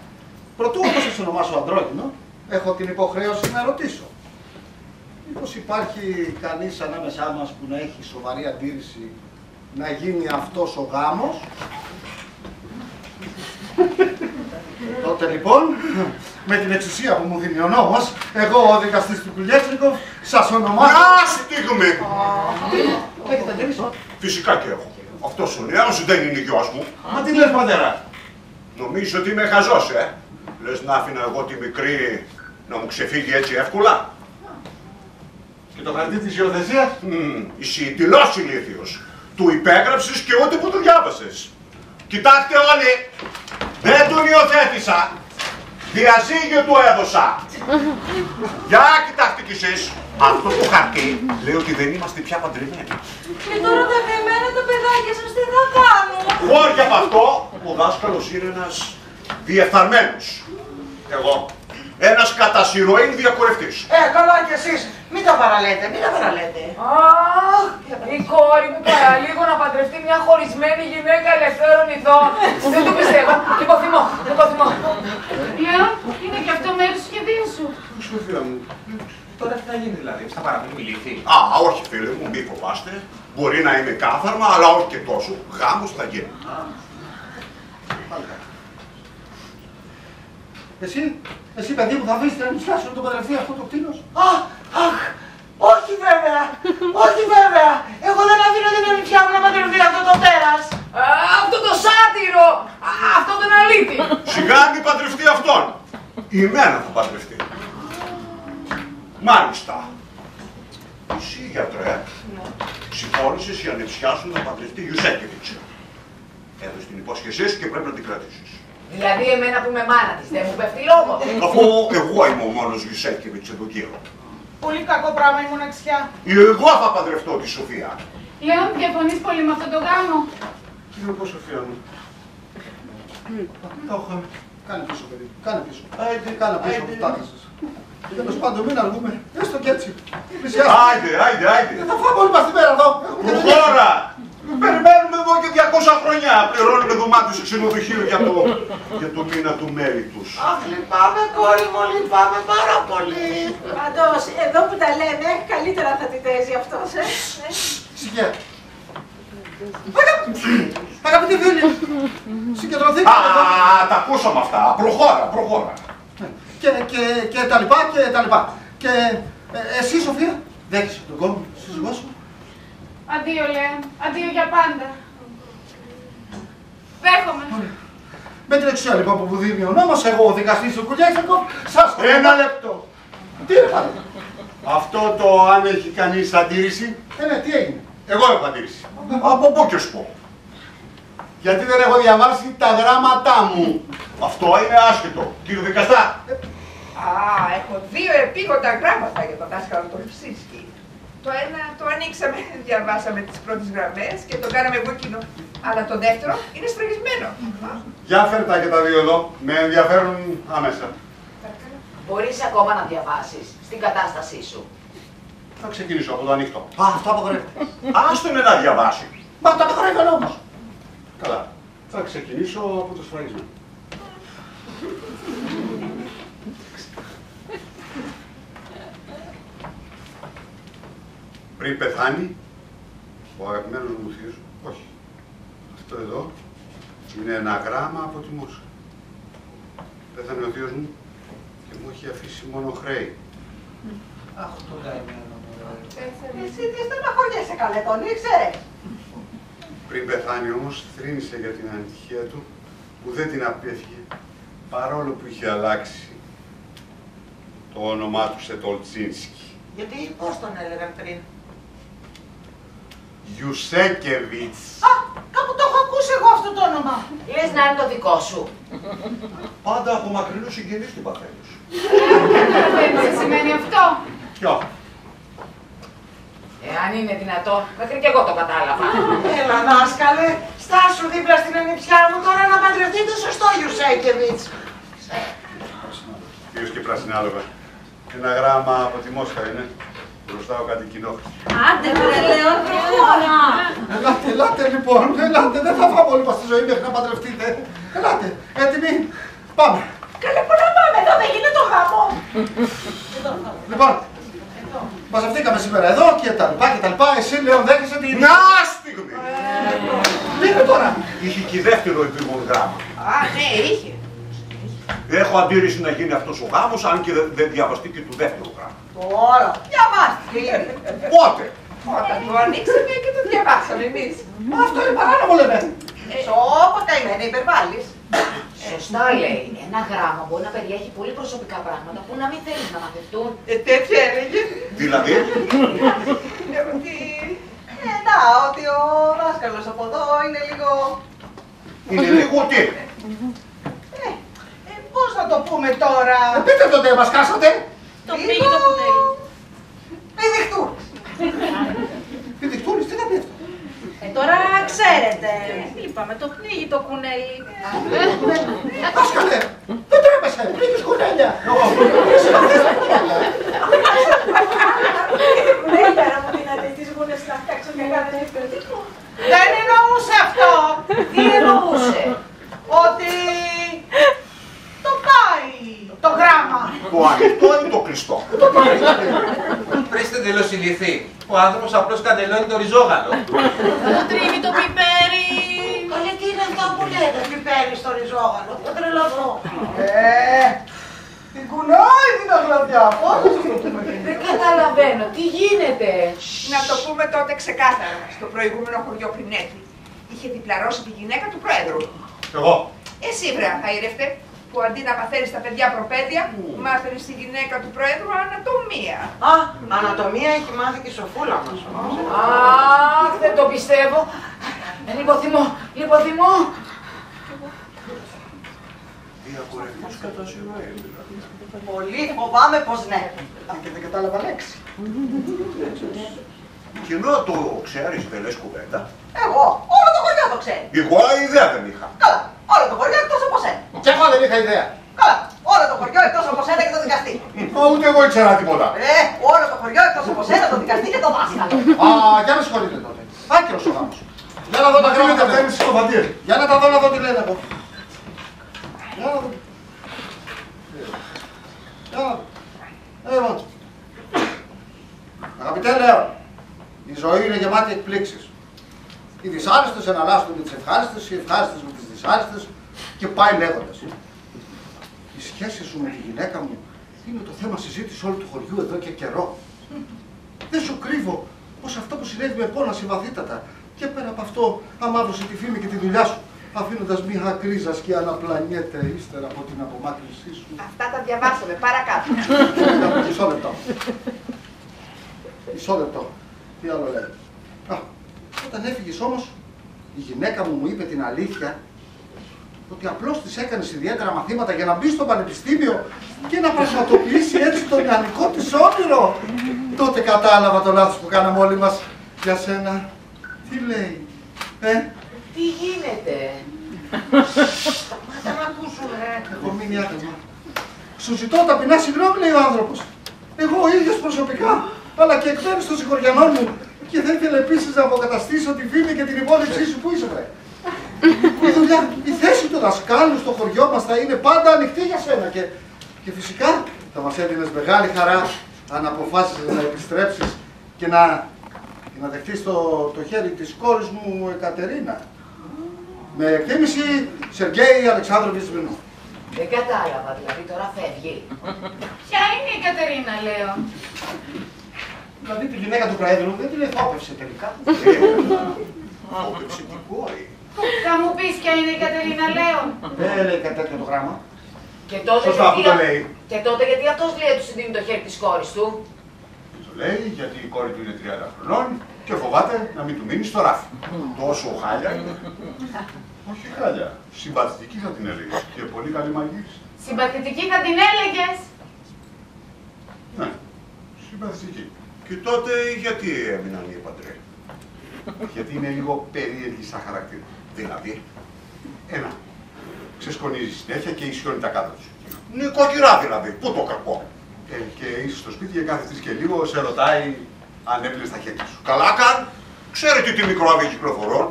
Πρωτού όπως σας ονομάσω αντρόγυνο, έχω την υποχρέωση να ρωτήσω. Μήπως υπάρχει κανείς ανάμεσά μας που να έχει σοβαρή αντίρρηση να γίνει αυτός ο γάμος? Τότε λοιπόν, με την εξουσία που μου δίνει ο νόμος, εγώ ο δικαστής του Κουλιέτσνικοφ σας ονομάζω... Μια στιγμή! Έχετε αντίρρηση? Φυσικά και έχω. Αυτός ο νέος δεν είναι γιος μου. Μα τι λες πατέρα? Νομίζω ότι είμαι χαζός, Λες να άφηνα εγώ τη μικρή να μου ξεφύγει έτσι εύκολα. Και το χαρτί της υιοθεσίας? Εσύ δηλώσει ηλίθιος. Του υπέγραψες και ούτε που του διάβασες. Κοιτάξτε όλοι, δεν τον υιοθέτησα. Διαζύγιο του έδωσα. Για κοιτάξτε κι εσείς. Αυτό το χαρτί λέει ότι δεν είμαστε πια παντρεμένοι. Και τώρα τα καημένα τα παιδάκια σας τι θα κάνουν? Χώρια από αυτό, ο δάσκαλος είναι ένας διεφθαρμένος. Εγώ. Ένας κατά σειροήν διακορευτής. Καλά κι εσείς. Μην τα παραλέτε. Αχ, η κόρη μου παραλίγο να παντρευτεί μια χωρισμένη γυναίκα ελευθέρων ειδών. Δεν το πιστεύω. Υποθυμώ. Λέω, είναι και αυτό μέρος του σχεδίου σου. Σοφία μου, τώρα τι θα γίνει δηλαδή, θα παραμείνει μιλήθη. Όχι φίλε μου, μη φοβάστε. Μπορεί να είμαι κάθαρμα, αλλά όχι και τόσο. Γάμος θα γίνει. Εσύ παιδί μου θα βρεις την ανιψιά σου να τον παντρευτεί αυτό το κτίνος? Αχ, όχι βέβαια. Εγώ δεν αφήνω την ανιψιά μου να παντρευτεί αυτό το τέρας. Αυτό το σάτυρο! Αυτό τον αλήτη! Σιγά μην παντρευτεί αυτόν. Η μένα θα παντρευτεί. Μάλιστα. Εσύ γιατρέ, συμφώνησες η ανιψιά σου να παντρευτεί Ιουσέκεβιτς. Έδωσε την υπόσχεσή σου και πρέπει να την κρατήσεις. Δηλαδή εμένα που είμαι μάνα της δεν μου πέφτει λόγο. Αφού εγώ είμαι ο μόνος Ιουσέκεβιτς εδώ γύρω. Πολύ κακό πράγμα η μοναξιά. Εγώ θα παντρευτώ τη Σοφία. Λέων, διαφωνείς πολύ με αυτόν τον γάμο? Τι να πω, Σοφία μου. Το είχαμε. Κάνε πίσω, παιδί. Κάνε πίσω που φτάσες. Τέλος πάντων, μην αργούμε. Έστω κι έτσι. Άιντε. Θα φάμε όλη μας τη μέρα εδώ. Προχώρα! Περιμένουμε εδώ και 200 χρόνια. Πληρώνουμε δωμάτιο σε ξενοδοχείο για το μήνα του μέλιτους. Αχ, λυπάμαι κόρη μου, λυπάμαι πάρα πολύ. Πάντως, εδώ που τα λέμε, καλύτερα θα τη θέζει αυτός, Συγγεία. Αγαπητοί φίλοι, συγκεντρωθήκαμε εδώ. Τα ακούσαμε αυτά. Προχώρα. Και τα λοιπά. Και εσύ, Σοφία, δέχεσαι τον κόμμα σύζυγό σου? Αντίο, Λέων. Αντίο για πάντα. Δέχομαι. Με την εξουσία λοιπόν που μου δίνει ο νόμος, εγώ ο δικαστής του Κουλιέτσνικοφ, σας... Ένα λεπτό. Τι είναι πάλι? Αυτό το αν έχει κανείς αντίρρηση. Ναι, τι έγινε? Εγώ έχω αντίρρηση. Από πού και σου πω. Γιατί δεν έχω διαβάσει τα γράμματά μου. Αυτό είναι άσχετο. Κύριε δικαστά. Έχω δύο επίγοντα γράμματα για τον δάσκαλο τον Λευσίσκι. Το ένα το ανοίξαμε, διαβάσαμε τις πρώτες γραμμές και το κάναμε βούκινο. Αλλά το δεύτερο είναι σφραγισμένο. Για φέρ' τα και τα δύο εδώ. Με ενδιαφέρουν άμεσα. Μπορείς ακόμα να διαβάσεις στην κατάστασή σου. Θα ξεκινήσω από το ανοιχτό. Αυτό απαγορεύεται. Άστον να διαβάσει. Μα το απαγορεύει ο νόμος. Καλά. Θα ξεκινήσω από το σφραγισμένο. Πριν πεθάνει, Ο αγαπημένος μου θείος, όχι. Αυτό εδώ είναι ένα γράμμα από τη Μόσχα. Πέθανε ο θείος μου και μου έχει αφήσει μόνο χρέη. Αχ, το καημένο. Εσύ τι στεναχωριέσαι καλέ, τον ήξερε. Πριν πεθάνει όμως, θρήνησε για την ανητυχία του που δεν την απέφυγε, παρόλο που είχε αλλάξει το όνομά του σε Τολτσίνσκι. Γιατί πώς τον έλεγαν πριν? Γιουσέκεβιτς. Α, κάπου το έχω ακούσει εγώ αυτό το όνομα. Λες να είναι το δικό σου. Πάντα από μακρινούς συγγενείς του πατέρα σου. Δεν σημαίνει αυτό. Ποιο? Εάν είναι δυνατόν, μέχρι και εγώ το κατάλαβα. Έλα δάσκαλε, στάσου δίπλα στην ανιψιά μου τώρα να παντρευτείτε σωστό Γιουσέκεβιτς. Κύριος και πρασινάλογα. Ένα γράμμα από τη Μόσχα είναι. Μπροστάω κάτι κοινό. Άντε βρε Λέων, προχώρα! Ελάτε, ελάτε λοιπόν, ελάτε, δεν θα φάμε όλοι μας τη ζωή μέχρι να παντρευτείτε. Ελάτε, έτοιμοι, πάμε. Καλέ, πού να πάμε, εδώ δεν γίνεται το γάμο. Λοιπόν, μαζευτήκαμε σήμερα εδώ και τα λοιπά, εσύ Λέων δέχεσαι την... Να στιγμή! Τι είναι τώρα? Είχε και δεύτερο επίγον γράμμα. Α, ναι, είχε. Έχω αντίρρηση να γίνει αυτός ο γάμος, αν και δεν διαβαστεί και του δεύτερου γράμμα. Τώρα, διαβάστηκε ήδη. Πότε? Όταν το ανοίξαμε και το διαβάσαμε εμείς. Αυτό είναι παράνομο λέμε. Σώπα καημένα, υπερβάλλεις. Σωστά λέει. Ένα γράμμα μπορεί να περιέχει πολύ προσωπικά πράγματα που να μην θέλεις να μαθευτούν. Τέτοια έλεγε. Δηλαδή? Ότι ο δάσκαλος από εδώ είναι λίγο... Είναι λίγο τι? Πώς να το πούμε τώρα? Πείτε το τι μας κάσατε. Το πήγε το κουτέλι. Πηδιχτούρης. Πηδιχτούρης, τι θα πει αυτό? Τώρα ξέρετε. Είπαμε, το πνίγει το κουνέλι. Δάσκαλε, δεν τρέπεσαι, πνίγεις κουνέλια. Κουνέλια να μου δίνατε τις γούνες να φτιάξω και κάνετε εκπαιδευτικό. Δεν εννοούσε αυτό. Τι εννοούσε? Ότι το πάει το γράμμα. Το ανοιχτό ή το κλειστό? Πριν είστε τελώς ηλιθοί. Ο άνθρωπος απλώς κανελώνει το ριζόγαλο. Το τρίβει το πιπέρι. Καλέ, τι είναι αυτό που λέτε, πιπέρι στο ριζόγαλο, θα τρελαθώ. Την κουνάει την αγλαδιά, πώς θα το πούμε? Δεν καταλαβαίνω, τι γίνεται? Να το πούμε τότε ξεκάθαρα. Στο προηγούμενο χωριό πριν έρθει, είχε διπλαρώσει τη γυναίκα του πρόεδρου. Εγώ. Εσύ βρε αχαήρευτε, που αντί να μαθαίνεις τα παιδιά προπαίδεια, μάθαινες τη γυναίκα του πρόεδρου ανατομία. Α, ανατομία έχει μάθει και η σοφούλα μας. Αχ, δεν το πιστεύω. Λιποθυμώ, λιποθυμώ. Διακορευτείς κατά σειρά, δηλαδή. Πολύ φοβάμαι πως ναι. Και δεν κατάλαβα λέξη. Και ενώ το ξέρεις, δεν λες κουβέντα. Εγώ, όλο το χωριό το ξέρει. Εγώ ιδέα δεν είχα. Καλά, όλο το χωριό εκτός από σένα. Και εγώ δεν είχα ιδέα. Καλά, όλο το χωριό εκτός από σένα και το δικαστή. Ούτε εγώ ήξερα τίποτα. Όλο το χωριό εκτός από σένα, το δικαστή και το δάσκαλο. Α, για να συγχωρείτε τότε. Άκυρος ο γάμος. Για να δω τα γράμματα αυτά. Για να τα δω να δω τι λένε εγώ. Για να δω. Για να δω. Λοιπόν. Αγαπητέ Λέων, η ζωή είναι γεμάτη εκπλήξεις. Οι δυσάρεστες εναλλάσσονται με τις ευχάριστες, οι ευχάριστες με τις δυσάρεστες και πάει λέγοντας. Η σχέση σου με τη γυναίκα μου είναι το θέμα συζήτηση όλου του χωριού εδώ και καιρό. Δεν σου κρύβω πως αυτό που συνέβη με πόνασε βαθύτατα και πέρα από αυτό αμάβωσε τη φήμη και τη δουλειά σου, αφήνοντας μια γκρίζα σκιά να πλανιέται ύστερα από την απομάκρυνσή σου. Αυτά τα διαβάσαμε, παρακάτω. Μισό λεπτό. Μισό λεπτό. Τι άλλο λέει. Α, όταν έφυγες όμως, η γυναίκα μου είπε την αλήθεια ότι απλώς της έκανες ιδιαίτερα μαθήματα για να μπει στο πανεπιστήμιο και να πραγματοποιήσει έτσι το νεανικό της όνειρο. Τότε κατάλαβα το λάθος που κάναμε όλοι μας για σένα. Τι λέει, Τι γίνεται? Σταμάτα να ακούσουμε. Έχω μείνει άτομα. Σου ζητώ ταπεινά συγγνώμη, λέει ο άνθρωπος. Εγώ ο ίδιος προσωπικά, αλλά και εκ μέρους των συγχωριανών μου. Και θα ήθελα επίσης να αποκαταστήσω τη φήμη και την υπόλοιψή σου. Πού είσαι, βρε? Η δουλειά, η θέση του δασκάλου στο χωριό μας θα είναι πάντα ανοιχτή για σένα και φυσικά θα μας έδινες μεγάλη χαρά αν αποφάσισες να επιστρέψεις και να και να δεχτείς το χέρι της κόρης μου Εκατερίνα. Με εκτίμηση Σεργέη Αλεξάνδροβιτς Σμυρνόφ. Δεν κατάλαβα, δηλαδή τώρα φεύγει. Ποια είναι η Κατερίνα, λέω. Δηλαδή τη γυναίκα του Προέδρου δεν την εθόπευσε τελικά. Εθόπευσε την κόρη. Θα μου πεις ποια είναι η Κατερίνα, λέω. Δεν λέει κάτι τέτοιο το γράμμα. Και τότε, Σωστά, που το λέει. Και τότε γιατί αυτός λέει ότι του συντείνει το χέρι της κόρης του. Το λέει γιατί η κόρη του είναι 30 χρονών και φοβάται να μην του μείνει στο ράφι. Τόσο χάλια είναι. Όχι χάλια. Συμπαθητική θα την έλεγες και πολύ καλή μαγείριση. Συμπαθητική θα την έλεγες. Ναι, συμπαθητική. Και τότε γιατί έμειναν οι παντρέ? Γιατί είναι λίγο περίεργη σαν χαρακτήρα. Δηλαδή, ένα, ξεσκονίζει συνέχεια και ισιώνει τα κάτω του. Νοικοκυρά δηλαδή, πού το κακό. Και είσαι στο σπίτι και κάθε 3 και λίγο σε ρωτάει αν έπλυνες τα χέρια σου. Καλά καν, ξέρετε τι μικρόβια κυκλοφορώ.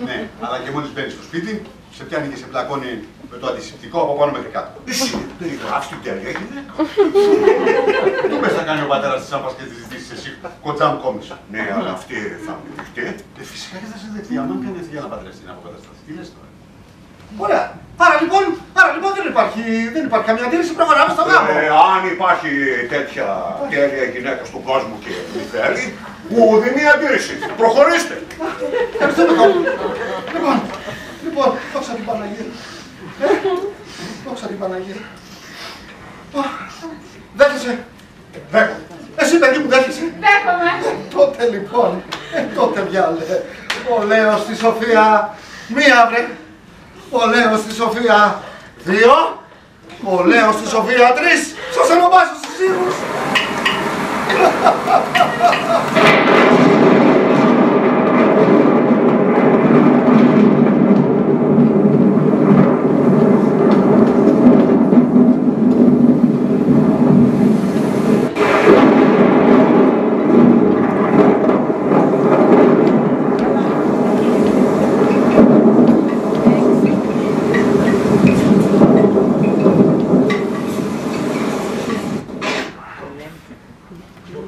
Ναι, αλλά και μόλις μπαίνεις στο σπίτι, σε πιάνει και σε πλακώνει με το αντισηπτικό από πάνω μέχρι κάτω. Εσύ δεν γράφεις την τέλεια γυναίκα. Τι πες θα κάνει ο πατέρας της άμπας και τη ζητήσεις εσύ, κοντζάμ κόμισα. Ναι, αλλά αυτή θα με δεχτεί. Φυσικά και θα σε δεχτεί, άμα κάνει αυτή για να παντρευτεί την αποκατασταθεί. Τι λες τώρα? Ωραία. Άρα λοιπόν δεν υπάρχει καμία αντίρρηση, προχωράμε στο γάμο. Αν υπάρχει τέτοια τέλεια γυναίκα στον κόσμο και μη θέλει, ουδενή αντίρρηση. Προχωρήστε. Ευχαριστούμε κόμμα. Λοιπόν, δόξα την Παναγία. Δόξα την Παναγία. Δέχεσαι. Δέχομαι. Εσύ παιδί μου δέχεσαι. Δέχομαι. Τότε λοιπόν, τότε βιάλε. Ο Λέος στη Σοφία, μία βρε. Ο Λέος στη Σοφία 2, ο Λέος στη Σοφία 3, σας αναμπάσω στους ήρους.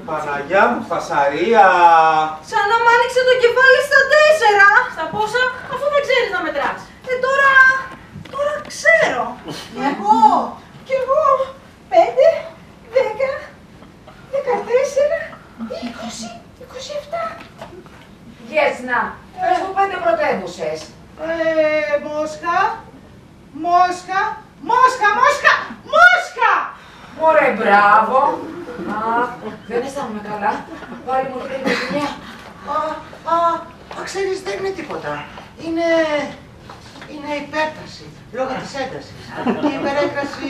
Παναγιά μου, φασαρία! Σαν να μ' άνοιξε το κεφάλι στα 4. Στα πόσα, αφού δεν ξέρεις να μετράς. Τώρα ξέρω. Κι εγώ. 5, 10, 14, 20, 27. Γέσνα, πες μου 5 πρωτεύουσες. Μόσχα! Ωραία, μπράβο. Αχ, δεν αισθάνομαι καλά. Πάλι μου έρχεται η ζημιά. Ξέρεις, δεν είναι τίποτα. Είναι υπέρταση, λόγω της έντασης. Και υπερέκταση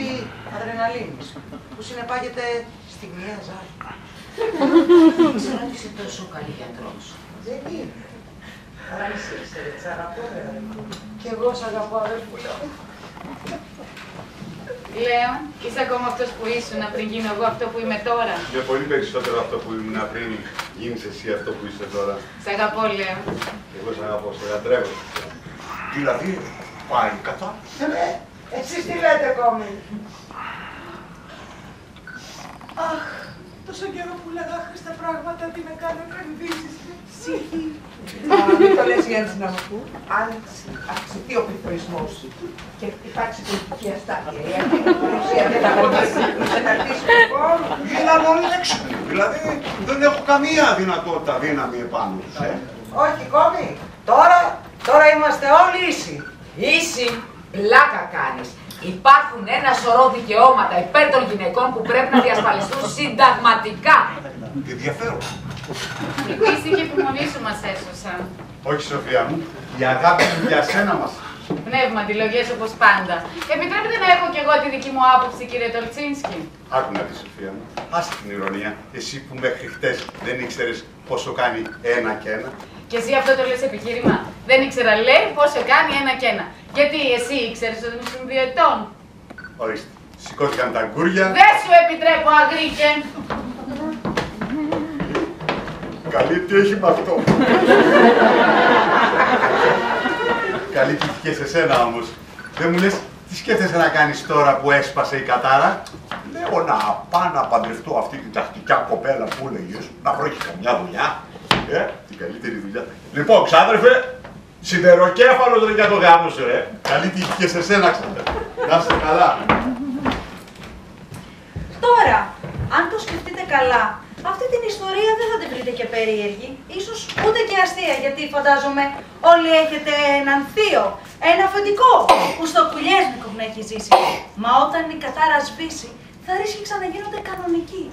αδρεναλίνης, που συνεπάγεται στιγμιαία ζάχη. Δεν ξέρω ότι είσαι τόσο καλή γιατρός. Δεν είναι. Αλλά εσύ ξέρεις, σ' αγαπώ, κι εγώ σ' αγαπώ, αδερφούλα μου. Λέων, είσαι ακόμα αυτός που ήσουν πριν γίνω εγώ αυτό που είμαι τώρα. Είναι πολύ περισσότερο αυτό που ήμουν πριν γίνεις εσύ αυτό που είσαι τώρα. Σ' αγαπώ, Λέων. Εγώ σ' αγαπώ, σε λατρεύω. Δηλαδή, πάει κατά. Εσείς τι λέτε ακόμη? Αχ, τόσο καιρό που λέγα άχρηστα πράγματα, τι να κάνω επενδύσεις στην ψυχή. Μην το λες Γιάννη να μου, αν αυξηθεί ο πληθωρισμός σου και υπάρξει πολιτική αστάθεια, η αντιπολιτεία δεν θα αρχίσει λοιπόν. Μιλάμε όλοι έξυπνοι. Δηλαδή, δεν έχω καμία δυνατότητα δύναμη επάνω τους. Όχι κόμι, τώρα είμαστε όλοι ίσοι. Ίση, πλάκα κάνεις. Υπάρχουν ένα σωρό δικαιώματα υπέρ των γυναικών που πρέπει να διασφαλιστούν συνταγματικά. Ενδιαφέρον. Η πίστη και η επιμονή σου μας έσωσαν. Όχι, Σοφία μου, η αγάπη μου για σένα μας. Πνεύμα, αντιλογές όπως πάντα. Επιτρέπετε να έχω κι εγώ τη δική μου άποψη, κύριε Τολτσίνσκι. Άκου να δεις, Σοφία μου, άσε την ηρωνία. Εσύ που μέχρι χτες δεν ήξερες πόσο κάνει 1 και 1. Και εσύ αυτό το λες επιχείρημα. Δεν ήξερα, λέει, πόσο κάνει 1 και 1. Γιατί εσύ ήξερες ότι ήμουν 2 ετών. Ορίστε, σηκώθηκαν τα γκούρια. Δεν σου επιτρέπω, αγρίκε. Καλή, τι έχει με αυτό. Καλή και σε σένα όμως. Δεν μου λες, τι σκέφτεσαι να κάνεις τώρα που έσπασε η κατάρα. Λέω να πάω να παντρευτώ αυτή την τακτικά κοπέλα που έλεγες, να βρω και καμιά δουλειά. Την καλύτερη δουλειά θα έχει. Λοιπόν, ξάδερφε, σιδεροκέφαλος ρε για το γάμο σου, ρε. Καλή τύχη και σε σένα, ξάδερφε. Να είσαι καλά. Τώρα, αν το σκεφτείτε καλά, αυτή την ιστορία δεν θα την βρείτε και περίεργη, ίσως ούτε και αστεία, γιατί φαντάζομαι όλοι έχετε έναν θείο, ένα αφεντικό που στο Κουλιέσνικοφ να έχει ζήσει. Μα όταν η κατάρα σβήσει, θα ρίσκει ξαναγίνονται κανονικοί,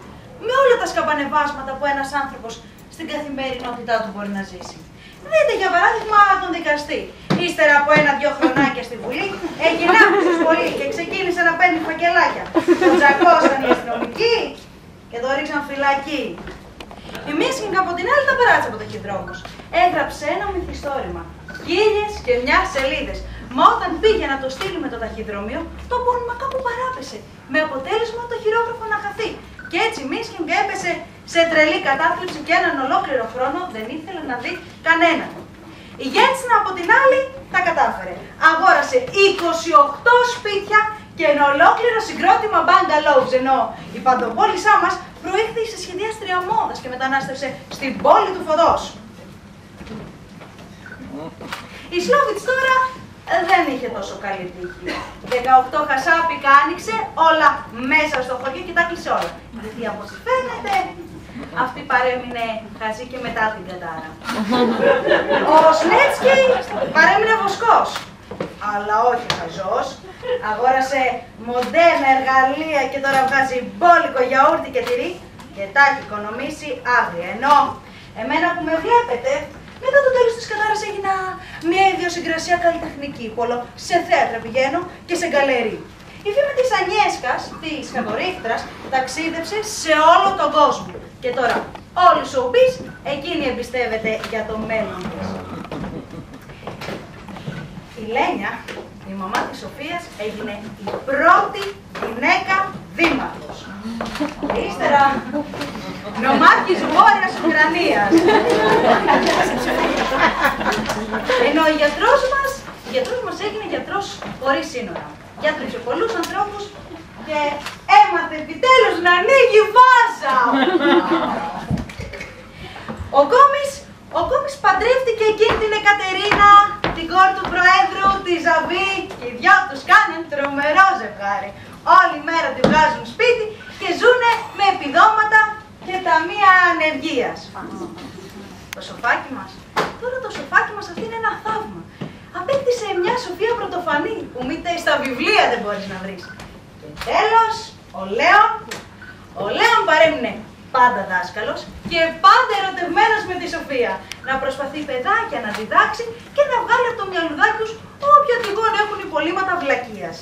με όλα τα σκαμπανεβάσματα που ένας άνθρωπος στην καθημερινότητά του μπορεί να ζήσει. Δείτε για παράδειγμα τον δικαστή. Ύστερα από 1-2 χρονάκια στη Βουλή, έγινε άπλησης πολύ και ξεκίνησε να παίρνει φακελάκια. Τον τζακώσαν οι αστυνομικοί και το ρίξαν φυλακή. Η Μίσχινγκ από την άλλη τα περάτησε από ταχυδρόμους. Έγραψε ένα μυθιστόρημα, 1001 σελίδες. Μα όταν πήγε να το στείλει με το ταχυδρομείο, το πόνημα κάπου παράπεσε. Με αποτέλεσμα το χειρόγραφο να χαθεί. Και έτσι η Μίσχινγκ έπεσε σε τρελή κατάθλιψη και έναν ολόκληρο χρόνο δεν ήθελε να δει κανέναν. Η Γέντσνα από την άλλη τα κατάφερε. Αγόρασε 28 σπίτια και ένα ολόκληρο συγκρότημα bungalows, ενώ η παντοπόλησά μας προήλθε σε σχεδίαστρια μόδας και μετανάστευσε στην πόλη του φωτός. Η Σλόβιτς τώρα δεν είχε τόσο καλή τύχη. 18 χασάπικα άνοιξε όλα μέσα στο χωριό και τα κλείσε όλα. Γιατί από ό,τι φαίνεται αυτή παρέμεινε χαζή και μετά την κατάρα. Ο Σνέτσκι παρέμεινε βοσκός, αλλά όχι χαζός. Αγόρασε μοντέρνα εργαλεία και τώρα βγάζει μπόλικο γιαούρτι και τυρί και τα έχει οικονομήσει άγρια. Ενώ εμένα που με βλέπετε, μετά το τέλος της κατάρας έγινα μια ιδιοσυγκρασία καλλιτεχνική που όλο σε θέατρα πηγαίνω και σε γκαλερί. Η φήμη της Ανιέσκας, της χατορίχτρας, ταξίδεψε σε όλο τον κόσμο. Και τώρα όλοι οι showbiz εκείνη εμπιστεύεται για το μέλλον της. Η Λένια, η μαμά της Σοφίας, έγινε η πρώτη γυναίκα δήμαρχος. Και ύστερα νομάρχης Βόρειας Ουκρανίας. Ενώ ο γιατρός μας έγινε γιατρός χωρίς σύνορα. Γιατρούσε πολλούς ανθρώπους και έμαθε επιτέλους να ανοίγει βάζα. Ο Κόμις παντρεύτηκε εκείνη την Εκατερίνα, την κόρη του Προέδρου, τη Ζαβή, και οι δυο τους κάνουν τρομερό ζευγάρι. Όλη μέρα τη βγάζουν σπίτι και ζουνε με επιδόματα και ταμεία ανεργίας. Το σοφάκι μας, τώρα το σοφάκι μας αυτή είναι ένα θαύμα. Απέκτησε μια Σοφία πρωτοφανή που μήτε στα βιβλία δεν μπορείς να βρεις. Και τέλος, ο Λέων παρέμεινε πάντα δάσκαλος και πάντα ερωτευμένος με τη Σοφία. Να προσπαθεί παιδάκια να διδάξει και να βγάλει από το μυαλουδάκι τους όποια τυχόν έχουν υπολείμματα βλακείας.